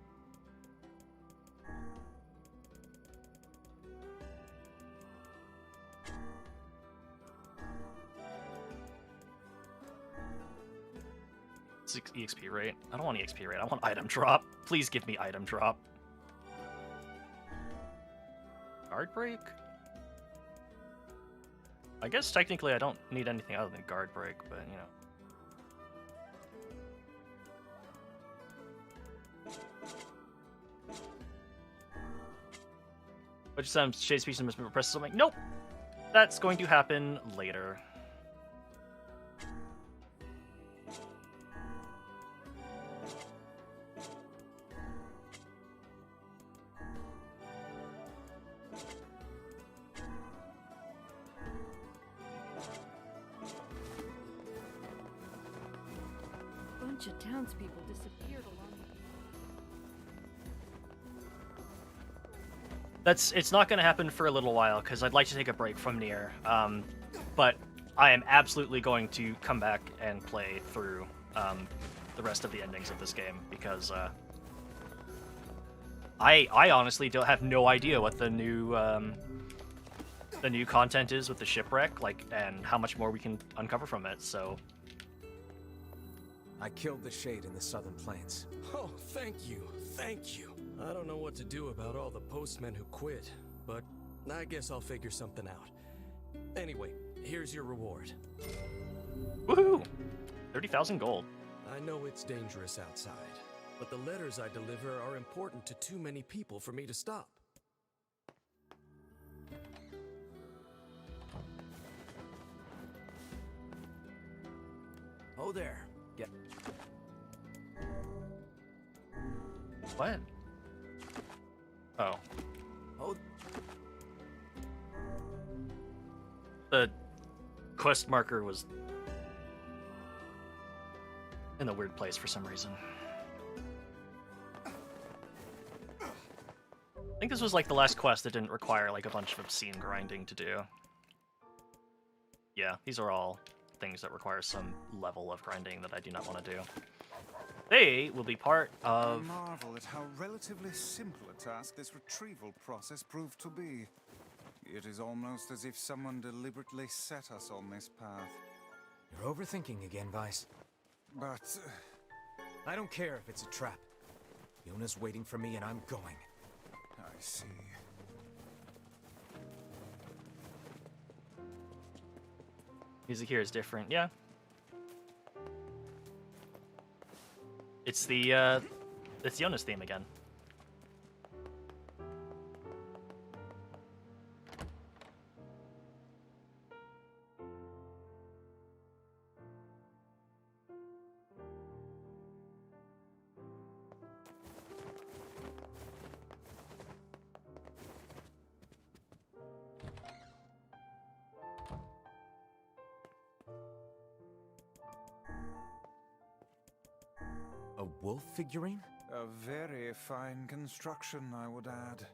It's EXP rate. I don't want EXP rate. I want item drop. Please give me item drop. Guard break? I guess technically I don't need anything other than guard break, but you know. Which sounds shade species must be repressed. So I'm like, nope. That's going to happen later. of townspeople disappeared along It's not going to happen for a little while because I'd like to take a break from Nier. But I am absolutely going to come back and play through the rest of the endings of this game because I honestly don't have no idea what the new content is with the shipwreck, like, and how much more we can uncover from it. So I killed the Shade in the Southern Plains. Oh, thank you. Thank you. I don't know what to do about all the postmen who quit, but I guess I'll figure something out. Anyway, here's your reward. Woohoo! 30,000 gold. I know it's dangerous outside, but the letters I deliver are important to too many people for me to stop. Oh there. Get. What? Oh. Oh. The quest marker was in a weird place for some reason. I think this was like the last quest that didn't require like a bunch of obscene grinding to do. Yeah, these are all things that require some level of grinding that I do not want to do. They will be part of... I marvel at how relatively simple a task this retrieval process proved to be. It is almost as if someone deliberately set us on this path. You're overthinking again, Vice. But... I don't care if it's a trap. Yona's waiting for me and I'm going. I see. Music here is different, yeah. It's the, it's Yona's theme again. A wolf figurine? A very fine construction, I would add.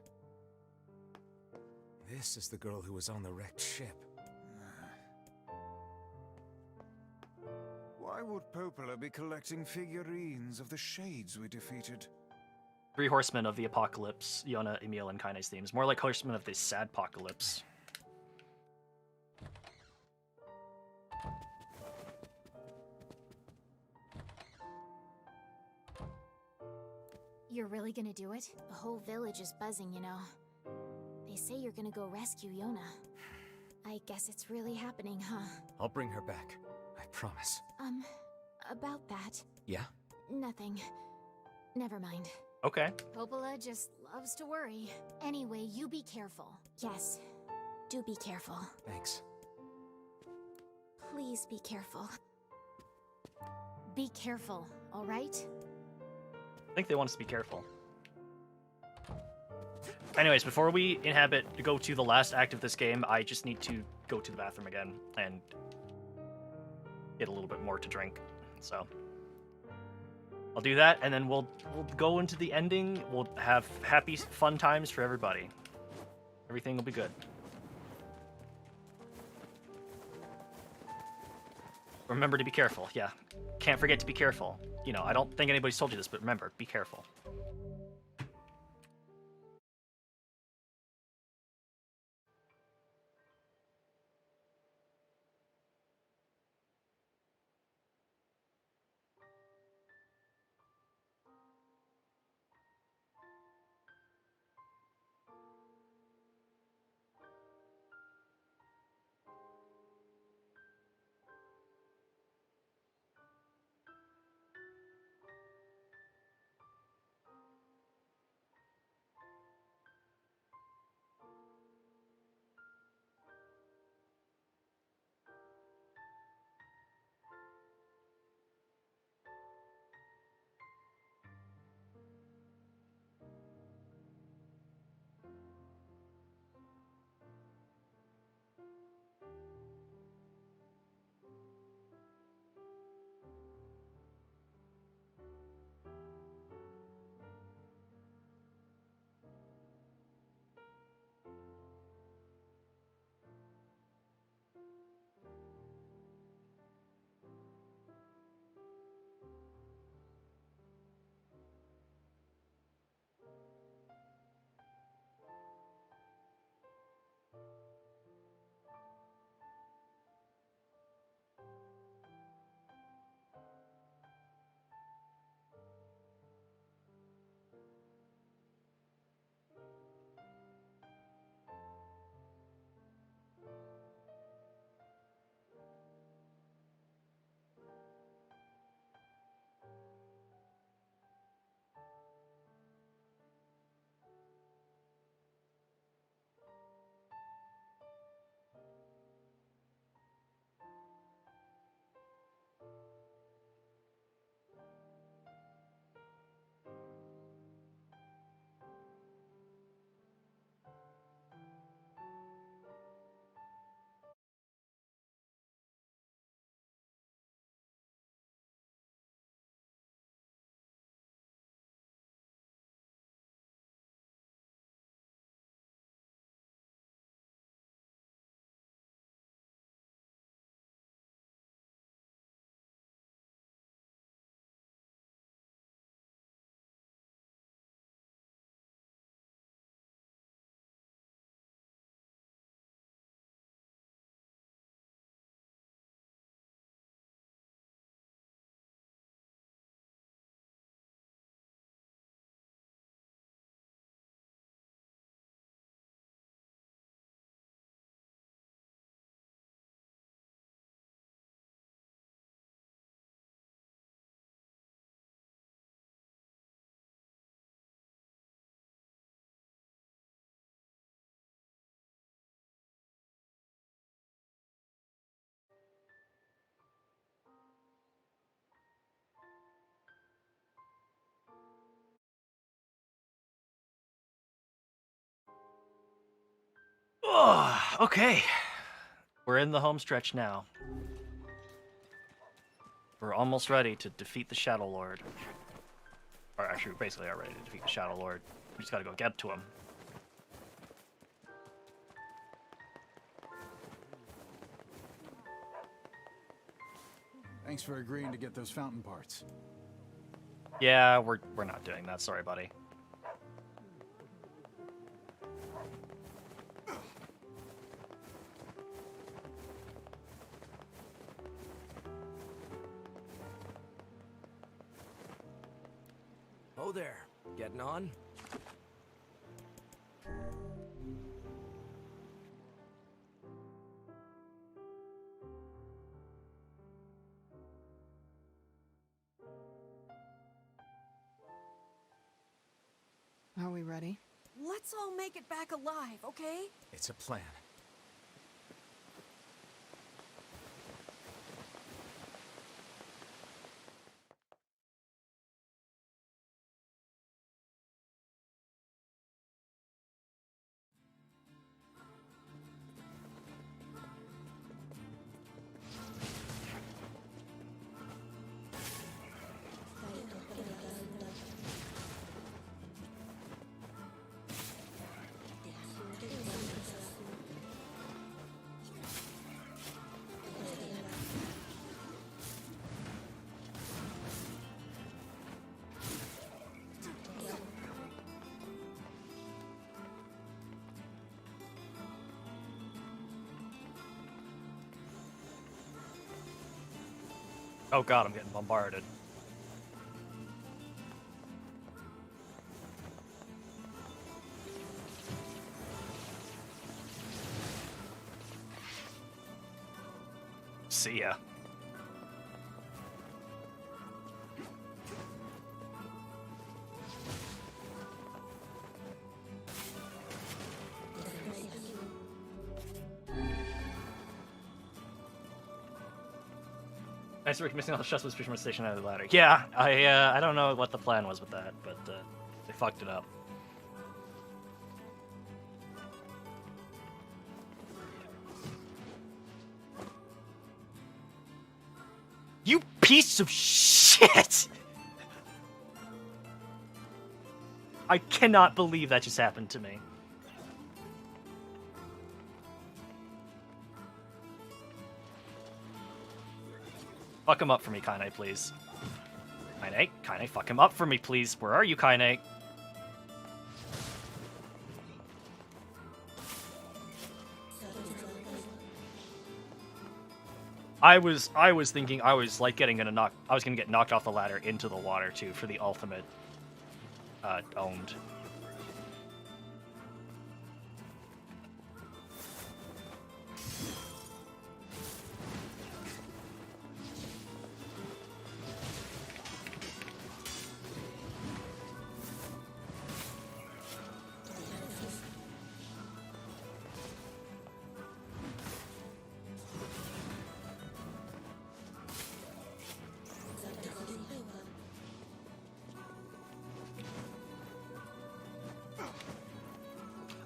This is the girl who was on the wrecked ship. Why would Popola be collecting figurines of the shades we defeated? 3 horsemen of the apocalypse, Yona, Emil, and Kaine's themes. More like horsemen of the sad apocalypse. You're really gonna do it? The whole village is buzzing, you know. They say you're gonna go rescue Yona. I guess it's really happening, huh? I'll bring her back. I promise. About that. Yeah? Nothing. Never mind. Okay. Popola just loves to worry. Anyway, you be careful. Yes. Do be careful. Thanks. Please be careful. Be careful, alright? I think they want us to be careful. Anyways, before we go to the last act of this game, I just need to go to the bathroom again and get a little bit more to drink. So I'll do that, and then we'll go into the ending. We'll have happy, fun times for everybody. Everything will be good. Remember to be careful. Yeah, can't forget to be careful. You know, I don't think anybody's told you this, but remember, be careful. Okay. We're in the home stretch now. We're almost ready to defeat the Shadow Lord. Or actually, we basically are ready to defeat the Shadow Lord. We just gotta go get to him. Thanks for agreeing to get those fountain parts. Yeah, we're not doing that. Sorry, buddy. Oh there, getting on? Are we ready? Let's all make it back alive, okay? It's a plan. Oh god, I'm getting bombarded. See ya. Nice work missing all the shots with Fisherman Station out of the ladder. Yeah, I don't know what the plan was with that, but they fucked it up. You piece of shit! I cannot believe that just happened to me. Fuck him up for me, Kaine, please. Kaine, fuck him up for me, please. Where are you, Kaine? I was thinking I was like I was gonna get knocked off the ladder into the water too for the ultimate owned.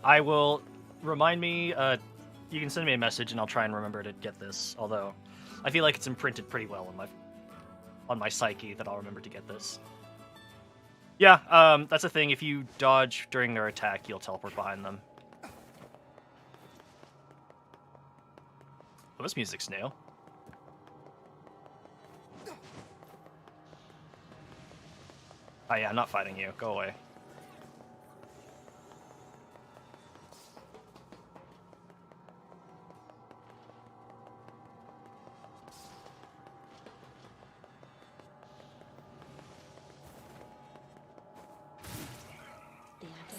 I will remind me, you can send me a message and I'll try and remember to get this, although I feel like it's imprinted pretty well on my psyche that I'll remember to get this. Yeah, that's the thing, if you dodge during their attack, you'll teleport behind them. Oh, this music's new. Oh yeah, I'm not fighting you, go away.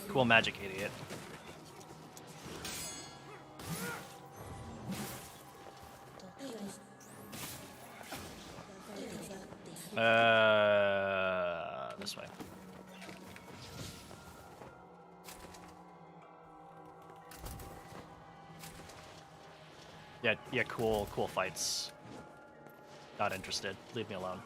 Cool magic, idiot. This way. Yeah, cool fights. Not interested. Leave me alone.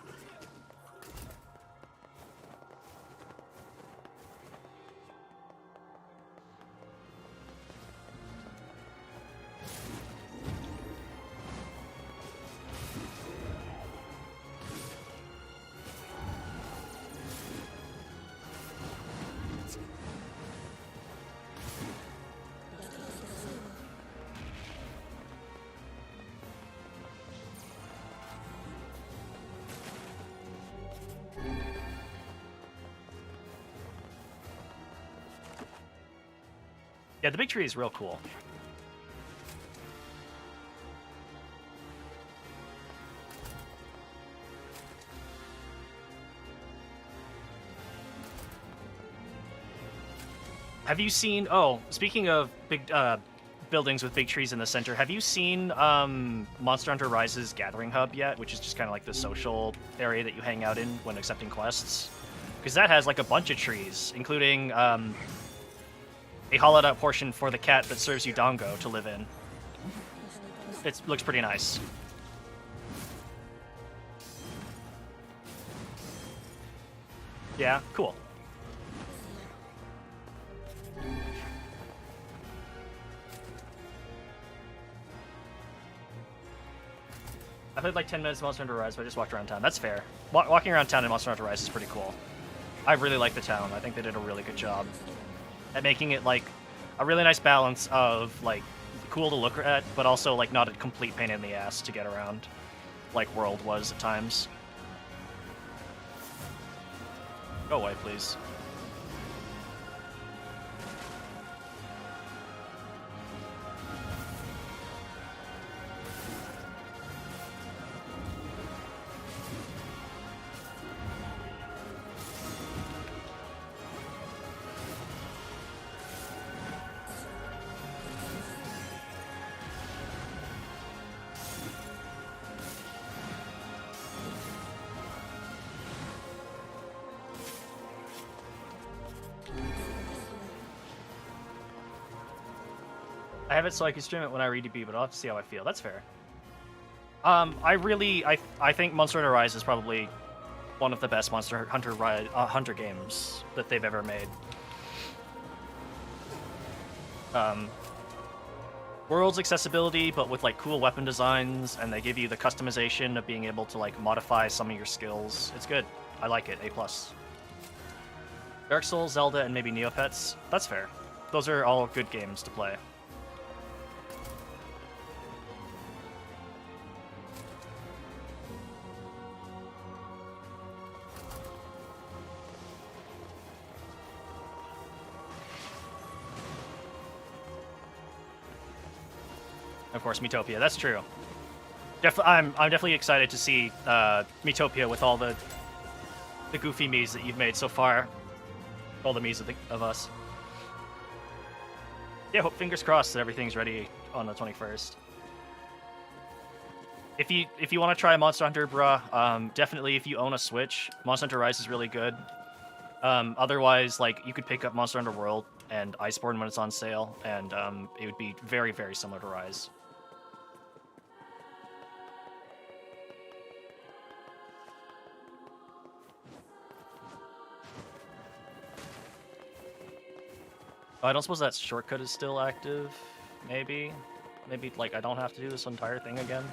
Yeah, the big tree is real cool. Have you seen... Oh, speaking of big buildings with big trees in the center, have you seen Monster Hunter Rise's Gathering Hub yet? Which is just kind of like the social area that you hang out in when accepting quests? Because that has like a bunch of trees, including a hollowed out portion for the cat that serves you Dongo to live in. It looks pretty nice. Yeah, cool. I played like 10 minutes of Monster Hunter Rise, but I just walked around town. That's fair. Walking around town in Monster Hunter Rise is pretty cool. I really like the town. I think they did a really good job at making it like a really nice balance of like cool to look at, but also like not a complete pain in the ass to get around, like World was at times. Go away, please. I have it so I can stream it when I read DB, but I'll have to see how I feel. That's fair. I think Monster Hunter Rise is probably one of the best Monster Hunter Hunter games that they've ever made. World's accessibility, but with like cool weapon designs, and they give you the customization of being able to like modify some of your skills. It's good. I like it. A+. Dark Souls, Zelda, and maybe Neopets. That's fair. Those are all good games to play. Of course, Miitopia. That's true. I'm definitely excited to see Miitopia with all the goofy Miis that you've made so far. All the Miis of us. Yeah, hope fingers crossed that everything's ready on the 21st. If you want to try Monster Hunter, bruh, definitely if you own a Switch, Monster Hunter Rise is really good. Otherwise, like, you could pick up Monster Hunter World and Iceborne when it's on sale, and it would be very, very similar to Rise. Oh, I don't suppose that shortcut is still active. Maybe, like I don't have to do this entire thing again.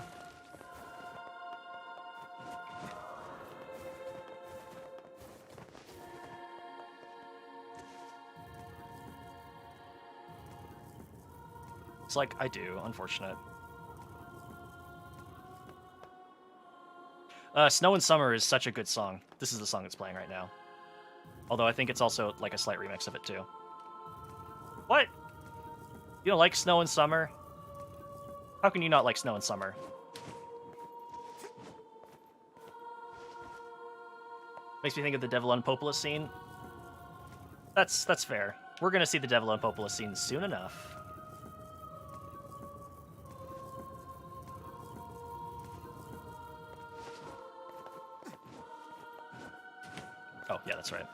It's like I do. Unfortunate. Snow and Summer is such a good song. This is the song that's playing right now. Although I think it's also like a slight remix of it too. What? You don't like Snow and Summer? How can you not like Snow and Summer? Makes me think of the Devil on Popola scene. That's fair. We're gonna see the Devil on Popola scene soon enough. Oh, yeah, that's right.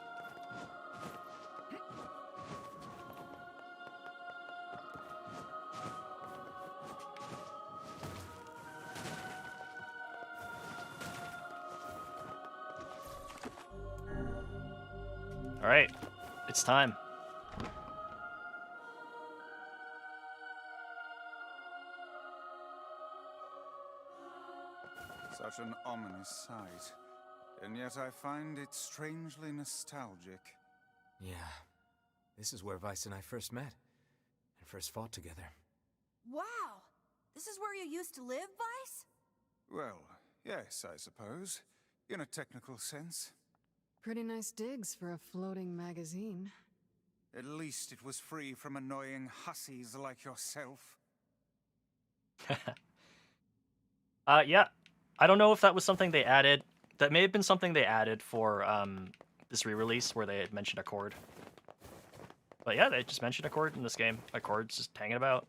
All right, it's time. Such an ominous sight, and yet I find it strangely nostalgic. Yeah, this is where Weiss and I first met, and first fought together. Wow! This is where you used to live, Weiss? Well, yes, I suppose, in a technical sense. Pretty nice digs for a floating magazine. At least it was free from annoying hussies like yourself. Yeah. I don't know if that was something they added. That may have been something they added for this re-release where they had mentioned Accord. But yeah, they just mentioned Accord in this game. Accord's just hanging about.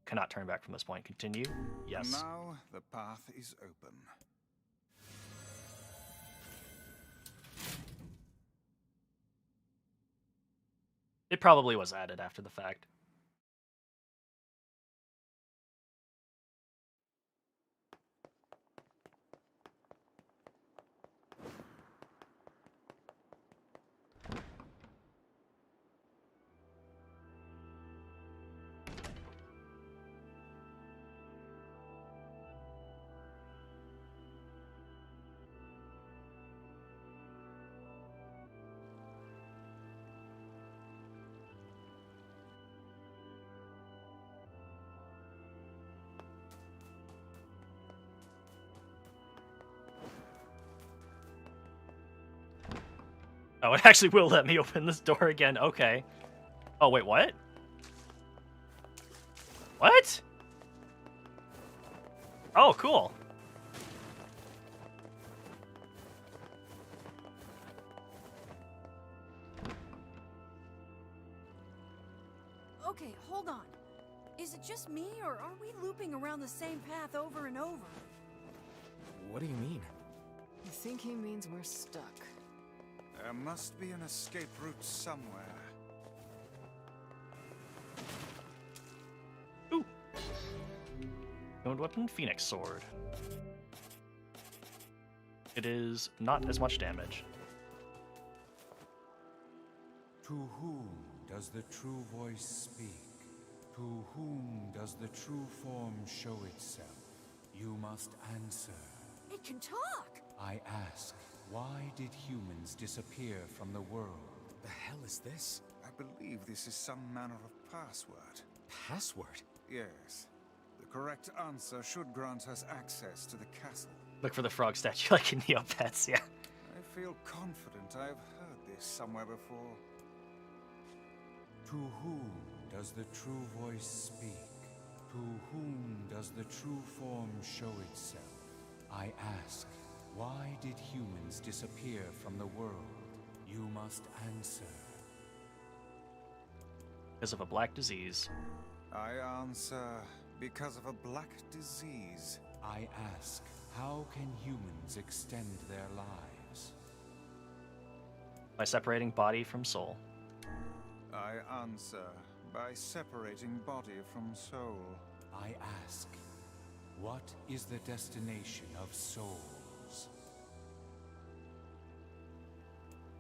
Cannot turn back from this point. Continue. Yes. Now the path is open. It probably was added after the fact. Oh, it actually will let me open this door again. Okay. Oh, wait, what? What? Oh, cool. Okay, hold on. Is it just me, or are we looping around the same path over and over? What do you mean? I think he means we're stuck. There must be an escape route somewhere. Ooh. Owned weapon, Phoenix Sword. It is not as much damage. To whom does the true voice speak? To whom does the true form show itself? You must answer. It can talk! I ask, why did humans disappear from the world? The hell is this? I believe this is some manner of password. Password? Yes. The correct answer should grant us access to the castle. Look for the frog statue like in Neopets, yeah. I feel confident I've heard this somewhere before. To whom does the true voice speak? To whom does the true form show itself? I ask, why did humans disappear from the world? You must answer. Because of a black disease. I answer, because of a black disease. I ask, how can humans extend their lives? By separating body from soul. I answer, by separating body from soul. I ask, what is the destination of souls?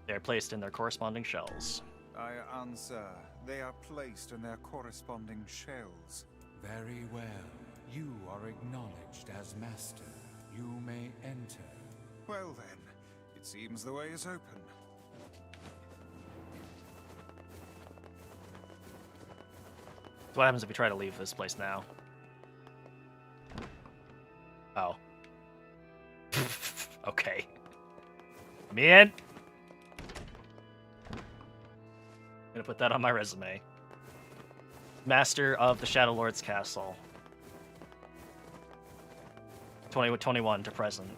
They are placed in their corresponding shells. I answer, they are placed in their corresponding shells. Very well. You are acknowledged as master. You may enter. Well then, it seems the way is open. So what happens if we try to leave this place now? Oh. Okay. Man. I'm gonna put that on my resume. Master of the Shadow Lord's Castle. 2021 to present.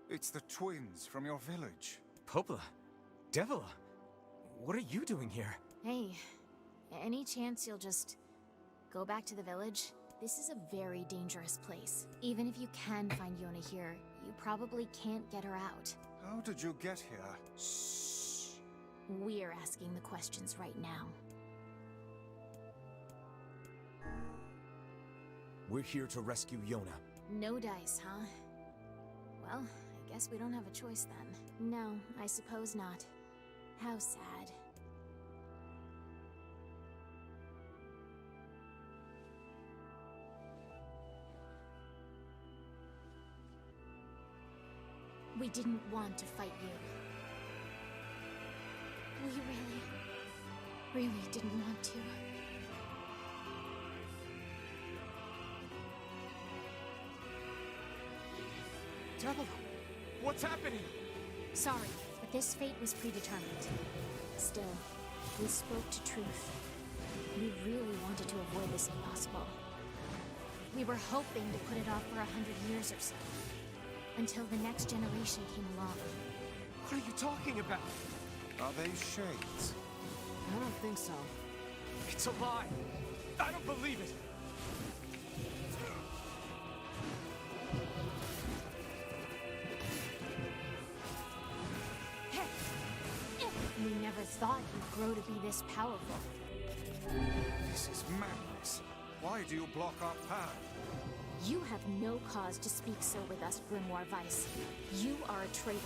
It's the twins from your village. Popla? Devila? What are you doing here? Hey, any chance you'll just go back to the village? This is a very dangerous place. Even if you can find Yona here, you probably can't get her out. How did you get here? Shh. We're asking the questions right now. We're here to rescue Yona. No dice, huh? Well, I guess we don't have a choice then. No, I suppose not. How sad. We didn't want to fight you. You really didn't want to. Devil, what's happening? Sorry, but this fate was predetermined. Still, we spoke to truth. We really wanted to avoid this impossible. We were hoping to put it off for 100 years or so. Until the next generation came along. What are you talking about? Are they shades? I don't think so. It's a lie. I don't believe it. We never thought you'd grow to be this powerful. This is madness. Why do you block our path? You have no cause to speak so with us, Grimoire Weiss. You are a traitor.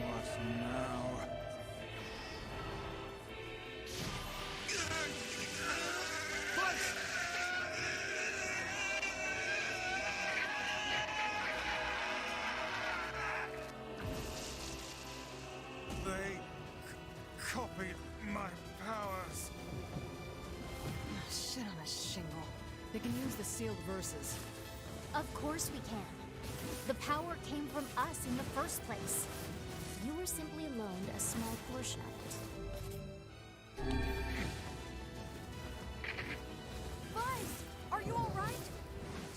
What now? They copied my powers. Shit on a shingle. They can use the sealed verses. Of course we can. The power came from us in the first place. You were simply loaned a small portion of it. Vice! Are you alright?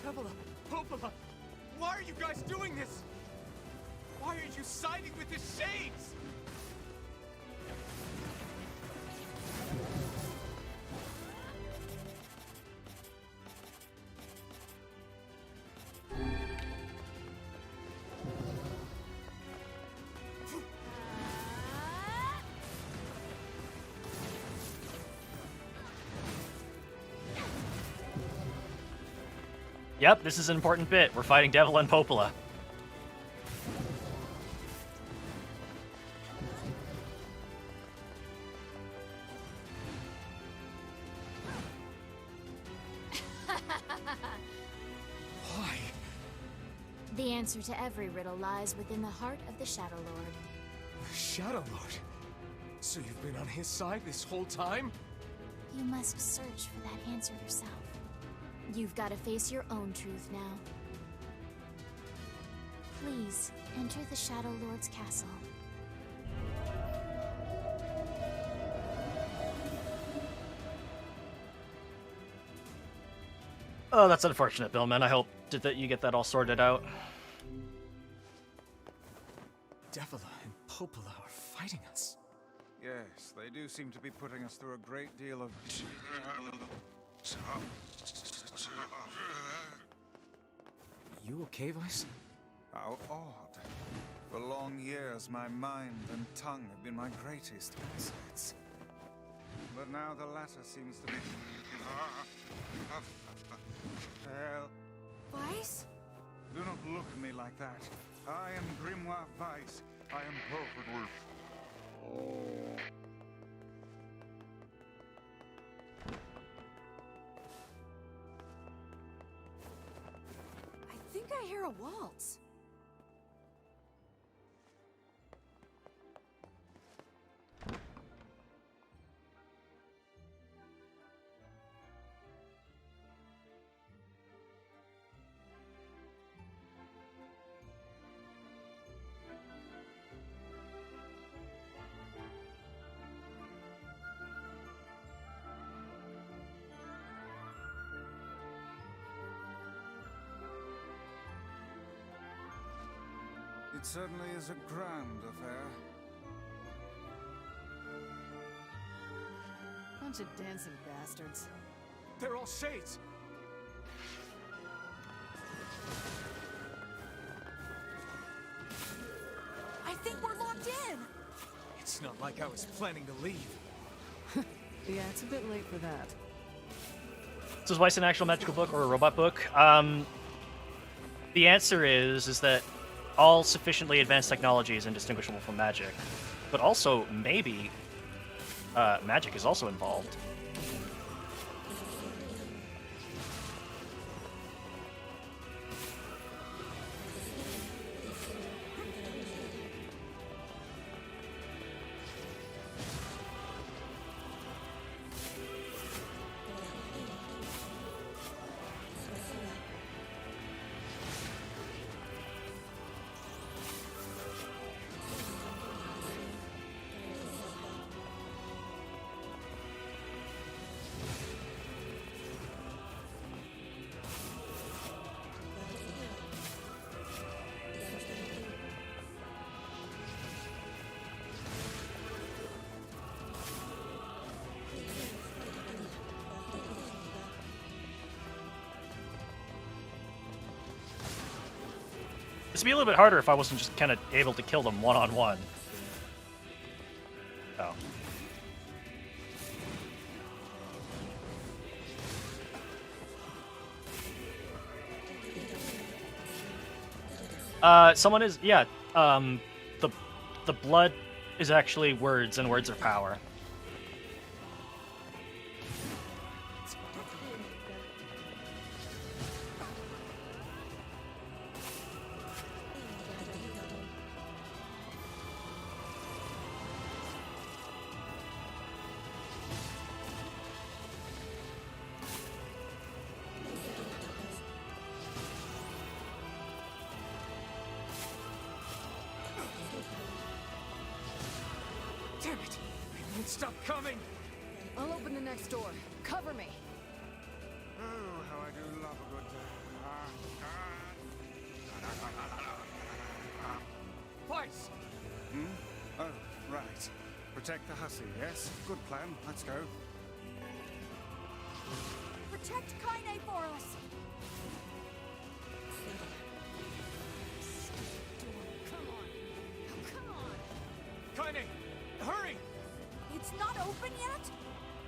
Tevela, Popola, why are you guys doing this? Why are you siding with the Shades? Yep, this is an important bit. We're fighting Devil and Popola. Why? The answer to every riddle lies within the heart of the Shadow Lord. The Shadow Lord? So you've been on his side this whole time? You must search for that answer yourself. You've got to face your own truth now. Please, enter the Shadow Lord's castle. Oh, that's unfortunate, Billman. I hope that you get that all sorted out. Devila and Popola are fighting us. Yes, they do seem to be putting us through a great deal of... You okay, Vice? How odd. For long years, my mind and tongue have been my greatest assets. But now the latter seems to be... Hell. Vice? Do not look at me like that. I am Grimoire Weiss. I am perfectly... I think I hear a waltz. It certainly is a grand affair. Bunch of dancing bastards. They're all Shades! I think we're locked in! It's not like I was planning to leave. Yeah, it's a bit late for that. So is Weiss an actual magical book or a robot book? The answer is that all sufficiently advanced technology is indistinguishable from magic. But also, maybe, magic is also involved. This would be a little bit harder if I wasn't just kind of able to kill them one-on-one. Oh. Someone is, yeah, the blood is actually words, and words are power. Damn it! It won't stop coming! I'll open the next door. Cover me! Oh, how I do love a good... Parts! Hmm? Oh, right. Protect the hussy, yes? Good plan. Let's go. Protect Kaine for us! Kaine! Hurry! It's not open yet?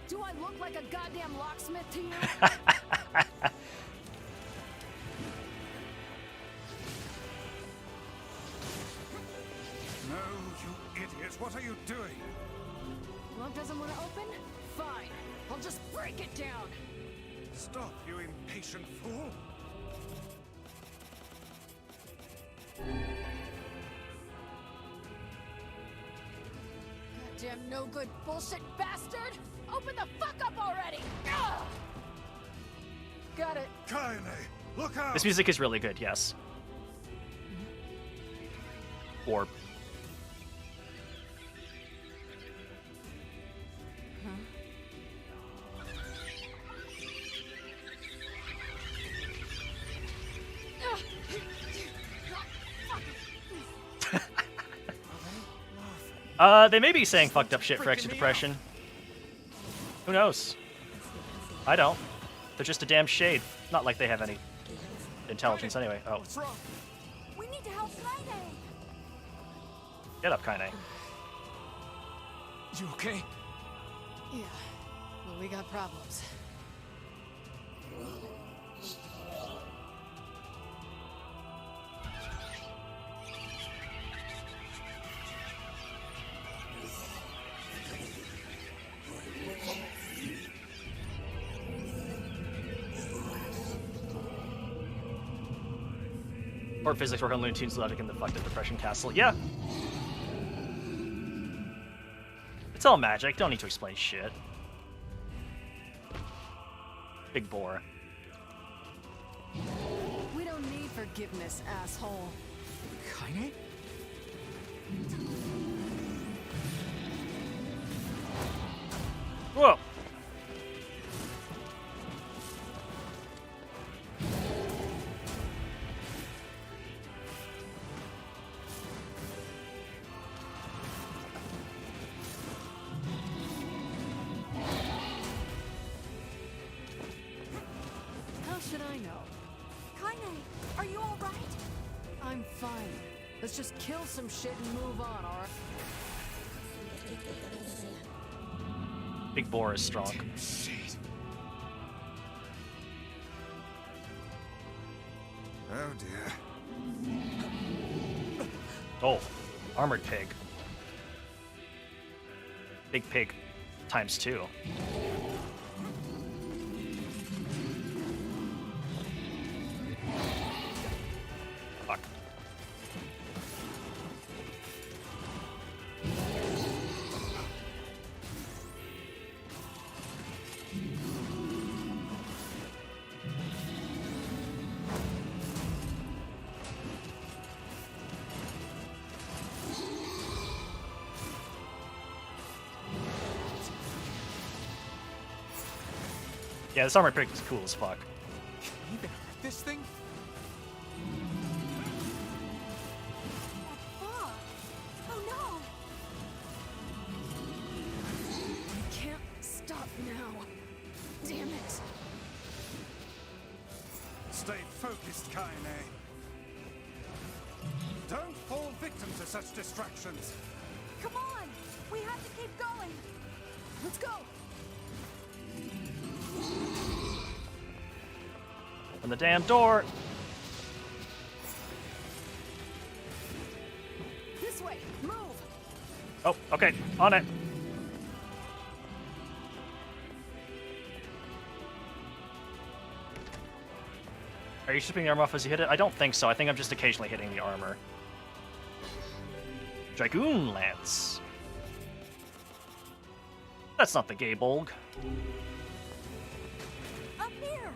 Do I look like a goddamn locksmith to you? No, you idiot. What are you doing? Lock doesn't want to open? Fine. I'll just break it down. Stop, you impatient fool. Goddamn no good bullshit bastard! Open the fuck up already! Ugh! Got it. Kaine, look out! This music is really good, yes. Orb. They may be saying fucked up shit for extra depression. Who knows? I don't. They're just a damn shade. Not like they have any intelligence anyway. Oh. What's wrong? We need to help Kaine! Get up, Kaine. You okay? Yeah. Well, we got problems. Or physics work on Looney Tunes logic in the fucked up depression castle. Yeah. It's all magic. Don't need to explain shit. Big bore. We don't need forgiveness, asshole. Kaine? Whoa. How should I know? Kaine, are you all right? I'm fine. Let's just kill some shit and move on, alright? Big bore is strong. Oh dear. Oh, armored pig. Big pig times 2. Fuck. Yeah, this armored pig is cool as fuck. Can you even hurt this thing? Oh no! We can't stop now. Damn it. Stay focused, Kaine. Don't fall victim to such distractions. Come on! We have to keep going! Let's go! Open the damn door! This way! Move! Oh, okay. On it. Are you stripping the armor off as you hit it? I don't think so. I think I'm just occasionally hitting the armor. Dragoon Lance. That's not the Gaybolg. Up here!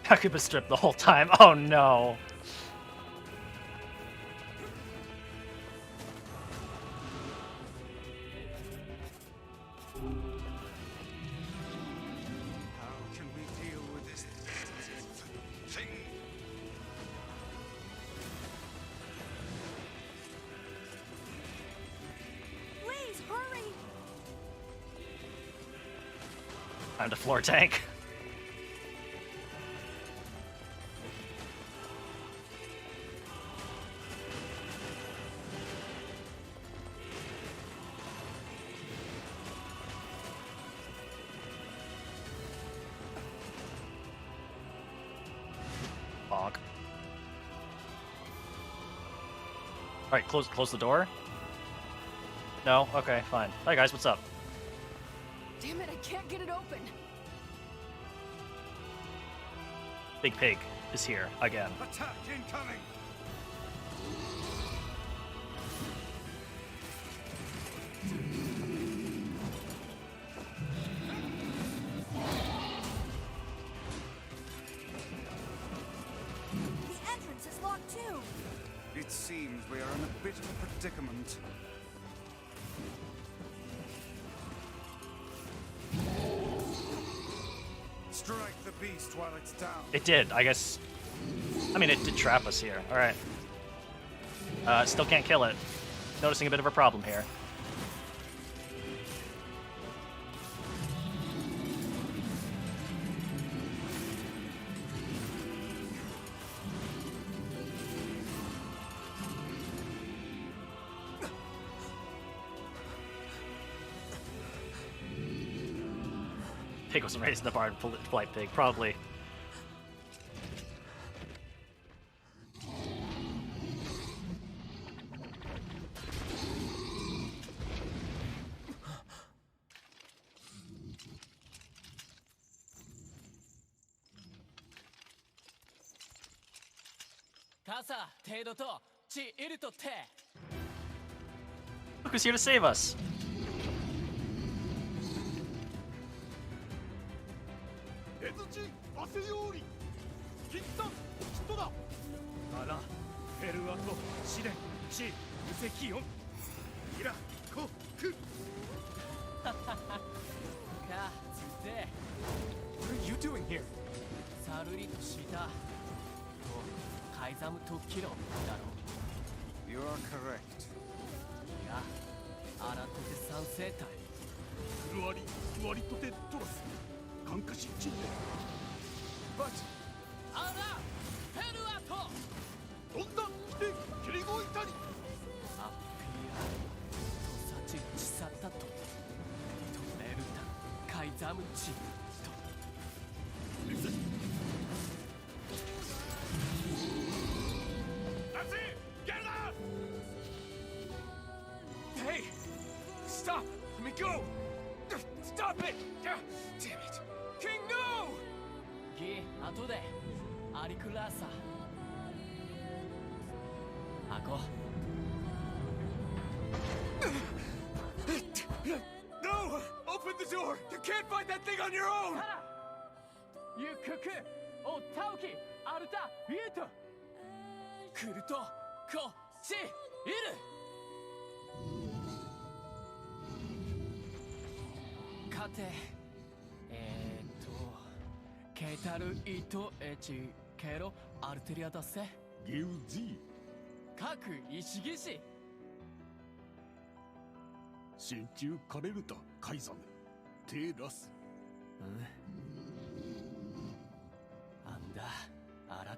Hakuba stripped the whole time. Oh no. How can we deal with this thing? Please, hurry! Time to floor tank. Bonk. Alright, close the door. No? Okay, fine. Hi guys, what's up? Damn it, I can't get it open! Big Pig is here again. Attack incoming! The entrance is locked too! It seems we are in a bit of a predicament. Strike the beast while it's down. It did, I guess. I mean, it did trap us here. Alright. Still can't kill it. Noticing a bit of a problem here. Pig wasn't raised in the barn, polite pig, probably. Look who's here to save us. What are you doing here? You are correct. But... Hey! Stop! Let me go! Stop it! Damn it! King, no! No! Open the door! You can't fight that thing on your own!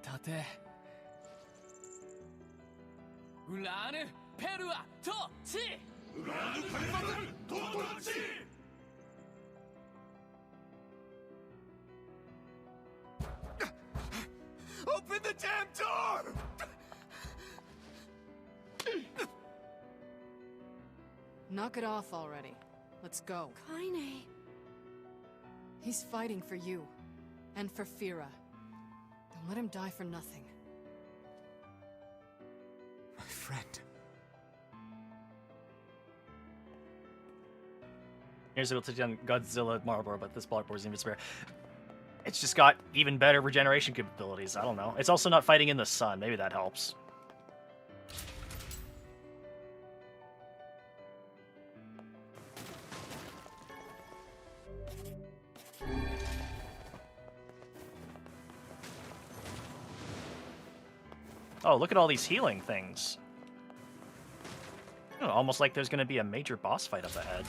たてウラーヌペルアとチウラーヌカリマゼルトトラチOpen the damn door! Knock it off already. Let's go. Kaine. He's fighting for you. And for Fira. Don't let him die for nothing. My friend. Here's a Godzilla Marlboro, but this Bloodborne's even spare. It's just got even better regeneration capabilities. I don't know. It's also not fighting in the sun. Maybe that helps. Oh, look at all these healing things. Oh, almost like there's going to be a major boss fight up ahead.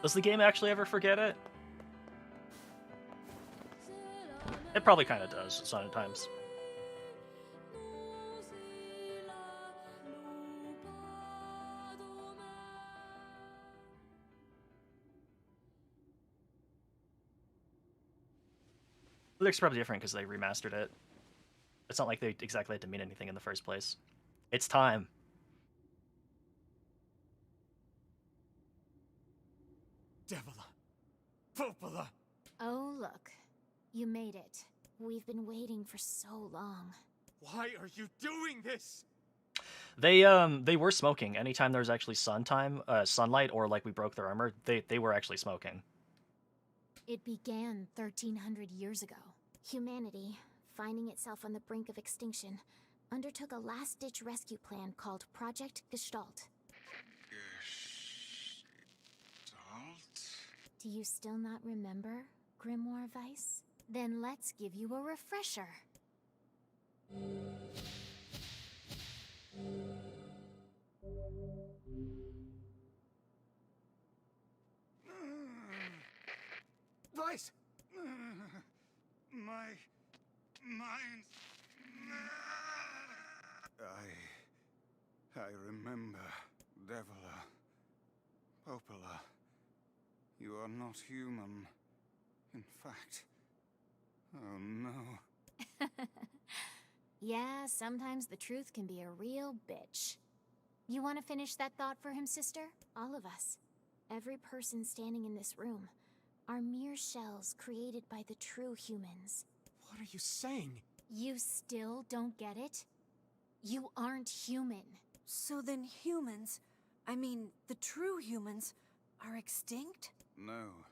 Does the game actually ever forget it? It probably kind of does sometimes. It looks probably different because they remastered it. It's not like they exactly had to mean anything in the first place. It's time. Devila. Popola. Oh, look. You made it. We've been waiting for so long. Why are you doing this? They were smoking anytime there was actually sunlight, or like we broke their armor. They were actually smoking. It began 1,300 years ago. Humanity, finding itself on the brink of extinction, undertook a last-ditch rescue plan called Project Gestalt. Gestalt? Do you still not remember, Grimoire Weiss? Then let's give you a refresher. Weiss! My mind. I remember, Devila. Popola. You are not human. In fact. Oh no. Yeah, sometimes the truth can be a real bitch. You want to finish that thought for him, sister? All of us. Every person standing in this room are mere shells created by the true humans. What are you saying? You still don't get it? You aren't human. So then humans, I mean, the true humans, are extinct? No.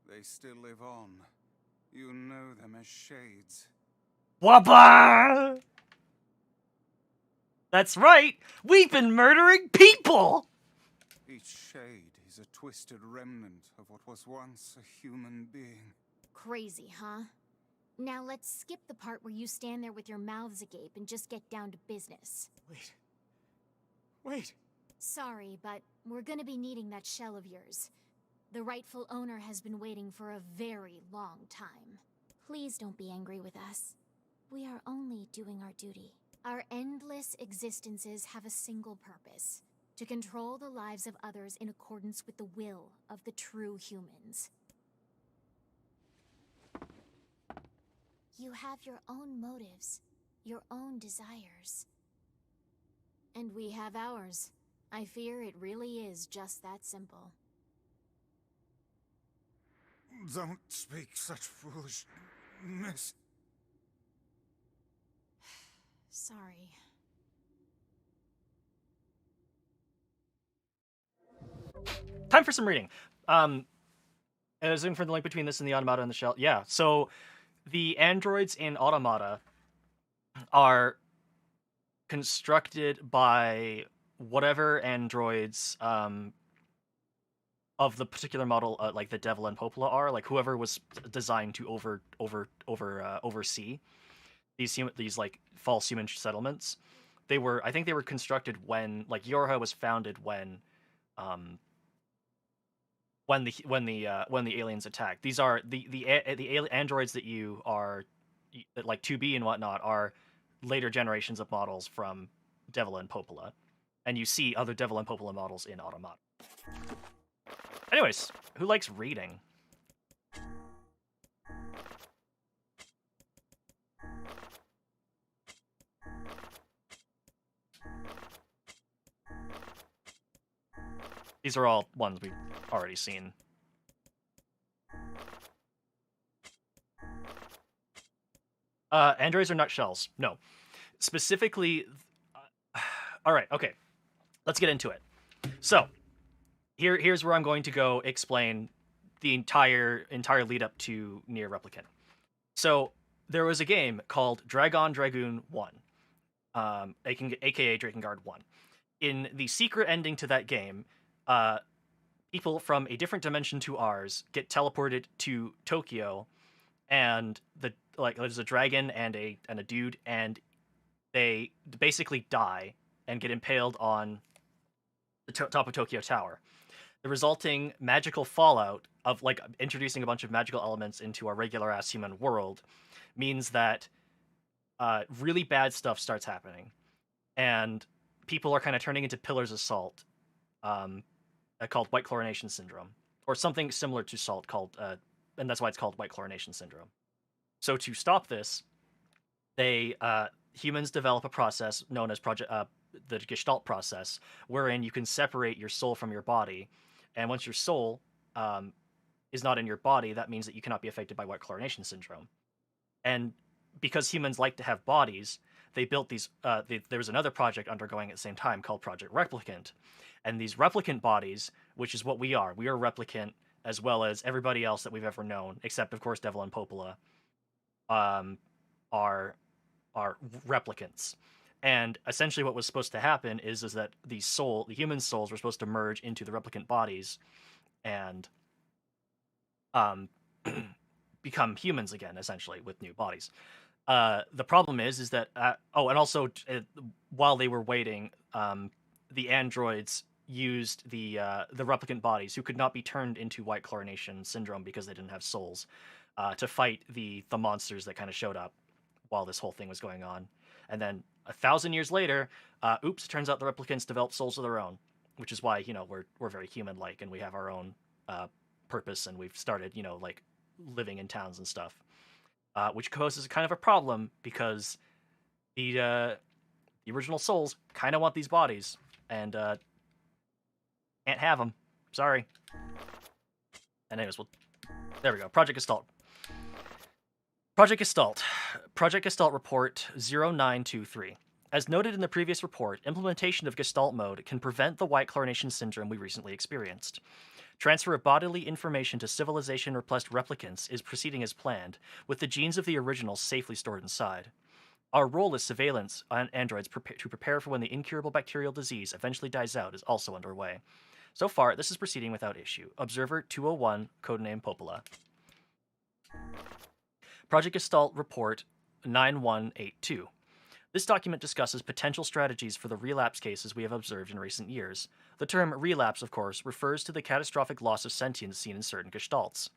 They still live on. You know them as shades. Whoppa! That's right! We've been murdering people! Each shade is a twisted remnant of what was once a human being. Crazy, huh? Now let's skip the part where you stand there with your mouths agape and just get down to business. Wait. Sorry, but we're gonna be needing that shell of yours. The rightful owner has been waiting for a very long time. Please don't be angry with us. We are only doing our duty. Our endless existences have a single purpose: to control the lives of others in accordance with the will of the true humans. You have your own motives, your own desires. And we have ours. I fear it really is just that simple. Don't speak such foolishness. Sorry. Time for some reading. And I was looking for the link between this and the Automata and the Shell. Yeah, so the androids in Automata are constructed by whatever androids of the particular model, like the Devil and Popola are, like whoever was designed to oversee. these like false human settlements. I think they were constructed when like Yorha was founded when the aliens attacked. These are the androids that you are like 2B and whatnot are later generations of models from Devil and Popola, and you see other Devil and Popola models in Automata. Anyways, who likes reading? These are all ones we've already seen. Androids are not shells. No. Specifically... Alright, okay. Let's get into it. So, here's where I'm going to go explain the entire lead up to Nier Replicant. So, there was a game called Dragoon 1, aka Drakengard 1. In the secret ending to that game, people from a different dimension to ours get teleported to Tokyo, and there's a dragon and a dude, and they basically die and get impaled on the top of Tokyo Tower. The resulting magical fallout of like introducing a bunch of magical elements into our regular ass human world means that really bad stuff starts happening, and people are kind of turning into pillars of salt, called white chlorination syndrome, or something similar to salt called, and that's why it's called white chlorination syndrome. So to stop this, humans develop a process known as the Gestalt process, wherein you can separate your soul from your body, and once your soul is not in your body, that means that you cannot be affected by white chlorination syndrome. And because humans like to have bodies, they built these. There was another project undergoing at the same time called Project Replicant, and these replicant bodies, which is what we are replicant as well as everybody else that we've ever known, except of course Devil and Popola, are replicants. And essentially, what was supposed to happen is that the human souls were supposed to merge into the replicant bodies, and become humans again, essentially with new bodies. The problem is that and also while they were waiting, the androids used the replicant bodies, who could not be turned into white chlorination syndrome because they didn't have souls, to fight the monsters that kind of showed up while this whole thing was going on. And then 1,000 years later, it turns out the replicants developed souls of their own, which is why we're very human-like, and we have our own purpose, and we've started like living in towns and stuff, which poses kind of a problem because the original souls kind of want these bodies and can't have them. Sorry. And anyways, there we go. Project Gestalt. Project Gestalt Report 0923. As noted in the previous report, implementation of Gestalt mode can prevent the white chlorination syndrome we recently experienced. Transfer of bodily information to civilization-repressed replicants is proceeding as planned, with the genes of the originals safely stored inside. Our role as surveillance on androids to prepare for when the incurable bacterial disease eventually dies out is also underway. So far, this is proceeding without issue. Observer 201, codename Popola. Project Gestalt Report 9182. This document discusses potential strategies for the relapse cases we have observed in recent years. The term relapse, of course, refers to the catastrophic loss of sentience seen in certain gestalts.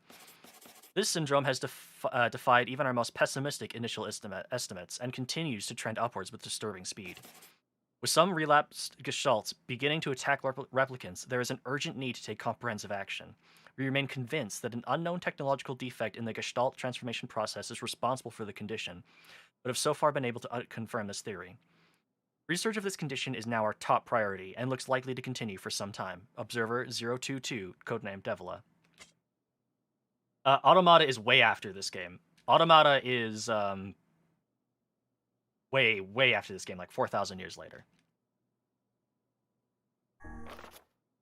This syndrome has defied even our most pessimistic initial estimates and continues to trend upwards with disturbing speed. With some relapsed gestalts beginning to attack replicants, there is an urgent need to take comprehensive action. We remain convinced that an unknown technological defect in the gestalt transformation process is responsible for the condition, but have so far been able to confirm this theory. Research of this condition is now our top priority and looks likely to continue for some time. Observer 022, codename Devila. Automata is way after this game. Automata is way after this game, like 4,000 years later.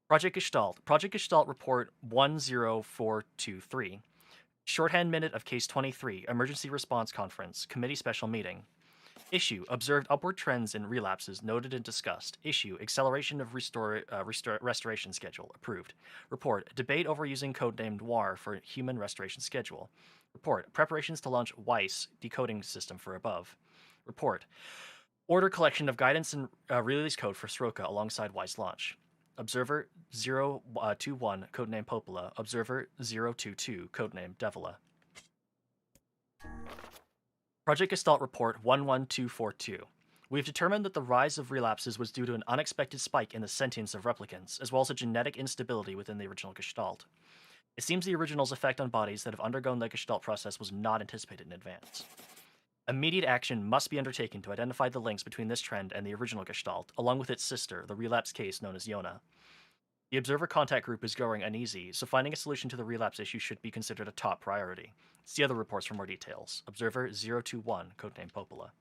Project Gestalt Report 10423. Shorthand Minute of Case 23, Emergency Response Conference, Committee Special Meeting. Issue, observed upward trends in relapses noted and discussed. Issue, acceleration of restoration schedule, approved. Report, debate over using codename Noir for human restoration schedule. Report. Preparations to launch Weiss decoding system for above. Report. Order collection of guidance and release code for Sroka alongside Weiss launch. Observer 021, codename Popola. Observer 022, codename Devila. Project Gestalt Report 11242. We have determined that the rise of relapses was due to an unexpected spike in the sentience of replicants, as well as a genetic instability within the original Gestalt. It seems the original's effect on bodies that have undergone the Gestalt process was not anticipated in advance. Immediate action must be undertaken to identify the links between this trend and the original Gestalt, along with its sister, the relapse case known as Yona. The Observer Contact Group is growing uneasy, so finding a solution to the relapse issue should be considered a top priority. See other reports for more details. Observer 021, codename Popola.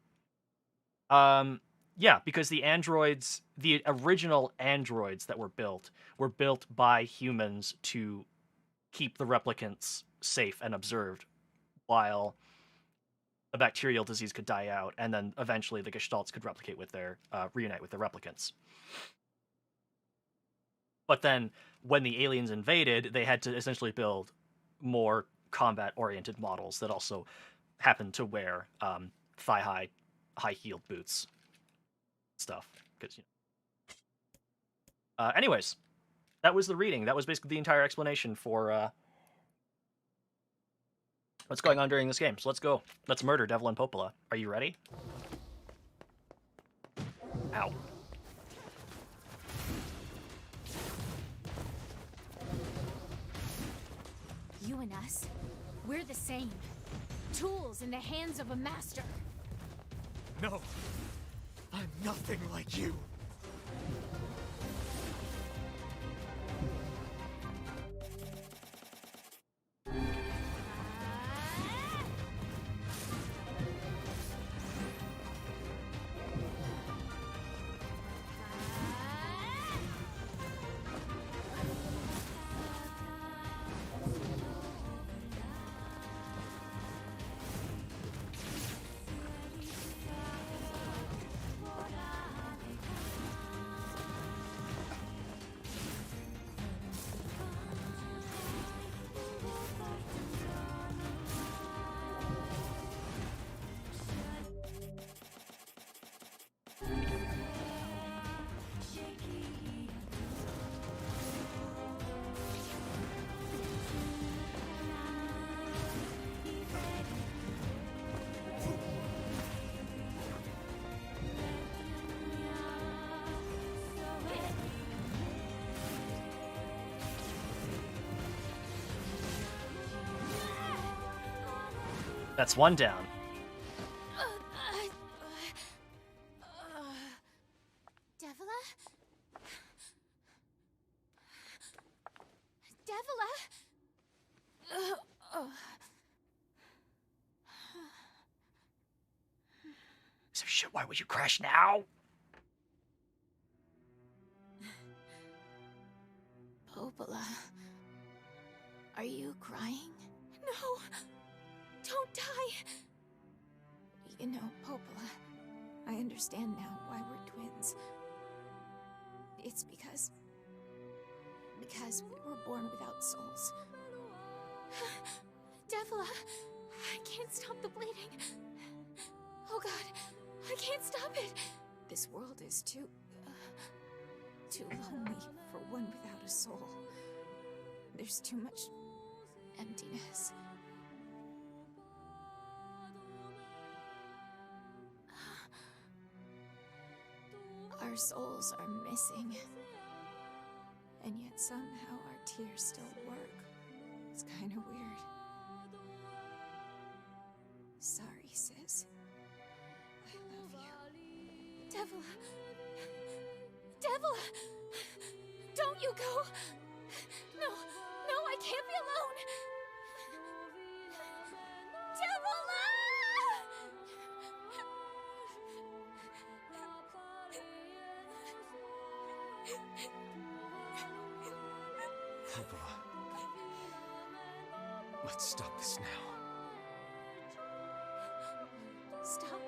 Yeah, because the androids, the original androids that were built by humans to keep the replicants safe and observed while a bacterial disease could die out, and then eventually the Gestalts could replicate with their, reunite with the replicants. But then, when the aliens invaded, they had to essentially build more combat-oriented models that also happened to wear thigh-high, high-heeled boots stuff. Because, anyways, that was the reading. That was basically the entire explanation for what's going on during this game. So let's go. Let's murder Devil and Popola. Are you ready? Ow. You and us, we're the same. Tools in the hands of a master. No, I'm nothing like you. That's one down. Devila? Devila? So shit, why would you crash now? Popola, are you crying? No! Don't die! You know, Popola, I understand now why we're twins. It's because we were born without souls. Devila, I can't stop the bleeding. Oh God, I can't stop it. This world is too lonely for one without a soul. There's too much emptiness. Our souls are missing. And yet somehow our tears still work. It's kind of weird. Sorry, sis. I love you. Devila! Devila! Don't you go! No, I can't be alone! Devila! Popola. Let's stop this now. Stop?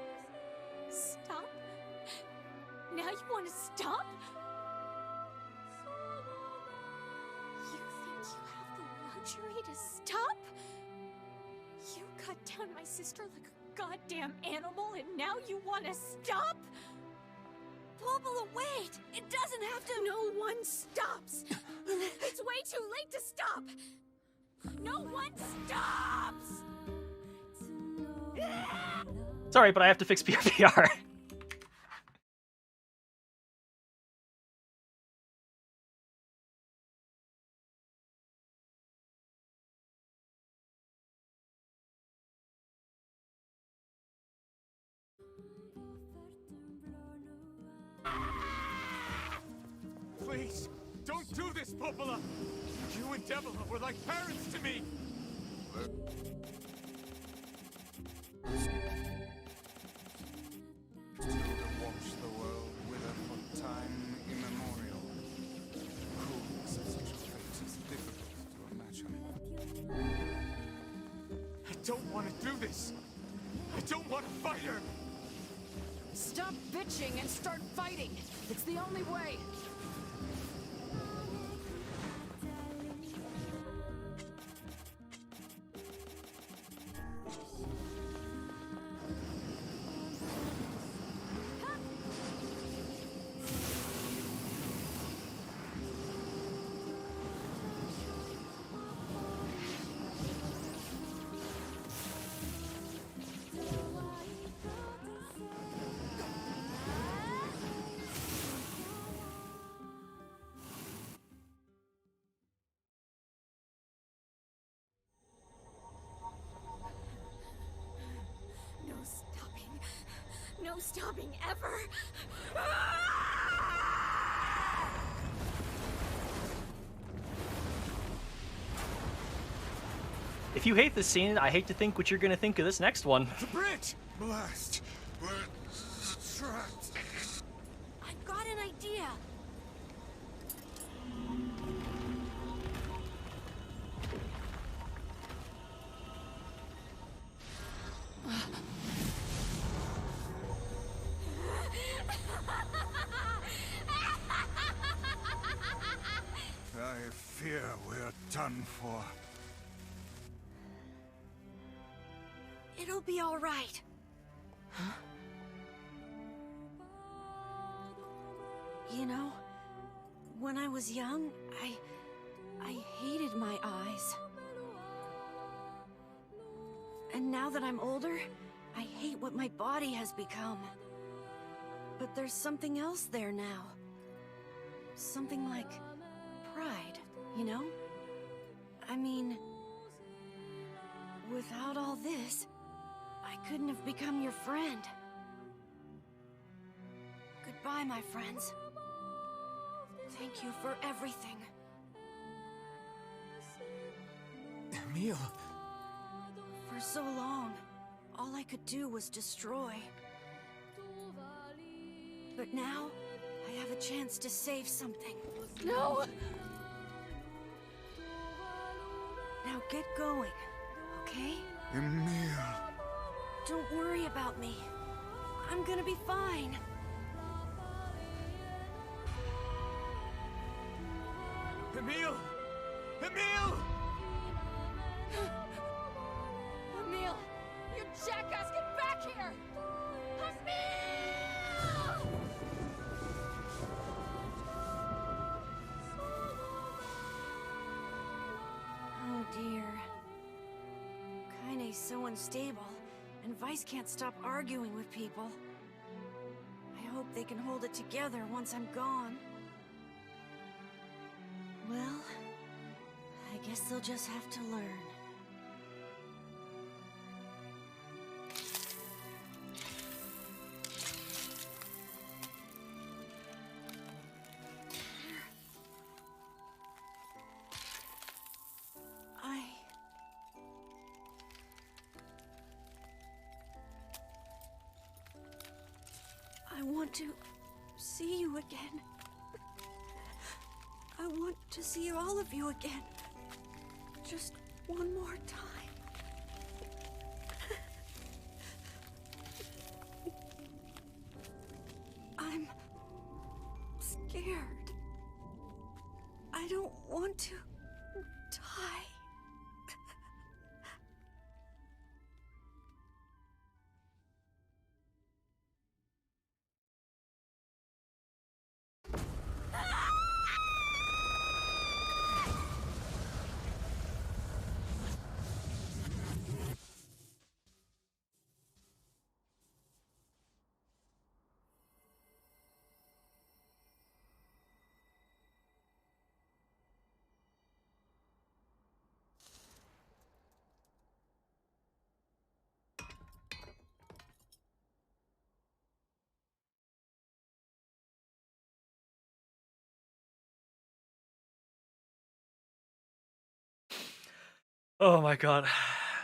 Stop? Now you want to stop? You think you have the luxury to stop? You cut down my sister like a goddamn animal, and now you want to stop? Popola, wait! It doesn't have to. No one stops. It's way too late to stop. No one stops. Sorry, but I have to fix PRPR. Please, don't do this, Popola! You and Devila were like parents to me! Still to watch the world wither for time immemorial. The coolness of such a fate is difficult to imagine. I don't want to do this! I don't want to fight her! Stop bitching and start fighting! It's the only way! No stopping ever! If you hate this scene, I hate to think what you're gonna think of this next one. The bridge! Blast! We're trapped. I've got an idea! I fear we're done for. It'll be all right. Huh? You know, when I was young, I hated my eyes. And now that I'm older, I hate what my body has become. But there's something else there now. Something like pride, you know? I mean, without all this, I couldn't have become your friend. Goodbye, my friends. Thank you for everything. Emil! For so long, all I could do was destroy. But now, I have a chance to save something. No! Now get going, okay? Emil! Don't worry about me. I'm gonna be fine. Emil! Emil! Emil! You jackass, get back here! Emil! Oh dear. Kaine's so unstable, and Vice can't stop arguing with people. I hope they can hold it together once I'm gone. Well, I guess they'll just have to learn. I want to see you again. I want to see all of you again. Just one more time. I'm scared. I don't want to die. Oh my god.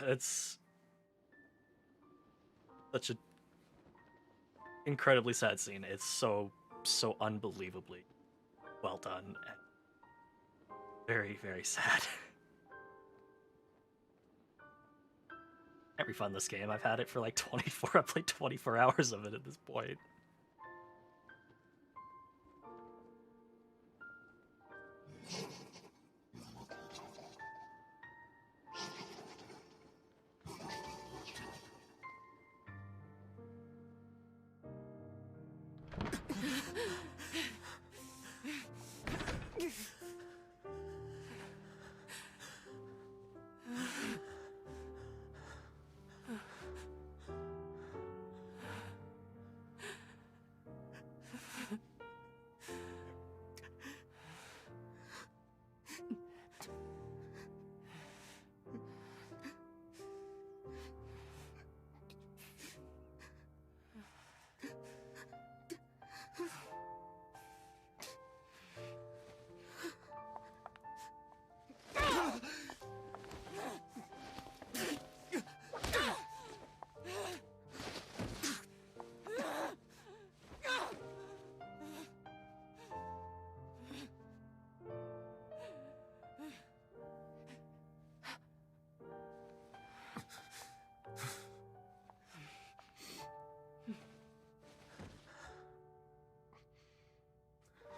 It's such an incredibly sad scene. It's so unbelievably well done and very, very sad. Can't refund this game. I've had it for like 24. I played 24 hours of it at this point.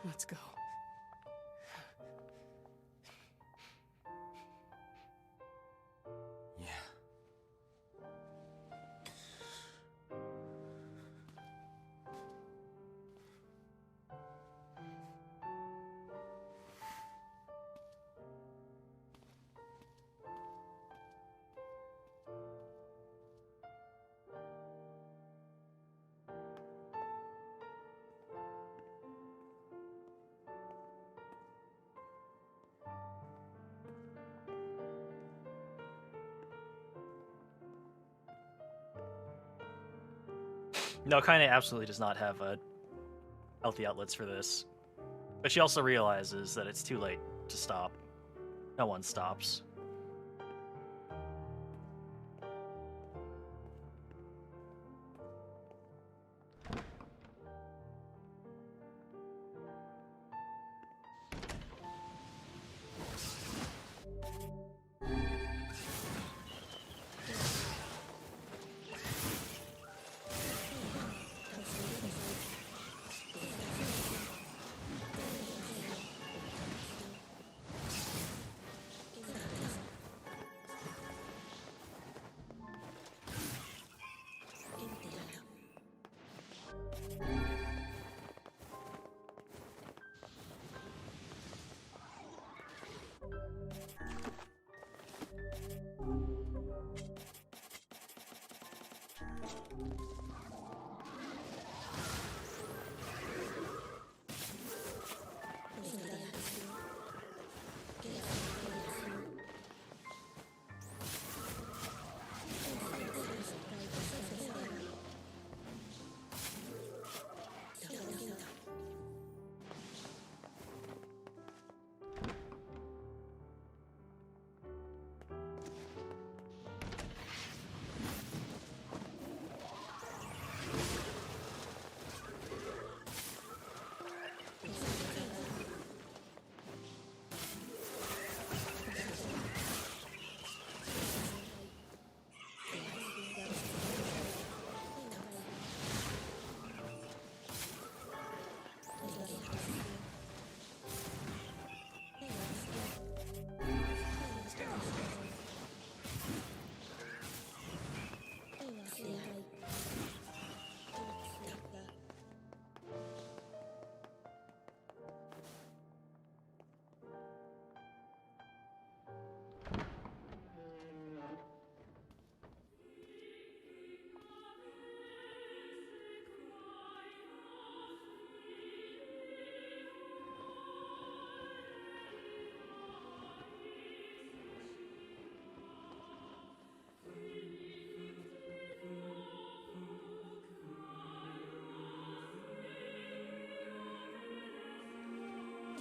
Let's go. Yeah. No, Kaine absolutely does not have healthy outlets for this. But she also realizes that it's too late to stop. No one stops.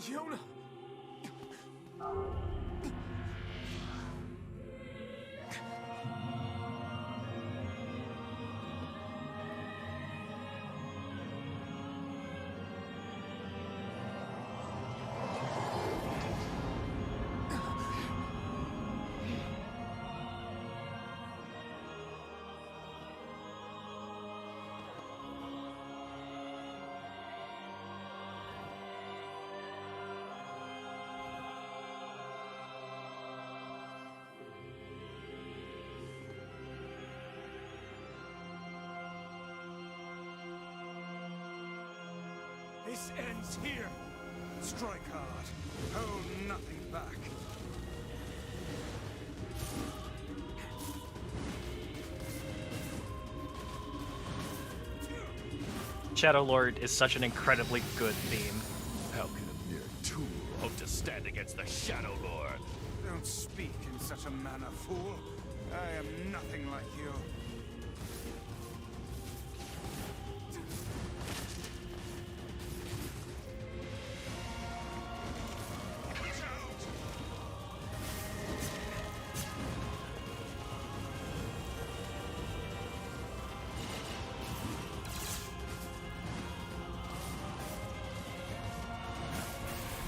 Yona! This ends here. Strike hard. Hold nothing back. Shadow Lord is such an incredibly good theme. How can a mere tool hope to stand against the Shadow Lord? Don't speak in such a manner, fool. I am nothing like you.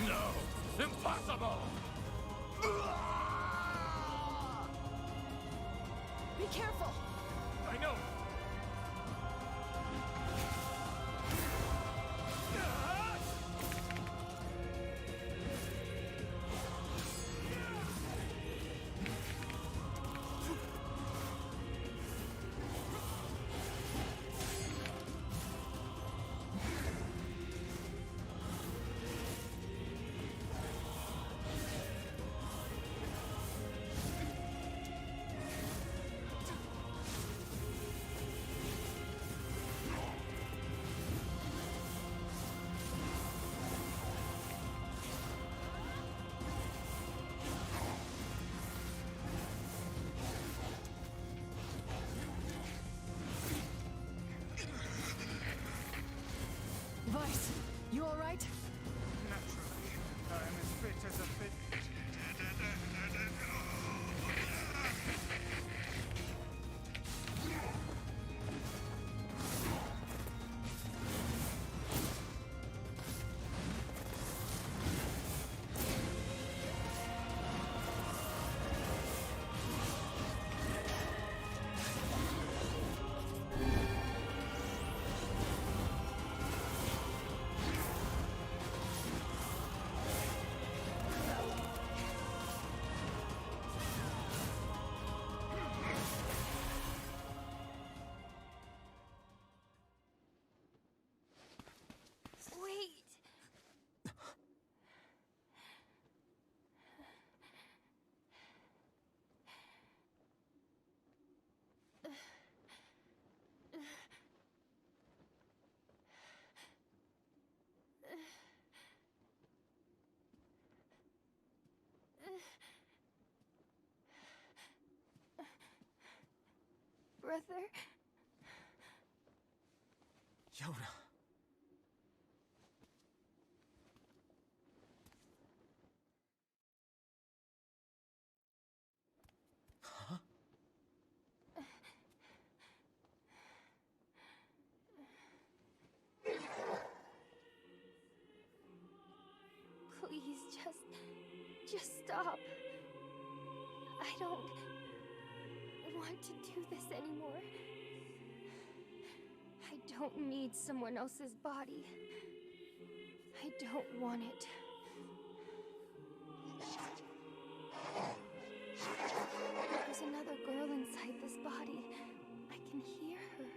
No! Impossible! Be careful! I know! Vice, you alright? Naturally, I am as fit as a fit. Wait. Brother? Yona. Huh? Please, just stop. I don't want to do this anymore. I don't need someone else's body. I don't want it. There's another girl inside this body. I can hear her.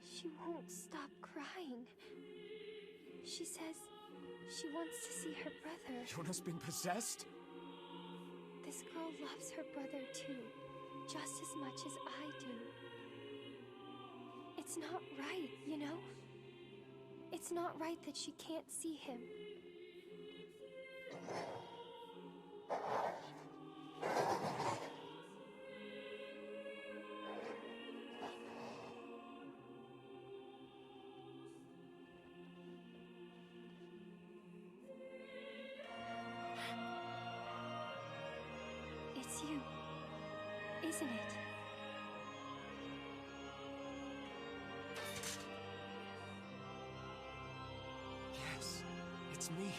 She won't stop crying. She says she wants to see her brother. Yona's been possessed? This girl loves her brother too, just as much as I do. It's not right, you know? It's not right that she can't see him. It's you, isn't it? Yes, it's me.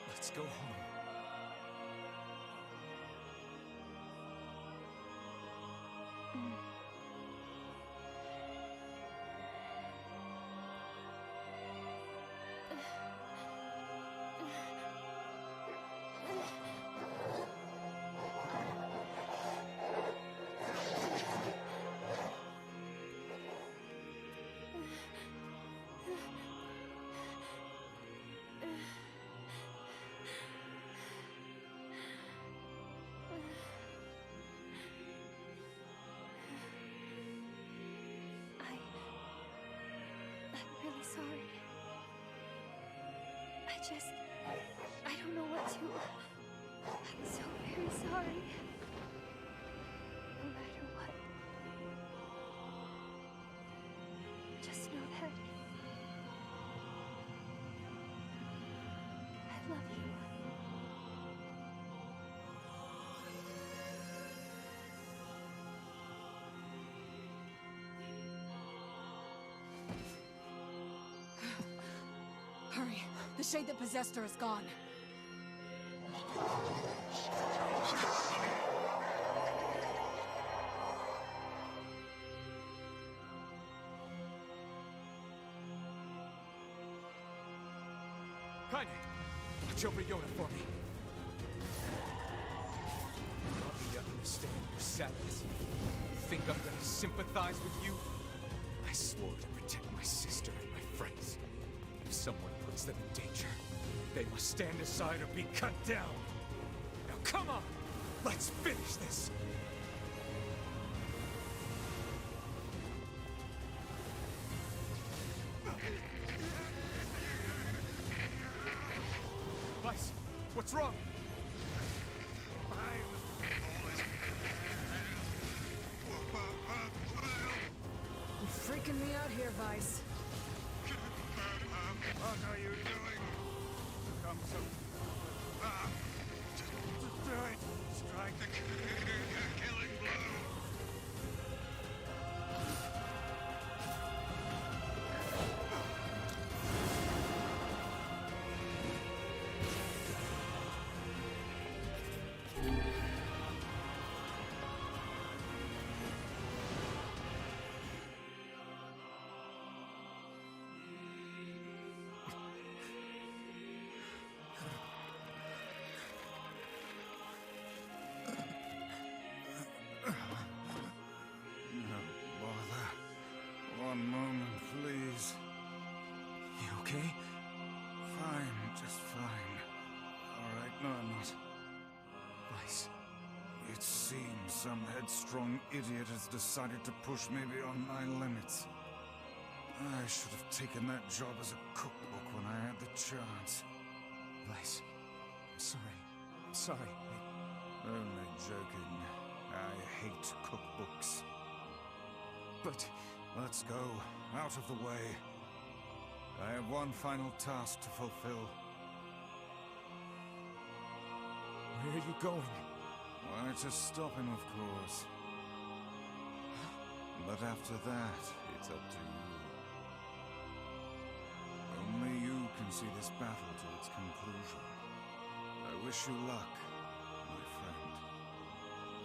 Let's go home. I don't know what to... I'm so very sorry. No matter what. Just know that... I love you. Hurry. The shade that possessed her is gone. Kaine, watch over Yona for me. You want me to understand your sadness? You think I'm gonna sympathize with you? I swore to protect my sister and my friends. If someone puts them in danger, they must stand aside or be cut down. Now come on, let's finish this. Vice, what's wrong? You're freaking me out here, Vice. What are you doing? Come so... Just do it. Strike the killing blow. No bother. One moment, please. You okay? Fine, just fine. All right, no, I'm not. Vice. It seems some headstrong idiot has decided to push me beyond my limits. I should have taken that job as a cookbook when I had the chance. Vice, I'm sorry. I'm sorry. Only joking. I hate cookbooks. But... Let's go. Out of the way. I have one final task to fulfill. Where are you going? Why, to stop him, of course. But after that, it's up to you. Only you can see this battle to its conclusion. I wish you luck, my friend.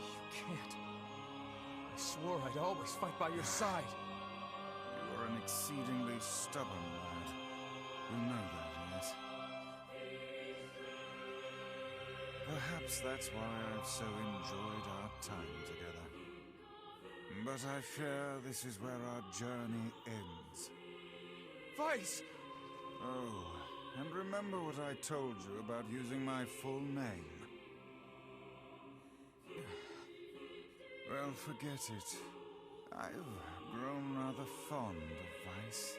You can't. I swore I'd always fight by your side. You are an exceedingly stubborn lad. You know that, yes? Perhaps that's why I've so enjoyed our time together. But I fear this is where our journey ends. Vice! Oh, and remember what I told you about using my full name? Well, forget it. I've grown rather fond of Vice.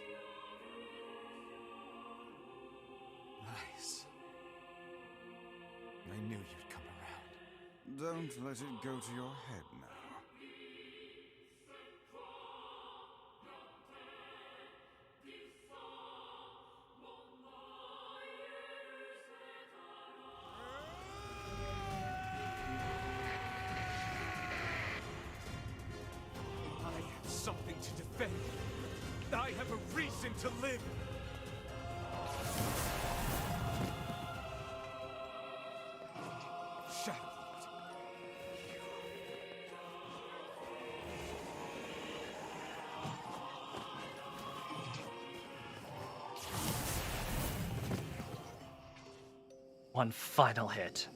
Vice. I knew you'd come around. Don't let it go to your head now. I have something to defend. I have a reason to live. One final hit.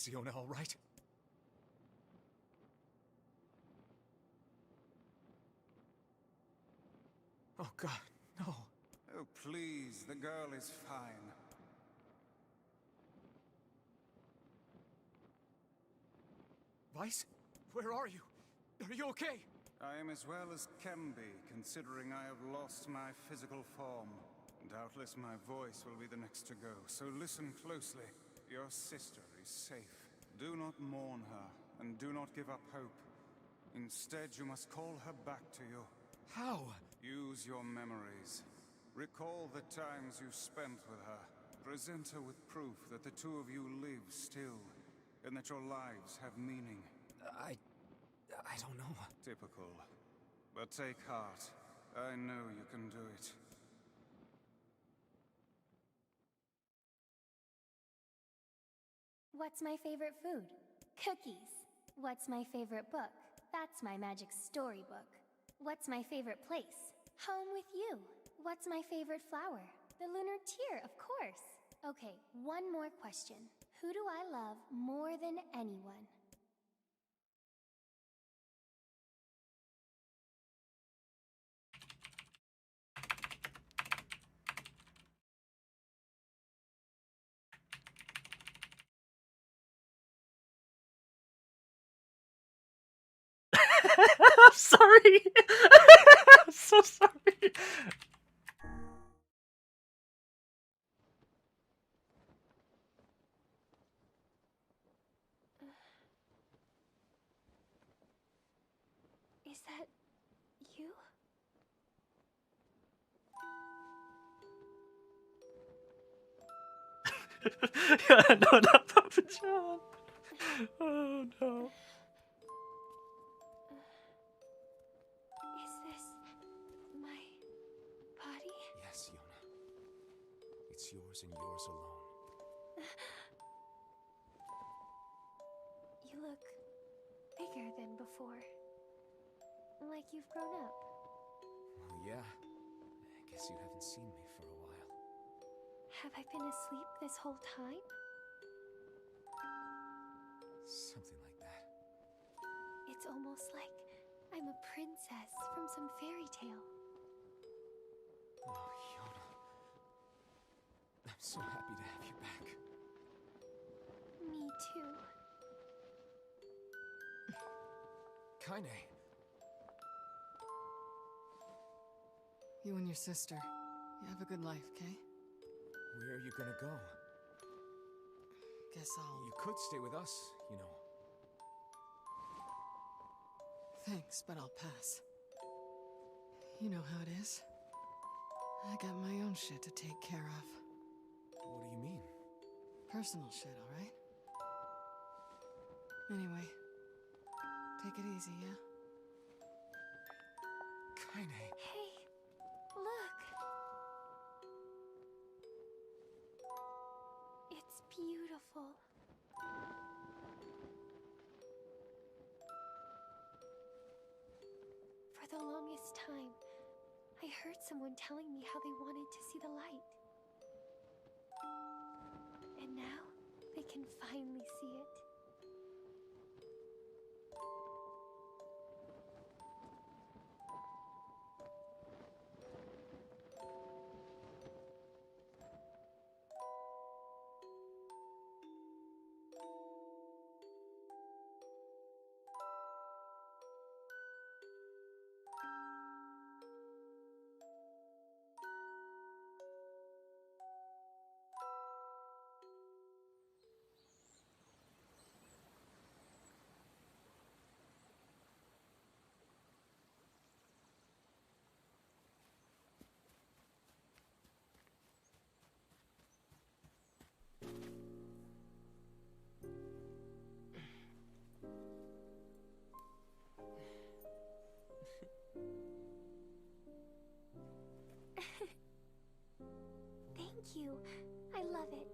Is Yona all right? Oh god, no. Oh, please, the girl is fine. Weiss? Where are you? Are you okay? I am as well as can be, considering I have lost my physical form. Doubtless my voice will be the next to go, so listen closely. Your sister is safe. Do not mourn her, and do not give up hope. Instead, you must call her back to you. How? Use your memories. Recall the times you spent with her. Present her with proof that the two of you live still, and that your lives have meaning. I don't know. Typical. But take heart. I know you can do it. What's my favorite food? Cookies. What's my favorite book? That's my magic storybook. What's my favorite place? Home with you. What's my favorite flower? The lunar tear, of course. Okay, one more question. Who do I love more than anyone? I'm sorry. I'm so sorry. Is that you? No, not Papa John. Oh no. Is this my body? Yes, Yona. It's yours and yours alone. You look bigger than before. Like you've grown up. Well, yeah. I guess you haven't seen me for a while. Have I been asleep this whole time? Something like that. It's almost like I'm a princess from some fairy tale. Oh, Yona. I'm so happy to have you back. Me too. Kaine. You and your sister, you have a good life, Kay? Where are you gonna go? Guess I'll... You could stay with us, you know. Thanks, but I'll pass. You know how it is. I got my own shit to take care of. What do you mean? Personal shit, alright? Anyway, take it easy, yeah? Kaine. Hey, look! It's beautiful. For the longest time, I heard someone telling me how they wanted to see the light. And now, they can finally see it. Thank you. I love it.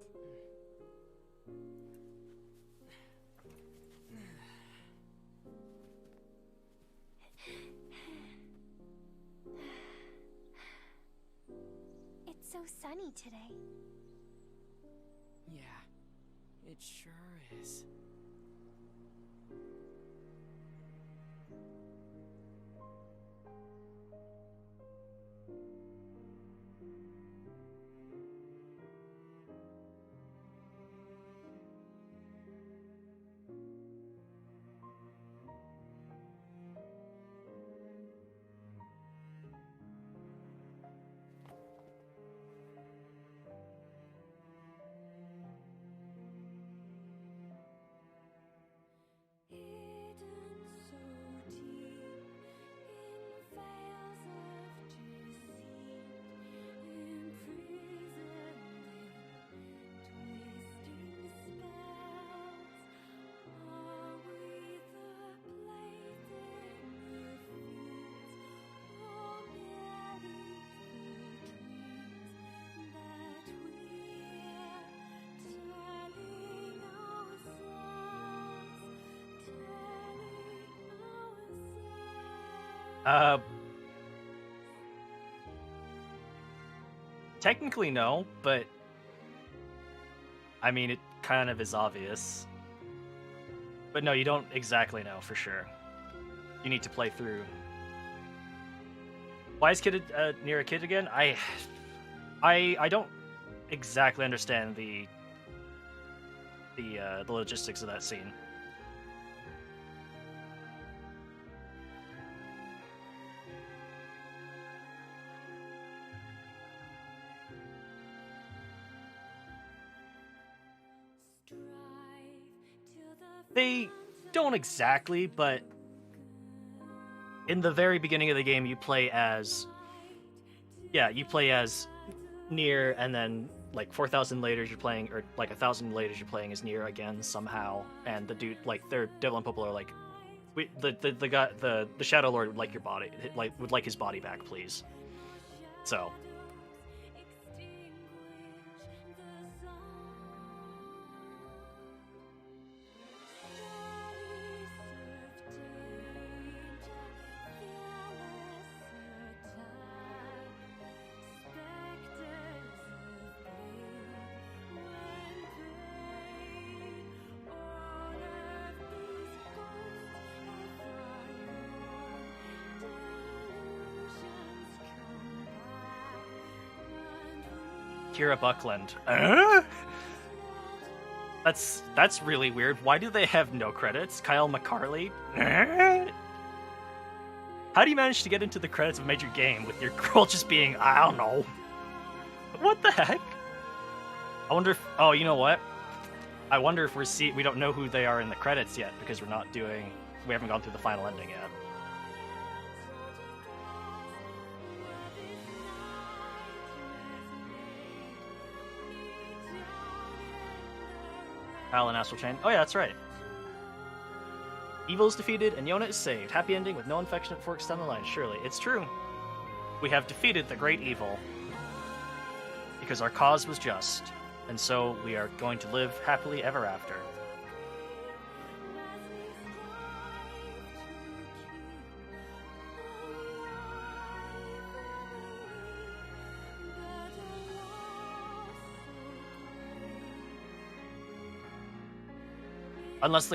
It's so sunny today. Yeah, It sure is. Technically no, but I mean, it kind of is obvious. But no, you don't exactly know for sure. You need to play through. Why is Nier a kid again? I don't exactly understand the logistics of that scene. They don't exactly, but in the very beginning of the game, you play as Nier, and then like 4,000 later you're playing, or like 1,000 later you're playing as Nier again somehow. And the dude, like, their Devil and Purple are like, the guy, the Shadow Lord would like your body, would like his body back, please. So. Kira Buckland. That's really weird. Why do they have no credits? Kyle McCarley? How do you manage to get into the credits of a major game with your girl just being, I don't know. What the heck? I wonder if, oh, you know what? I wonder if we don't know who they are in the credits yet because we haven't gone through the final ending yet. Alan Astral Chain. Oh yeah, that's right. Evil is defeated and Yona is saved. Happy ending with no unfortunate forks down the line. Surely, it's true. We have defeated the great evil because our cause was just, and so we are going to live happily ever after. Unless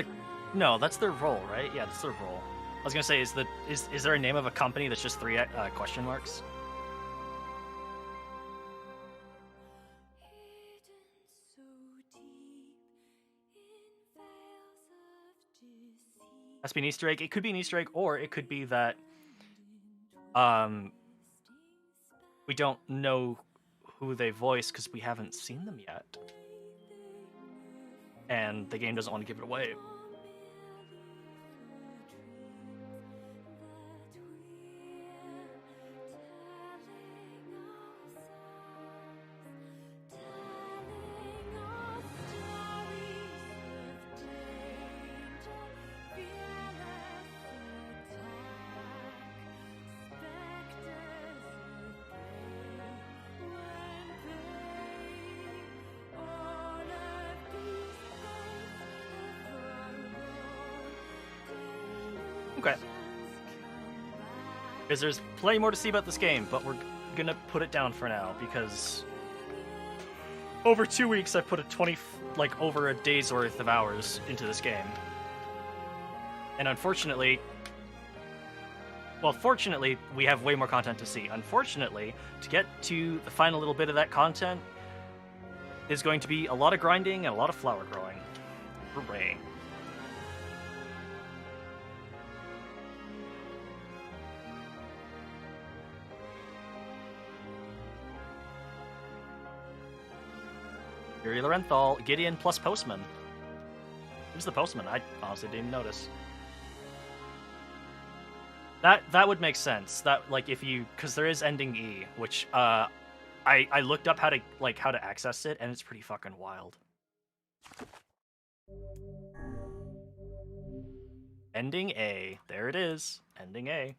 no, that's their role, right? Yeah, that's their role. I was gonna say, is there a name of a company that's just 3 question marks? Has to be an Easter egg. It could be an Easter egg, or it could be that we don't know who they voice because we haven't seen them yet. And the game doesn't want to give it away. Okay. Because there's plenty more to see about this game, but we're gonna put it down for now because over 2 weeks, I've put over a day's worth of hours into this game. And unfortunately, well, fortunately, we have way more content to see. Unfortunately, to get to the final little bit of that content is going to be a lot of grinding and a lot of flower growing. Hooray. Yuri Lorenthal, Gideon plus Postman. Who's the Postman? I honestly didn't even notice. That would make sense. That, like, if you, because there is ending E, which I looked up how to access it, and it's pretty fucking wild. Ending A, there it is. Ending A.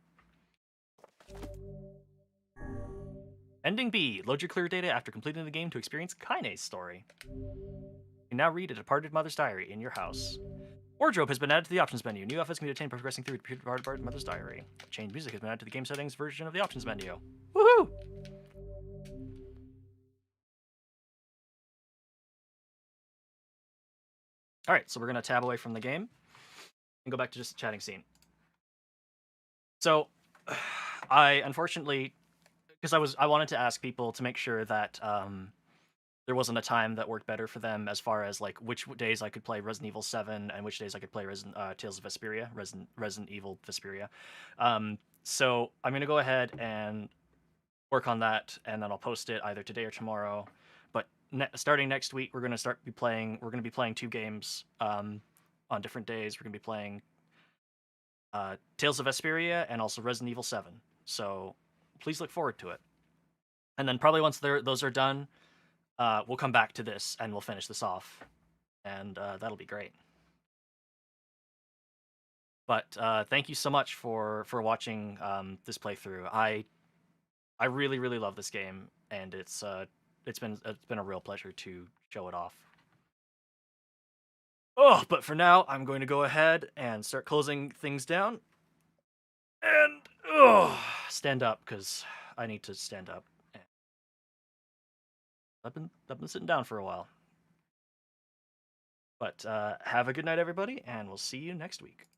Ending B, load your clear data after completing the game to experience Kinase story. You can now read A Departed Mother's Diary in your house. Wardrobe has been added to the options menu. New outfits can be obtained by progressing through Departed Mother's Diary. Chained music has been added to the game settings version of the options menu. Woohoo! Alright, so we're going to tab away from the game and go back to just the chatting scene. So, I unfortunately, because I wanted to ask people to make sure that there wasn't a time that worked better for them as far as like which days I could play Resident Evil 7 and which days I could play Tales of Vesperia, Resident Evil Vesperia. So I'm gonna go ahead and work on that, and then I'll post it either today or tomorrow. But starting next week, we're gonna be playing 2 games on different days. We're gonna be playing Tales of Vesperia and also Resident Evil 7. So please look forward to it. And then probably once those are done, we'll come back to this and we'll finish this off, and that'll be great. But thank you so much for watching this playthrough. I really love this game, and it's been a real pleasure to show it off. Oh, but for now, I'm going to go ahead and start closing things down, and stand up because I need to stand up. I've been sitting down for a while. But have a good night, everybody, and we'll see you next week.